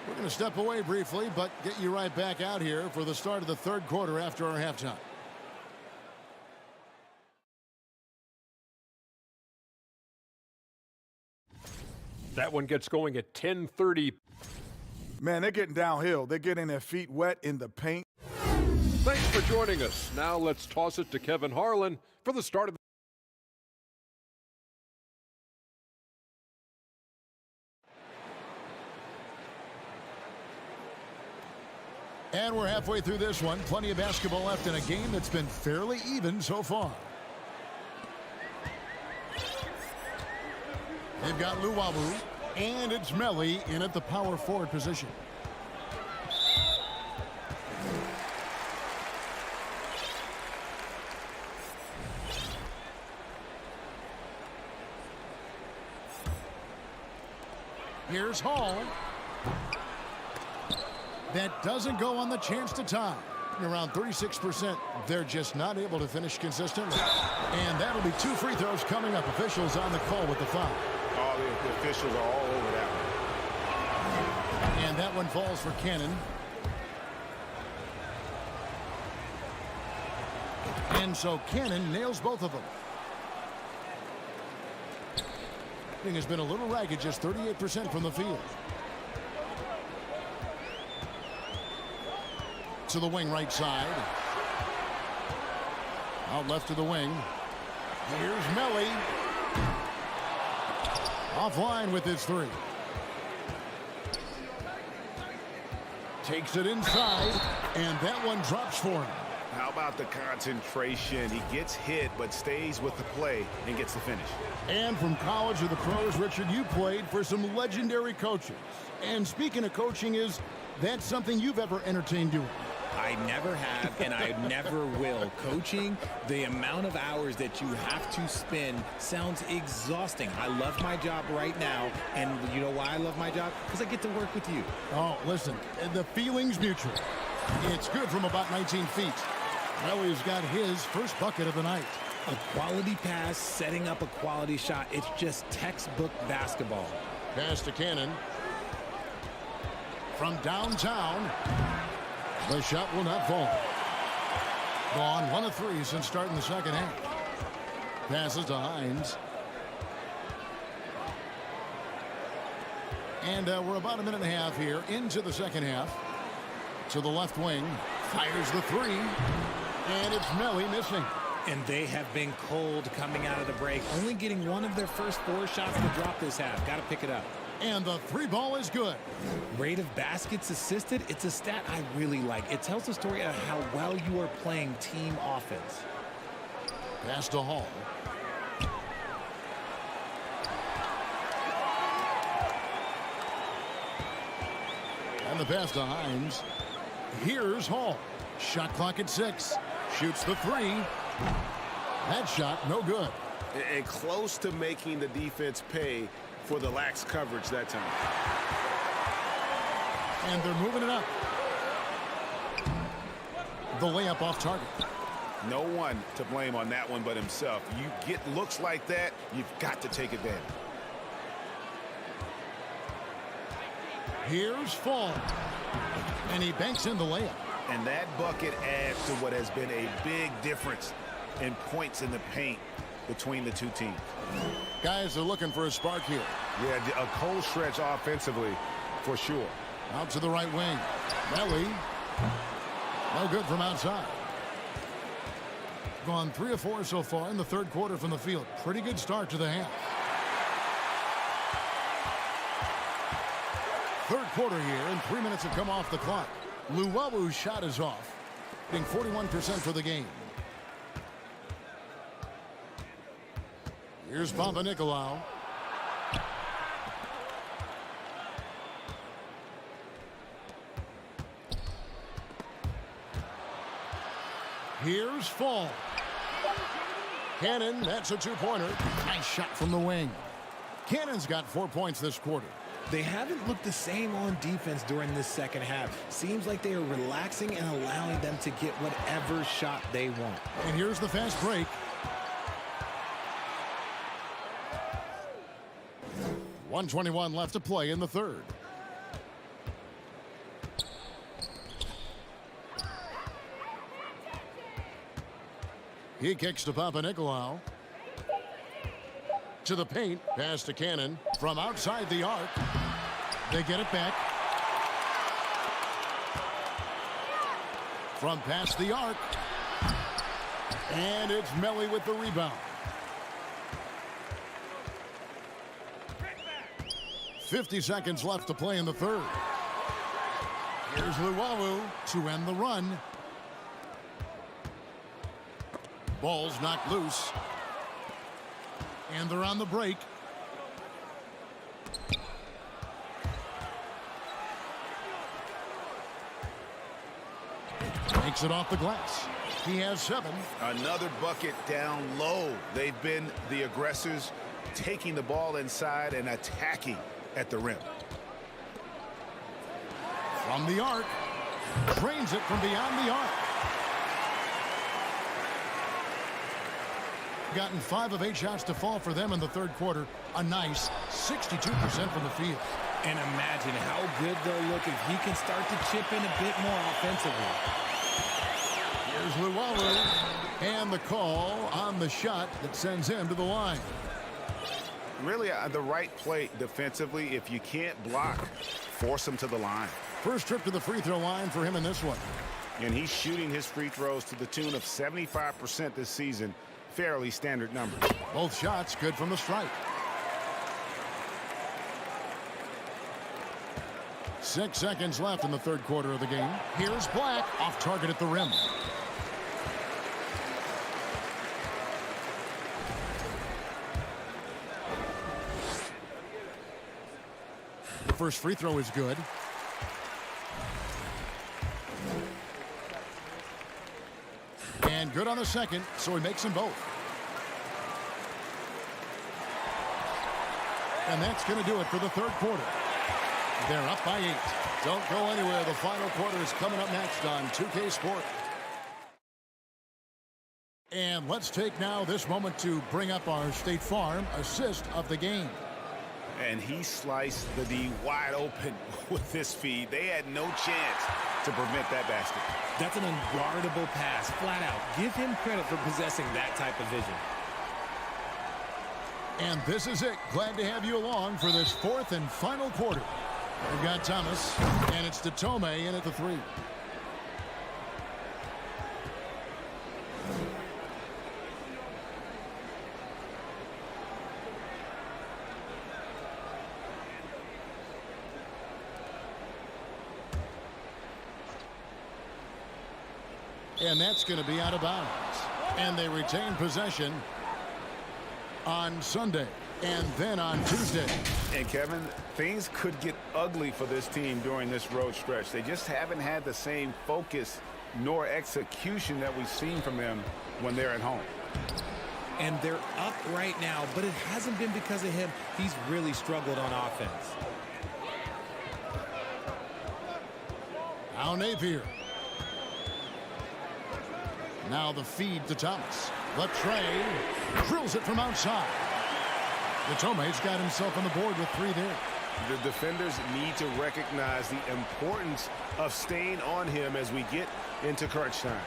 We're going to step away briefly, but get you right back out here for the start of the third quarter after our halftime. That one gets going at 10:30. Man, they're getting downhill. They're getting their feet wet in the paint. Thanks for joining us. Now let's toss it to Kevin Harlan for the start of the And we're halfway through this one. Plenty of basketball left in a game that's been fairly even so far. They've got Luwawu, and it's Melli in at the power forward position. Here's Hall. That doesn't go on the chance to tie. Around 36%. They're just not able to finish consistently. And that'll be 2 free throws coming up. Officials on the call with the foul. Oh, the officials are all over that one. And that one falls for Cannon. And so Cannon nails both of them. Thing has been a little ragged, just 38% from the field. To the wing right side. Out left to the wing. Here's Melli. Offline with his 3. Takes it inside, and that one drops for him. How about the concentration? He gets hit, but stays with the play and gets the finish. And from college to the pros, Richard, you played for some legendary coaches. And speaking of coaching, is that something you've ever entertained doing? I never have, and I never will. Coaching, the amount of hours that you have to spend sounds exhausting. I love my job right now, and you know why I love my job? Because I get to work with you. Oh, listen, the feeling's mutual. It's good from about 19 feet. Melli's got his first bucket of the night. A quality pass, setting up a quality shot. It's just textbook basketball. Pass to Cannon. From downtown. The shot will not fall. Gone 1 of 3 since starting the second half. Passes to Hines. And we're about a minute and a half here into the second half. To the left wing. Fires the 3. And it's Melli missing. And they have been cold coming out of the break. Only getting 1 of their first 4 shots to drop this half. Got to pick it up. And the 3 ball is good. Rate of baskets assisted, it's a stat I really like. It tells the story of how well you are playing team offense. Pass to Hall. And the pass to Hines. Here's Hall. Shot clock at 6. Shoots the 3. That shot no good. And close to making the defense pay for the lax coverage that time. And they're moving it up. The layup off target. No one to blame on that one but himself. You get looks like that, you've got to take advantage. Here's Fall. And he banks in the layup. And that bucket adds to what has been a big difference in points in the paint between the two teams. Guys are looking for a spark here. Yeah, a cold stretch offensively for sure. Out to the right wing. Melly. No good from outside. Gone 3 of 4 so far in the third quarter from the field. Pretty good start to the half. Third quarter here, and 3 minutes have come off the clock. Luwabu's shot is off, hitting 41% for the game. Here's Papanikolaou. Here's Fall. Cannon, that's a two-pointer. Nice shot from the wing. Cannon's got 4 points this quarter. They haven't looked the same on defense during this second half. Seems like they are relaxing and allowing them to get whatever shot they want. And here's the fast break. .121 left to play in the third. He kicks to Papanikolaou. To the paint, pass to Cannon from outside the arc. They get it back. From past the arc. And it's Melly with the rebound. 50 seconds left to play in the third. Here's Luwawu to end the run. Ball's knocked loose. And they're on the break. Takes it off the glass. He has 7. Another bucket down low. They've been the aggressors, taking the ball inside and attacking at the rim. From the arc. Drains it from beyond the arc. Gotten 5 of 8 shots to fall for them in the third quarter. A nice 62% from the field. And imagine how good they'll look if he can start to chip in a bit more offensively. Here's Luwawu. And the call on the shot that sends him to the line. Really the right play defensively. If you can't block, force him to the line. First trip to the free throw line for him in this one. And he's shooting his free throws to the tune of 75% this season. Fairly standard number. Both shots good from the strike. 6 seconds left in the third quarter of the game. Here's Black off target at the rim. The first free throw is good. And good on the second, so he makes them both. And that's going to do it for the third quarter. They're up by 8. Don't go anywhere. The final quarter is coming up next on 2K Sport. And let's take now this moment to bring up our State Farm assist of the game. And he sliced the D wide open with this feed. They had no chance to prevent that basket. That's an unguardable pass, flat out. Give him credit for possessing that type of vision. And this is it. Glad to have you along for this fourth and final quarter. We've got Thomas, and it's to Tome in at the 3. And that's going to be out of bounds. And they retain possession on Sunday and then on Tuesday. And Kevin, things could get ugly for this team during this road stretch. They just haven't had the same focus nor execution that we've seen from them when they're at home. and they're up right now, but it hasn't been because of him. He's really struggled on offense. Now Napier. Now the feed to Thomas. The tray. Drills it from outside. Ditome's got himself on the board with 3 there. The defenders need to recognize the importance of staying on him as we get into crunch time.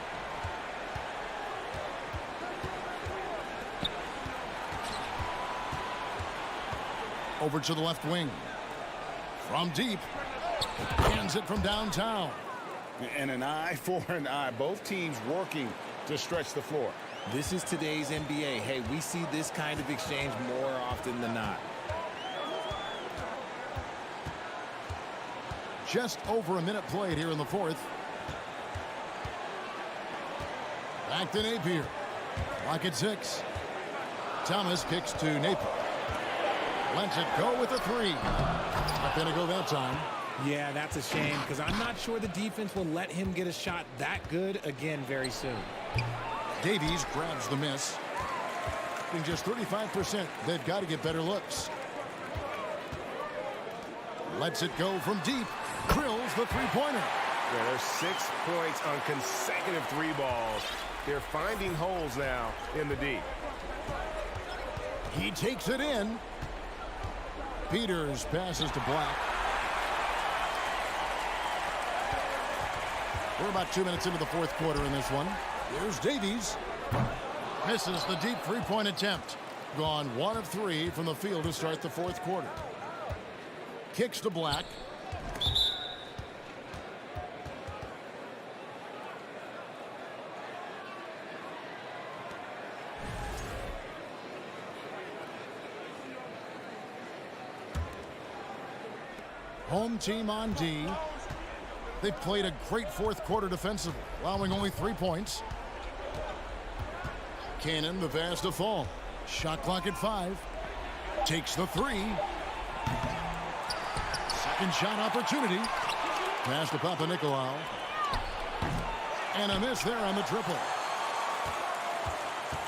Over to the left wing. From deep. Hands it from downtown. And an eye for an eye. Both teams working to stretch the floor. This is today's NBA. Hey, we see this kind of exchange more often than not. Just over a minute played here in the 4th. Back to Napier. Lock at 6. Thomas kicks to Napier. Lets it go with a 3. Not going to go that time. Yeah, that's a shame because I'm not sure the defense will let him get a shot that good again very soon. Davies grabs the miss. In just 35%, they've got to get better looks. Lets it go from deep. Drills the three-pointer. Yeah, there's 6 points on consecutive 3 balls. They're finding holes now in the D. He takes it in. Peters passes to Black. We're about 2 minutes into the 4th quarter in this one. Here's Davies. Misses the deep 3-point attempt. Gone 1 of 3 from the field to start the 4th quarter. Kicks to Black. Home team on D. They've played a great 4th quarter defensively, allowing only 3 points. Cannon, the pass to Fall. Shot clock at 5. Takes the 3. Second shot opportunity. Pass to Papanikolaou. And a miss there on the triple.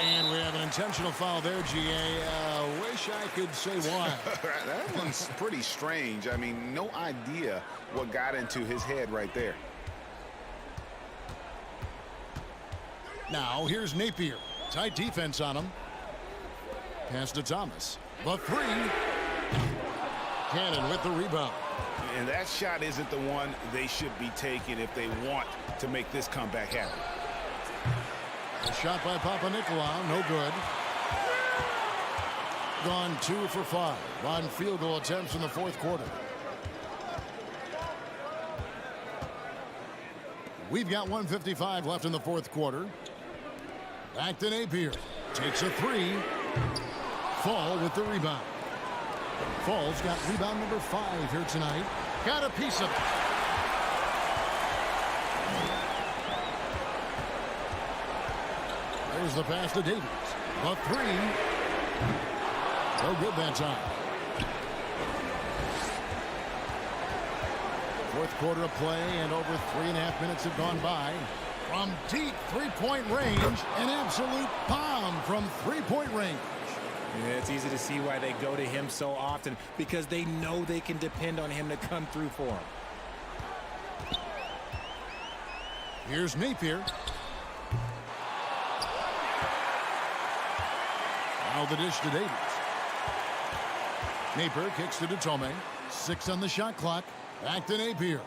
And we have an intentional foul there, GA. Wish I could say why. That one's pretty strange. I mean, no idea what got into his head right there. Now, here's Napier. Tight defense on him. Pass to Thomas. The 3. Cannon with the rebound. And that shot isn't the one they should be taking if they want to make this comeback happen. A shot by Papanikolaou, no good. Gone 2 for 5 on field goal attempts in the 4th quarter. We've got 1:55 left in the 4th quarter. Back to Napier. Takes a 3. Fall with the rebound. Fall's got rebound number 5 here tonight. Got a piece of it. There's the pass to Davies. The 3. No good that time. 4th quarter of play, and over 3.5 minutes have gone by. From deep 3-point range, an absolute bomb from 3-point range. Yeah, it's easy to see why they go to him so often, because they know they can depend on him to come through for them. Here's Napier. Now the dish to Davies. Napier kicks to Ditome. 6 on the shot clock. Back to Napier.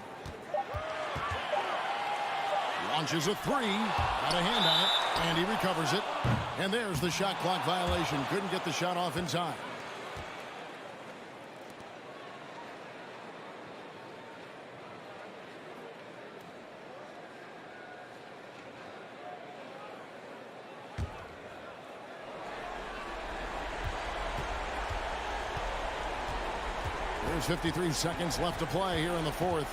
Launches a 3. Got a hand on it. And he recovers it. And there's the shot clock violation. Couldn't get the shot off in time. There's 53 seconds left to play here in the 4th.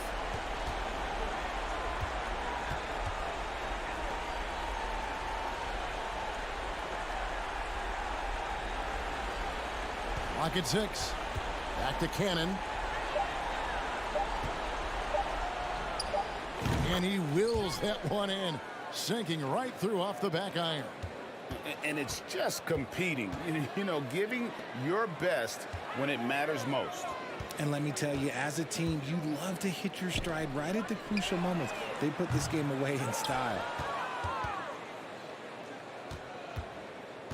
Clock at 6. Back to Cannon. And he wills that one in, sinking right through off the back iron. And it's just competing, giving your best when it matters most. And let me tell you, as a team, you love to hit your stride right at the crucial moments. They put this game away in style.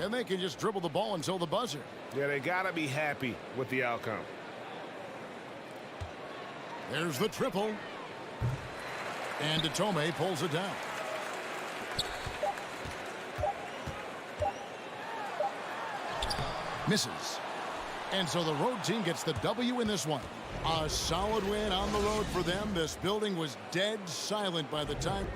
And they can just dribble the ball until the buzzer. Yeah, they got to be happy with the outcome. There's the triple. And Tome pulls it down. Misses. And so the road team gets the W in this one. A solid win on the road for them. This building was dead silent by the time.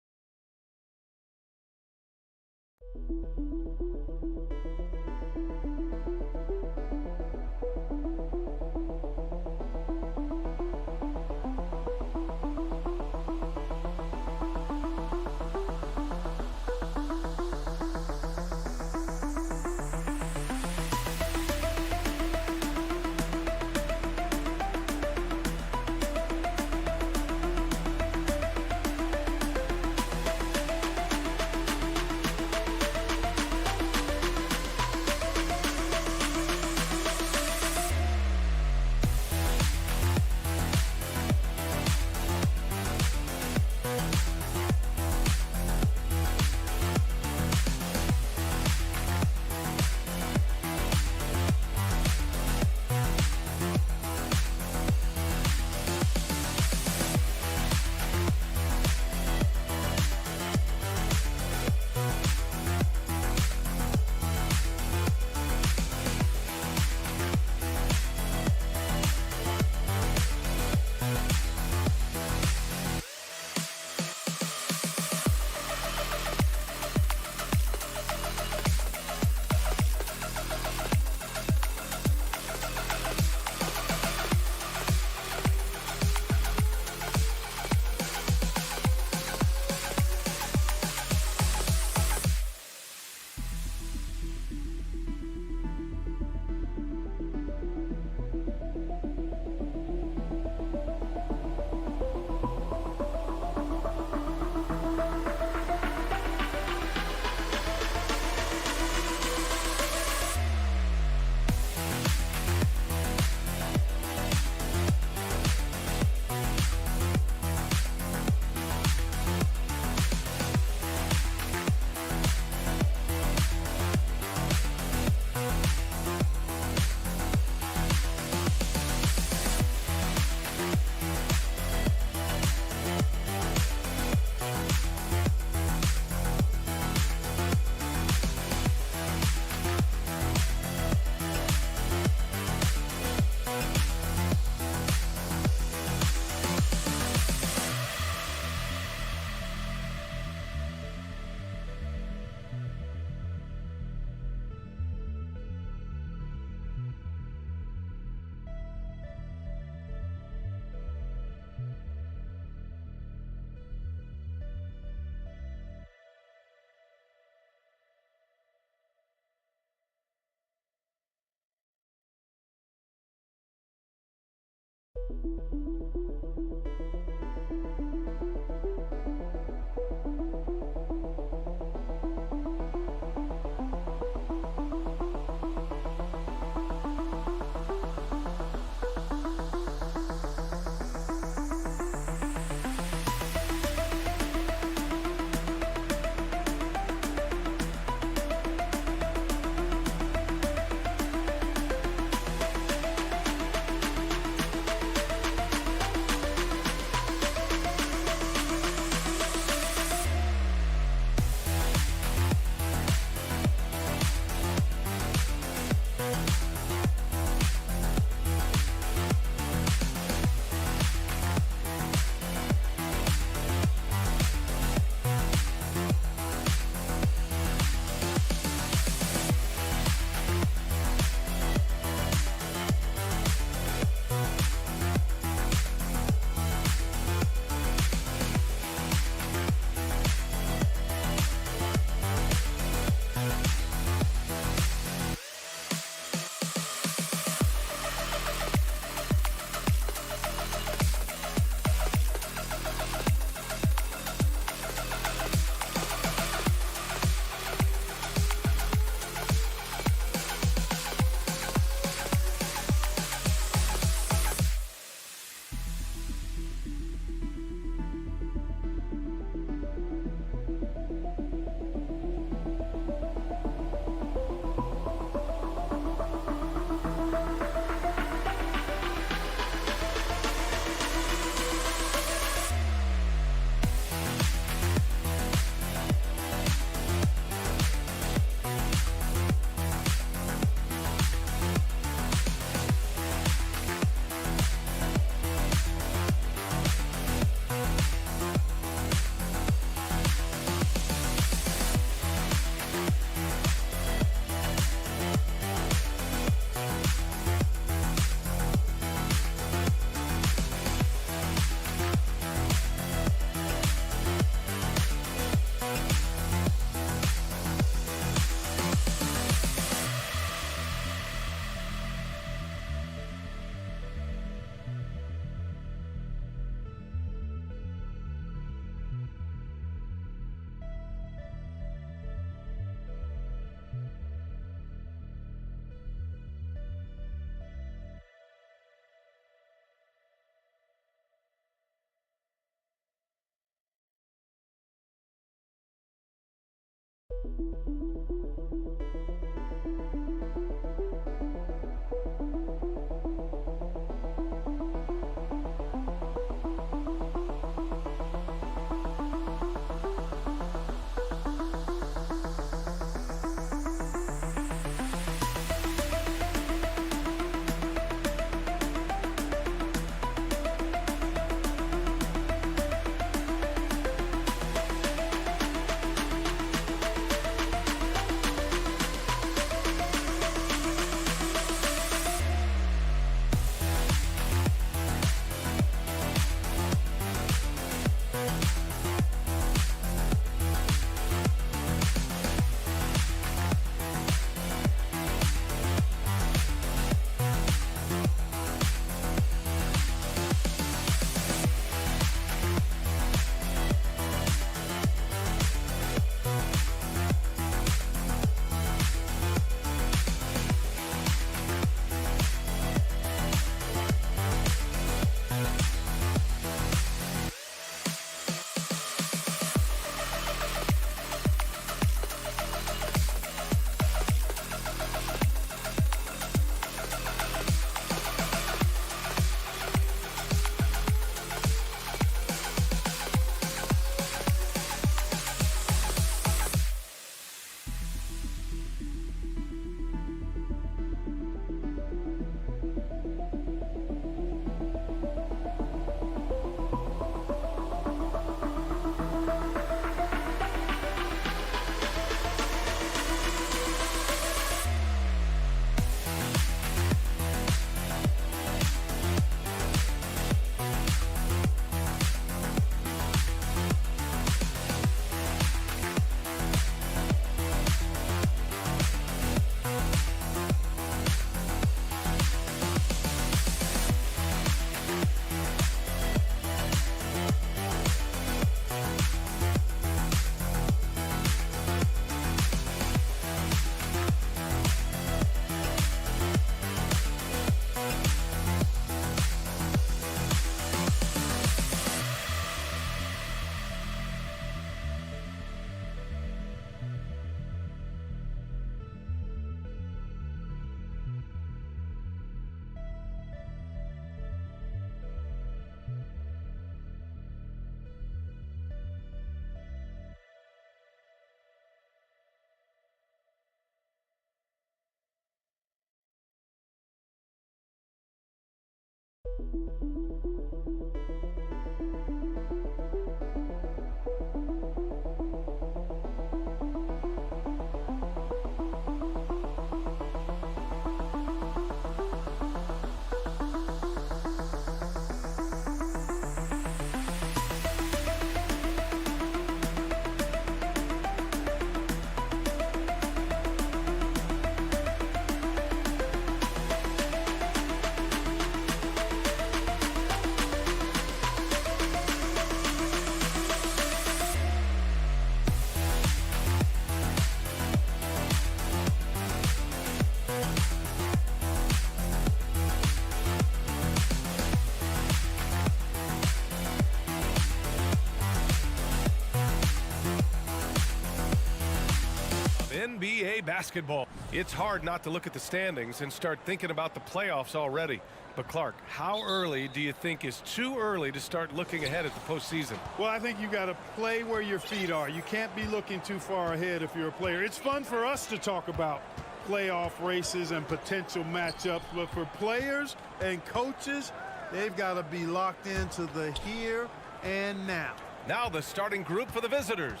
NBA basketball. It's hard not to look at the standings and start thinking about the playoffs already. But Clark, how early do you think is too early to start looking ahead at the postseason? Well, I think you got to play where your feet are. You can't be looking too far ahead if you're a player. It's fun for us to talk about playoff races and potential matchups, but for players and coaches, they've got to be locked into the here and now. Now the starting group for the visitors.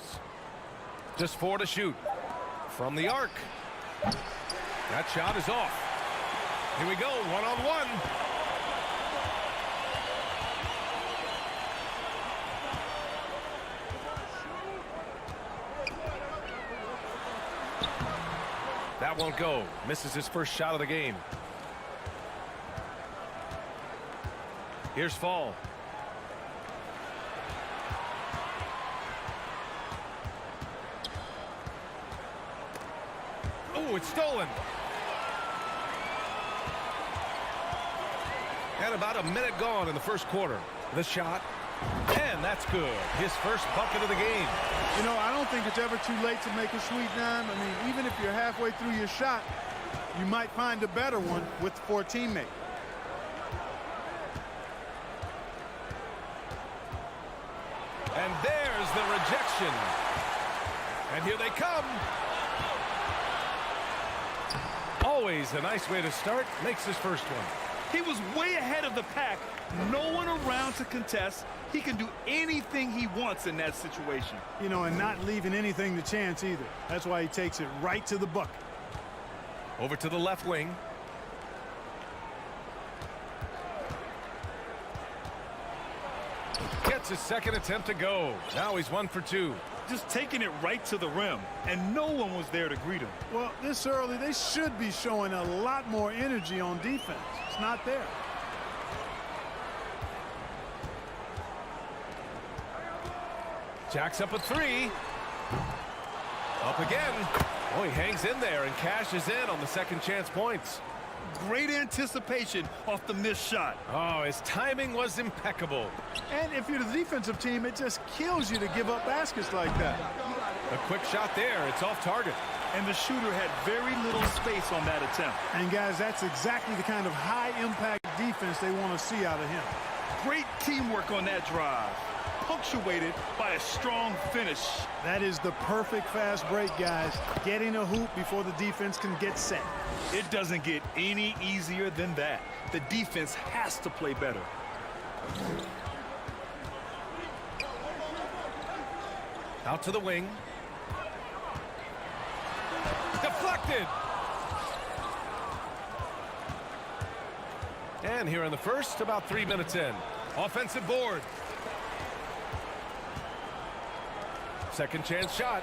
Just 4 to shoot. From the arc. That shot is off. Here we go, one-on-one. That won't go. Misses his first shot of the game. Here's Fall. Oh, it's stolen. And about a minute gone in the first quarter. The shot, and that's good. His first bucket of the game. You know, I don't think think it's ever too late to make a sweet dime. I mean, even if you're halfway through your shot, you might find a better one for a teammate. And there's the rejection. And here they come. Always a nice way to start. Makes his first one. He was way ahead of the pack. No one around to contest. He can do anything he wants in that situation. You know, and not leaving anything to chance either. That's why he takes it right to the bucket. Over to the left wing. Gets his second attempt to go. Now he's 1 for 2. Just taking it right to the rim, and no one was there to greet him. Well, this early, they should be showing a lot more energy on defense. It's not there. Jacks up a 3. Up again. Oh, he hangs in there and cashes in on the second chance points. Great anticipation off the missed shot. Oh, his timing was impeccable. And if you're the defensive team, it just kills you to give up baskets like that. A quick shot there. It's off target. And the shooter had very little space on that attempt. And, guys, that's exactly the kind of high-impact defense they want to see out of him. Great teamwork on that drive, punctuated by a strong finish. That is the perfect fast break, guys. Getting a hoop before the defense can get set. It doesn't get any easier than that. The defense has to play better. Out to the wing. Deflected. And here in the first, about 3 minutes in. Offensive board. Second chance shot.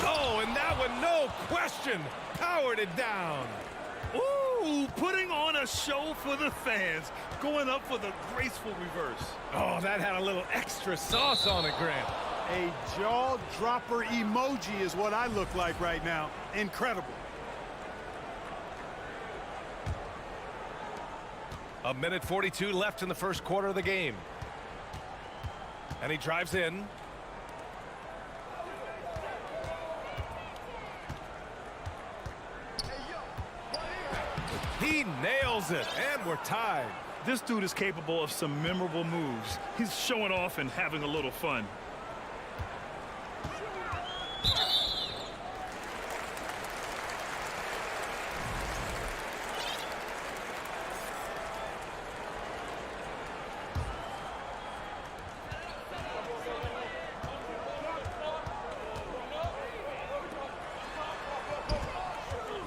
Oh, and that one, no question, powered it down. Ooh, putting on a show for the fans. Going up for the graceful reverse. Oh, that had a little extra sauce on it, Grant. A jaw-dropper emoji is what I look like right now. Incredible. A minute 42 left in the first quarter of the game. And he drives in. He nails it, and we're tied. This dude is capable of some memorable moves. He's showing off and having a little fun.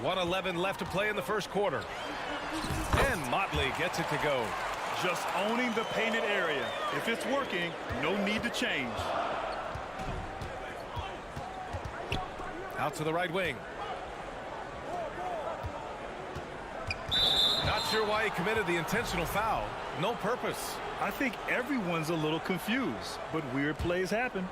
.11 left to play in the first quarter. And Motley gets it to go. Just owning the painted area. If it's working, no need to change. Out to the right wing. Not sure why he committed the intentional foul. No purpose. I think everyone's a little confused, but weird plays happen.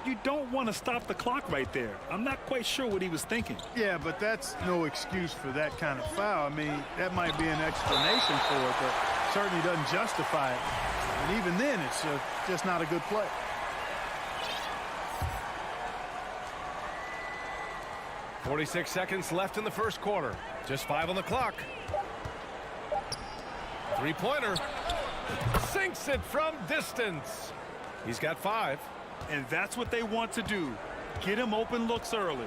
You don't want to stop the clock right there. I'm not quite sure what he was thinking. Yeah, but that's no excuse for that kind of foul. I mean, that might be an explanation for it, but certainly doesn't justify it. And even then, it's just not a good play. .46 seconds left in the first quarter. Just 5 on the clock. Three-pointer. Sinks it from distance. He's got 5. And that's what they want to do. Get him open looks early.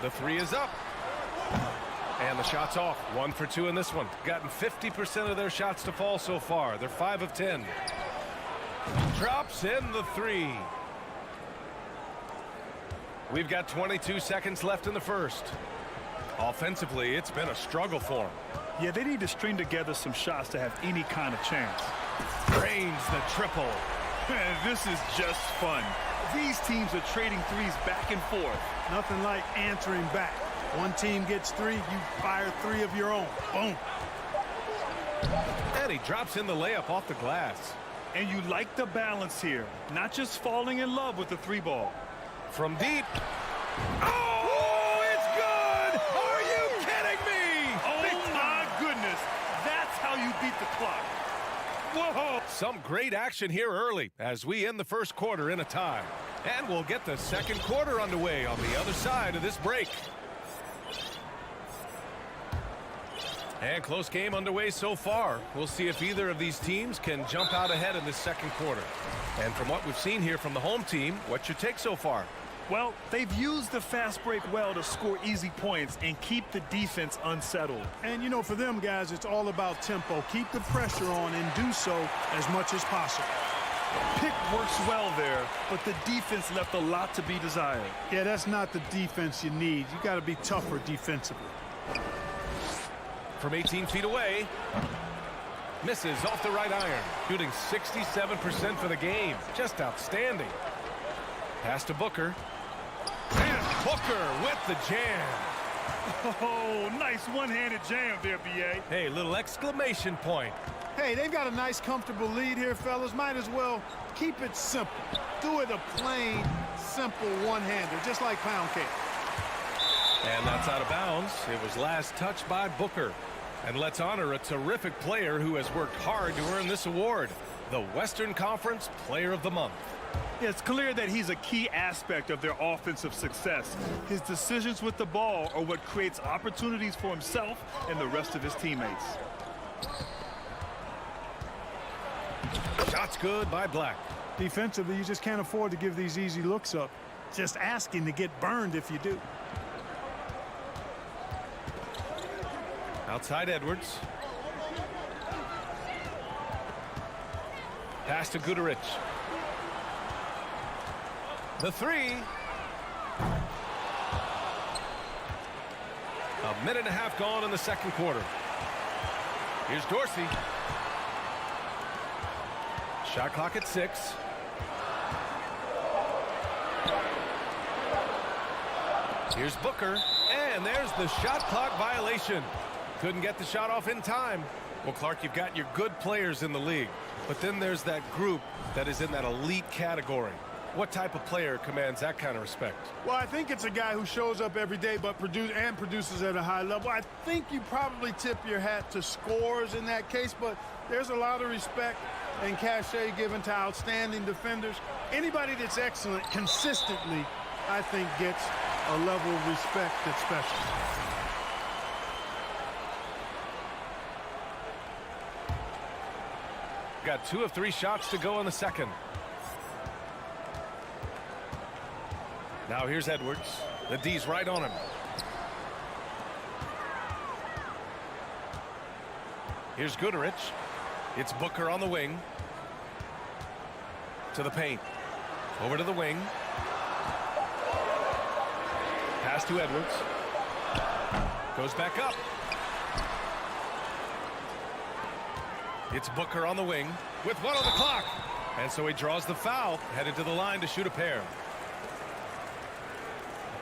The 3 is up. And the shot's off. 1 for 2 in this one. Gotten 50% of their shots to fall so far. They're 5 of 10. Drops in the 3. We've got 22 seconds left in the first. Offensively, it's been a struggle for them. Yeah, they need to string together some shots to have any kind of chance. Drains the triple. This is just fun. These teams are trading threes back and forth. Nothing like answering back. One team gets 3, you fire 3 of your own. Boom. And he drops in the layup off the glass. And you like the balance here. Not just falling in love with the 3-ball. From deep. Oh, it's good! Are you kidding me? Oh, my goodness. That's how you beat the clock. Whoa! Some great action here early as we end the first quarter in a tie. And we'll get the second quarter underway on the other side of this break. And close game underway so far. We'll see if either of these teams can jump out ahead in this second quarter. And from what we've seen here from the home team, what's your take so far? Well, they've used the fast break well to score easy points and keep the defense unsettled. And, you know, for them, guys, it's all about tempo. Keep the pressure on and do so as much as possible. Pick works well there, but the defense left a lot to be desired. Yeah, that's not the defense you need. You got to be tougher defensively. From 18 feet away, misses off the right iron, shooting 67% for the game. Just outstanding. Pass to Booker. And Booker with the jam. Oh, nice one-handed jam there, B.A. Hey, little exclamation point. Hey, they've got a nice, comfortable lead here, fellas. Might as well keep it simple. Do it a plain, simple one-hander, just like pound cake. And that's out of bounds. It was last touched by Booker. And let's honor a terrific player who has worked hard to earn this award, the Western Conference Player of the Month. It's clear that he's a key aspect of their offensive success. His decisions with the ball are what creates opportunities for himself and the rest of his teammates. Shots good by Black. Defensively, you just can't afford to give these easy looks up. Just asking to get burned if you do. Outside Edwards. Pass to Guterich. The three. A minute and a half gone in the second quarter. Here's Dorsey. Shot clock at 6. Here's Booker. And there's the shot clock violation. Couldn't get the shot off in time. Well, Clark, you've got your good players in the league, but then there's that group that is in that elite category. What type of player commands that kind of respect? Well, I think it's a guy who shows up every day but produces at a high level. I think you probably tip your hat to scores in that case, but there's a lot of respect and cachet given to outstanding defenders. Anybody that's excellent consistently, I think, gets a level of respect that's special. Got 2 of 3 shots to go in the second. Now here's Edwards. The D's right on him. Here's Guterich. It's Booker on the wing. To the paint. Over to the wing. Pass to Edwards. Goes back up. It's Booker on the wing with 1 on the clock. And so he draws the foul, headed to the line to shoot a pair.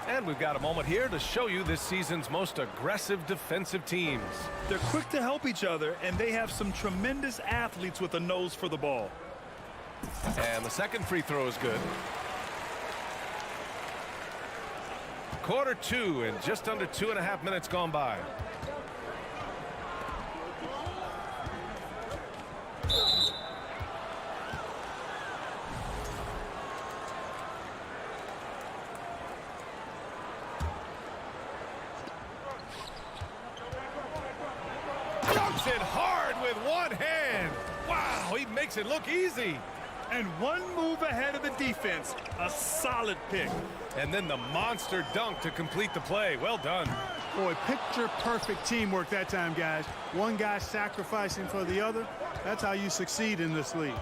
And we've got a moment here to show you this season's most aggressive defensive teams. They're quick to help each other, and they have some tremendous athletes with a nose for the ball. And the second free throw is good. Quarter 2 and just under 2.5 minutes gone by. Dunks it hard with one hand. Wow, he makes it look easy. And one move ahead of the defense. A solid pick. And then the monster dunk to complete the play. Well done. Boy, picture-perfect teamwork that time, guys. One guy sacrificing for the other. That's how you succeed in this league.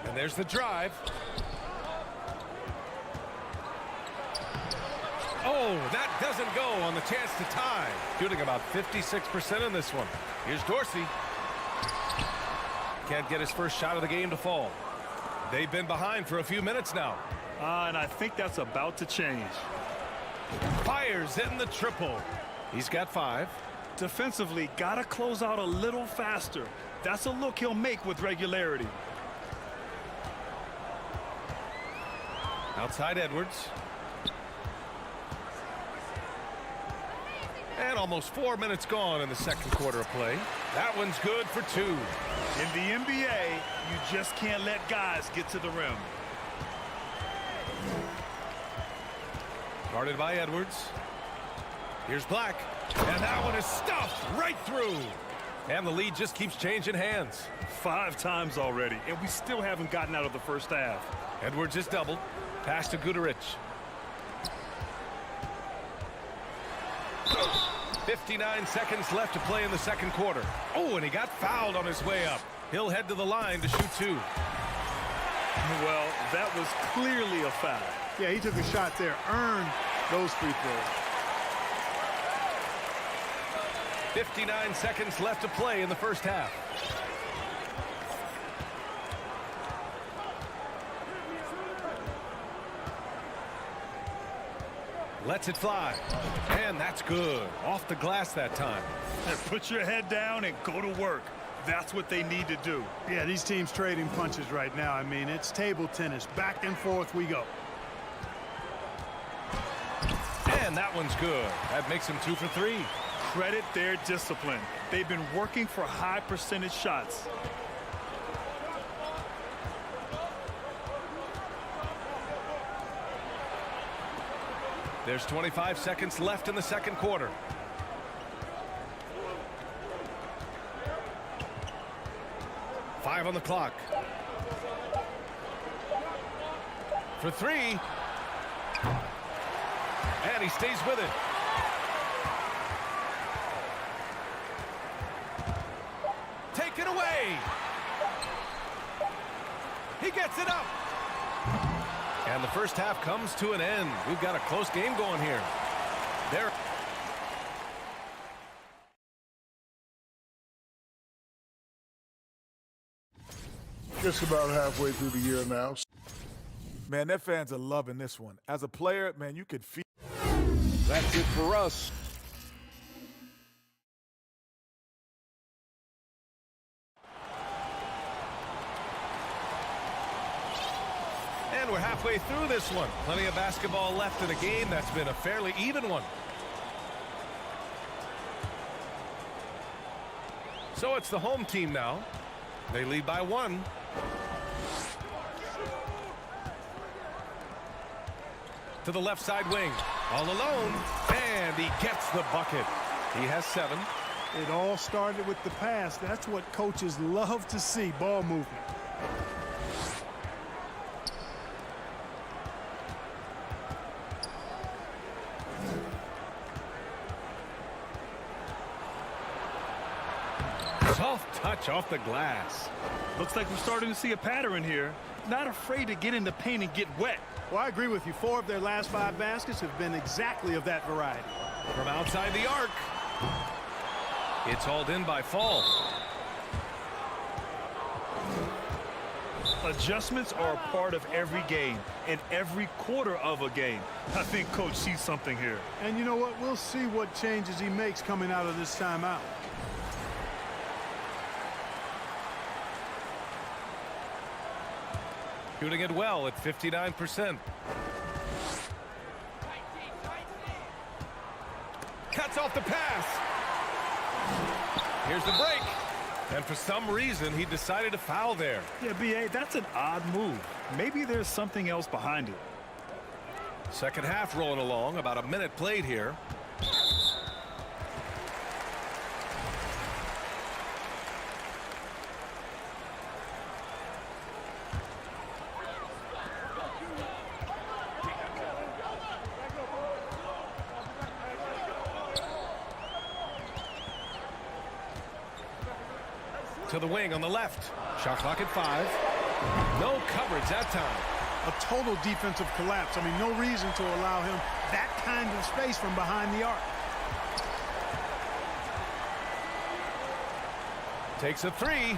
And there's the drive. Oh, that doesn't go on the chance to tie. Shooting about 56% in this one. Here's Dorsey. Can't get his first shot of the game to fall. They've been behind for a few minutes now. And I think that's about to change. Fires in the triple. He's got 5. Defensively, gotta close out a little faster. That's a look he'll make with regularity. Outside Edwards. And And almost 4 minutes gone in the second quarter of play. That one's good for 2. In the NBA, you just can't let guys get to the rim. Guarded by Edwards. Here's Black. And that one is stuffed right through. And the lead just keeps changing hands. 5 times already, and we still haven't gotten out of the first half. Edwards is doubled. Pass to Guduric. 59 seconds left to play in the second quarter. Oh, and he got fouled on his way up. He'll head to the line to shoot 2. Well, that was clearly a foul. Yeah, he took a shot there. Earned those free throws. 59 seconds left to play in the first half. Lets it fly. And that's good. Off the glass that time. And put your head down and go to work. That's what they need to do. Yeah, these teams trading punches right now. I mean, it's table tennis. Back and forth we go. And that one's good. That makes him 2 for 3. Credit their discipline. They've been working for high percentage shots. There's 25 seconds left in the second quarter. Five on the clock. For 3. And he stays with it. Take it away. He gets it up. And the first half comes to an end. We've got a close game going here. There. Just about halfway through the year now. Man, their fans are loving this one. As a player, man, you could feel. That's it for us. And we're halfway through this one. Plenty of basketball left in a game that's been a fairly even one. So it's the home team now. They lead by 1. To the left side wing. All alone. And he gets the bucket. He has 7. It all started with the pass. That's what coaches love to see. Ball movement. Soft touch off the glass. Looks like we're starting to see a pattern here. Not afraid to get in the paint and get wet. Well, I agree with you. 4 of their last 5 baskets have been exactly of that variety. From outside the arc. It's hauled in by Fall. Adjustments are a part of every game and every quarter of a game. I think Coach sees something here. And you know what? We'll see what changes he makes coming out of this timeout. Shooting it well at 59%. Cuts off the pass. Here's the break. And for some reason, he decided to foul there. Yeah, B.A., that's an odd move. Maybe there's something else behind it. Second half rolling along. About a minute played here. To the wing on the left. Shot clock at 5. No coverage that time. A total defensive collapse. I mean, no reason to allow him that kind of space from behind the arc. Takes a 3.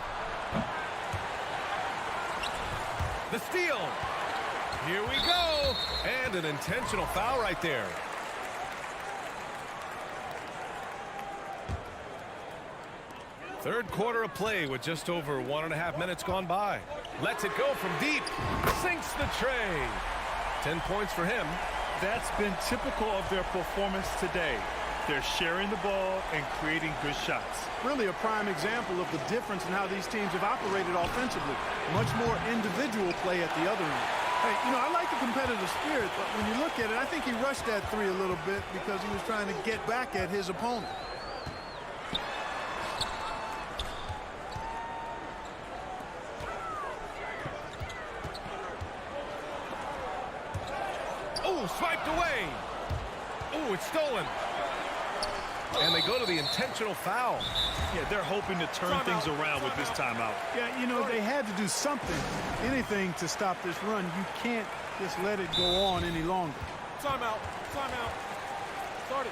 The steal. Here we go. And an intentional foul right there. Third quarter of play with just over 1.5 minutes gone by. Lets it go from deep. Sinks the tray. 10 points for him. That's been typical of their performance today. They're sharing the ball and creating good shots. Really a prime example of the difference in how these teams have operated offensively. Much more individual play at the other end. Hey, you know, I like the competitive spirit, but when you look at it, I think he rushed that three a little bit because he was trying to get back at his opponent. Oh, swiped away. Oh, it's stolen. And they go to the intentional foul. Yeah, they're hoping to turn things around with this timeout. Yeah, you know, they had to do something, anything to stop this run. You can't just let it go on any longer. Timeout. Timeout. Start it.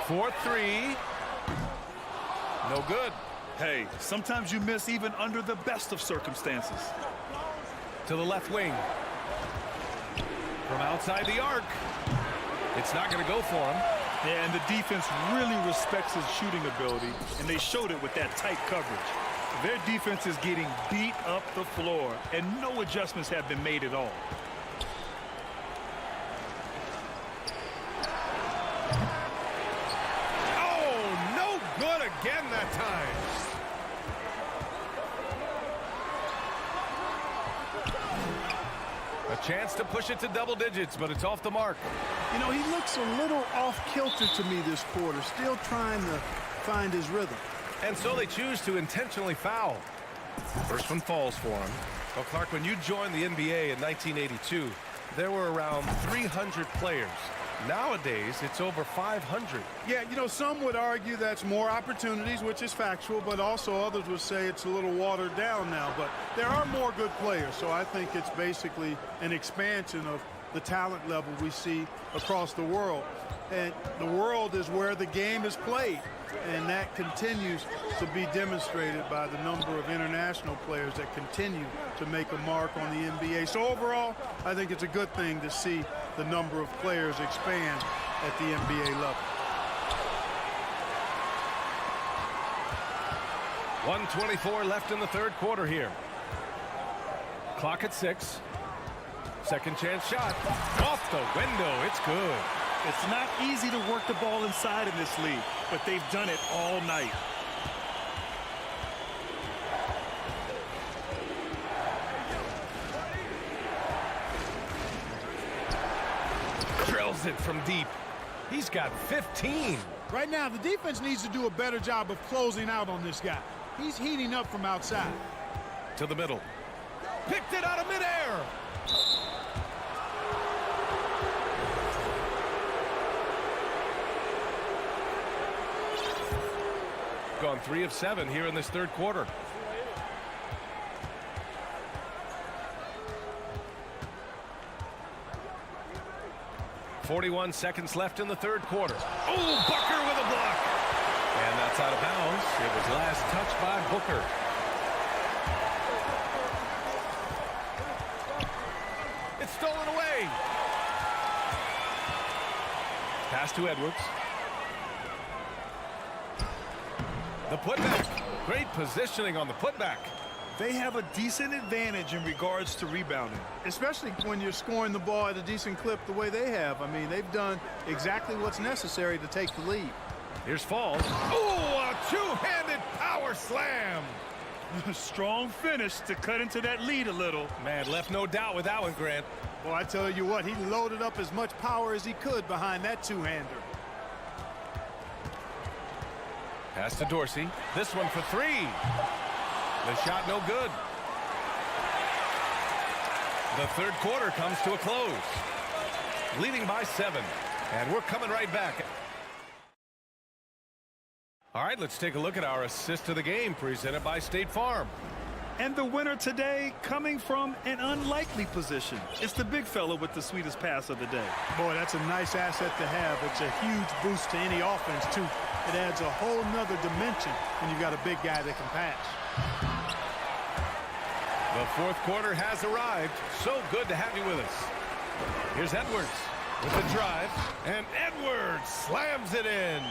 Fourth three. No good. Hey, sometimes you miss even under the best of circumstances. To the left wing. From outside the arc. It's not going to go for him. Yeah, and the defense really respects his shooting ability, and they showed it with that tight coverage. Their defense is getting beat up the floor, and no adjustments have been made at all. Good again that time. A chance to push it to double digits, but it's off the mark. You know, he looks a little off kilter to me this quarter, still trying to find his rhythm. And so they choose to intentionally foul. First one falls for him. Well, Clark, when you joined the NBA in 1982, there were around 300 players. Nowadays, it's over 500. Yeah, you know, some would argue that's more opportunities, which is factual, but also others would say it's a little watered down now. But there are more good players, so I think it's basically an expansion of the talent level we see across the world. And the world is where the game is played, and that continues to be demonstrated by the number of international players that continue to make a mark on the NBA. So overall, I think it's a good thing to see the number of players expand at the NBA level. 1:24 left in the third quarter here. Clock at 6. Second chance shot. Off the window. It's good. It's not easy to work the ball inside in this league, but they've done it all night. Drills it from deep. He's got 15. Right now, the defense needs to do a better job of closing out on this guy. He's heating up from outside. To the middle. Picked it out of midair. Gone 3 of 7 here in this third quarter. .41 seconds left in the third quarter. Oh, Booker with a block. And that's out of bounds. It was last touched by Booker. It's stolen away. Pass to Edwards. The putback. Great positioning on the putback. They have a decent advantage in regards to rebounding. Especially when you're scoring the ball at a decent clip the way they have. I mean, they've done exactly what's necessary to take the lead. Here's Falls. Oh, a two-handed power slam. Strong finish to cut into that lead a little. Man, left no doubt with that one, Grant. Well, I tell you what, he loaded up as much power as he could behind that two-hander. Pass to Dorsey. This one for 3. The shot no good. The third quarter comes to a close. Leading by 7. And we're coming right back. All right, let's take a look at our assist of the game presented by State Farm. And the winner today coming from an unlikely position. It's the big fella with the sweetest pass of the day. Boy, that's a nice asset to have. It's a huge boost to any offense, too. It adds a whole nother dimension when you've got a big guy that can pass. The fourth quarter has arrived. So good to have you with us. Here's Edwards. with the drive, and Edwards slams it in.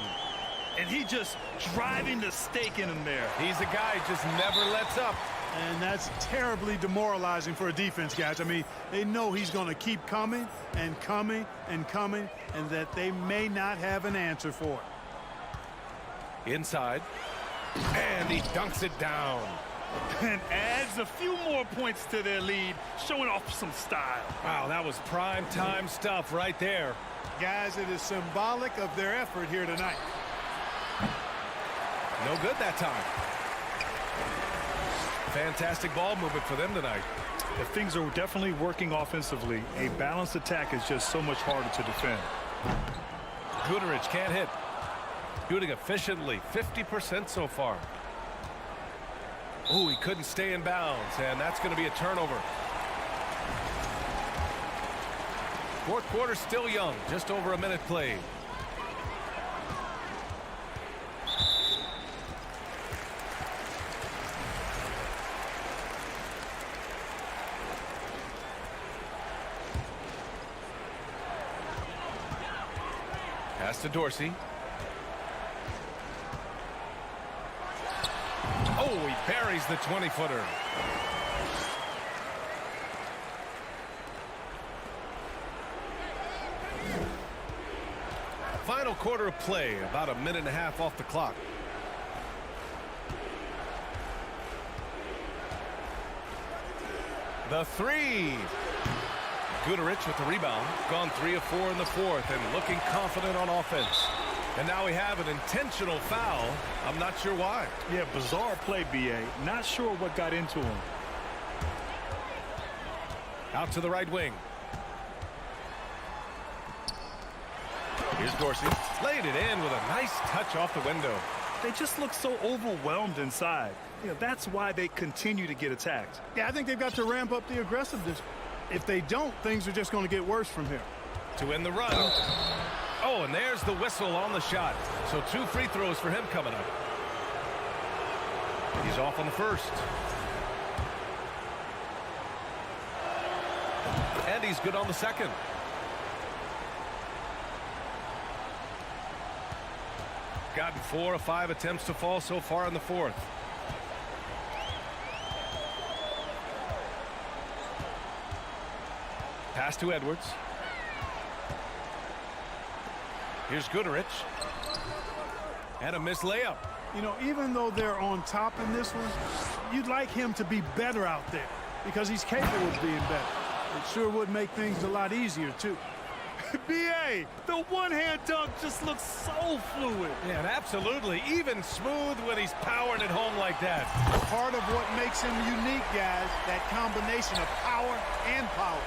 And he just driving the stake in him there. He's a guy who just never lets up. And that's terribly demoralizing for a defense, guys. I mean, they know he's going to keep coming and coming and coming, and that they may not have an answer for it. Inside, and he dunks it down. And adds a few more points to their lead, showing off some style. Wow, that was prime time stuff right there. Guys, it is symbolic of their effort here tonight. No good that time. Fantastic ball movement for them tonight. If things are definitely working offensively, a balanced attack is just so much harder to defend. Guterich can't hit. Shooting efficiently, 50% so far. Oh, he couldn't stay in bounds, and that's going to be a turnover. Fourth quarter still young, just over a minute played. Pass to Dorsey. Oh, he buries the 20-footer. Final quarter of play, about a minute and a half off the clock. The three. Guterich with the rebound. Gone 3 of 4 in the fourth and looking confident on offense. And now we have an intentional foul. I'm not sure why. Yeah, bizarre play, B.A. Not sure what got into him. Out to the right wing. Here's Dorsey. Laid it in with a nice touch off the window. They just look so overwhelmed inside. You know, that's why they continue to get attacked. Yeah, I think they've got to ramp up the aggressiveness. If they don't, things are just going to get worse from here. To end the run. Oh, and there's the whistle on the shot. So 2 free throws for him coming up. He's off on the first. And he's good on the second. Gotten 4 of 5 attempts to fall so far in the fourth. Pass to Edwards. Here's Guterich. And a missed layup. You know, even though they're on top in this one, you'd like him to be better out there because he's capable of being better. It sure would make things a lot easier, too. B.A., the one-hand dunk just looks so fluid. Yeah, and absolutely. Even smooth when he's powering it home like that. Part of what makes him unique, guys, that combination of power and polish.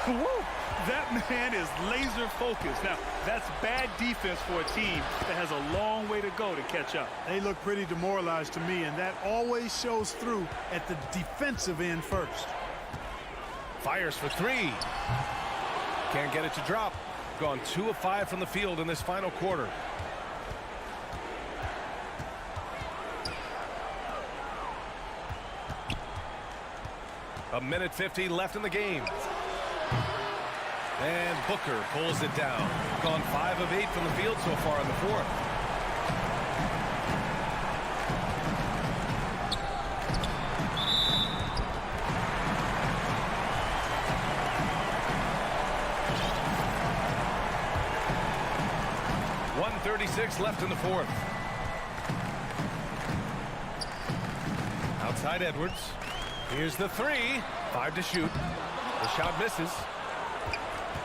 Woo! That man is laser focused. Now, that's bad defense for a team that has a long way to go to catch up. They look pretty demoralized to me, and that always shows through at the defensive end first. Fires for 3. Can't get it to drop. Gone 2 of 5 from the field in this final quarter. A minute 50 left in the game. And Booker pulls it down. Gone 5 of 8 from the field so far in the fourth. .136 left in the fourth. Outside Edwards. Here's the 3. 5 to shoot. The shot misses.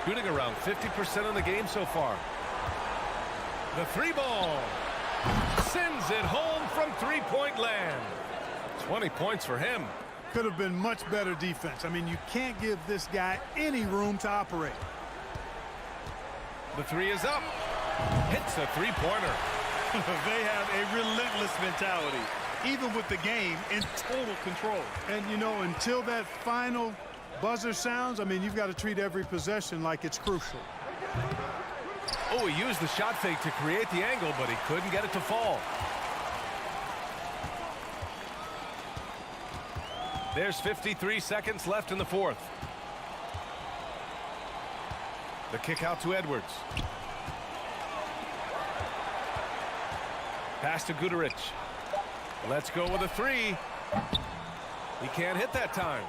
Shooting around 50% in the game so far. The 3 ball. Sends it home from 3-point land. 20 points for him. Could have been much better defense. I mean, you can't give this guy any room to operate. The 3 is up. Hits a 3-pointer. They have a relentless mentality, even with the game in total control. And, you know, until that final buzzer sounds, I mean, you've got to treat every possession like it's crucial. Oh, he used the shot fake to create the angle, but he couldn't get it to fall. There's 53 seconds left in the fourth. The kick out to Edwards. Pass to Guduric. Let's go with a three. He can't hit that time.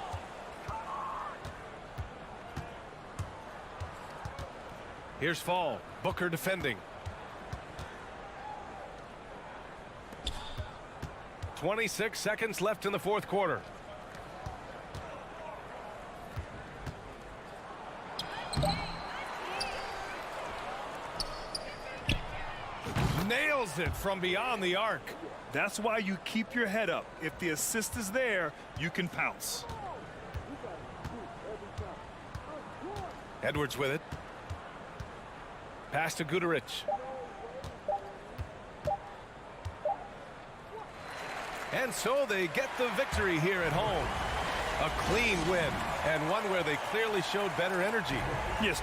Here's Fall. Booker defending. 26 seconds left in the fourth quarter. Nails it from beyond the arc. That's why you keep your head up. If the assist is there, you can pounce. Edwards with it. Pass to Guduric. And so they get the victory here at home. A clean win, and one where they clearly showed better energy. Yes.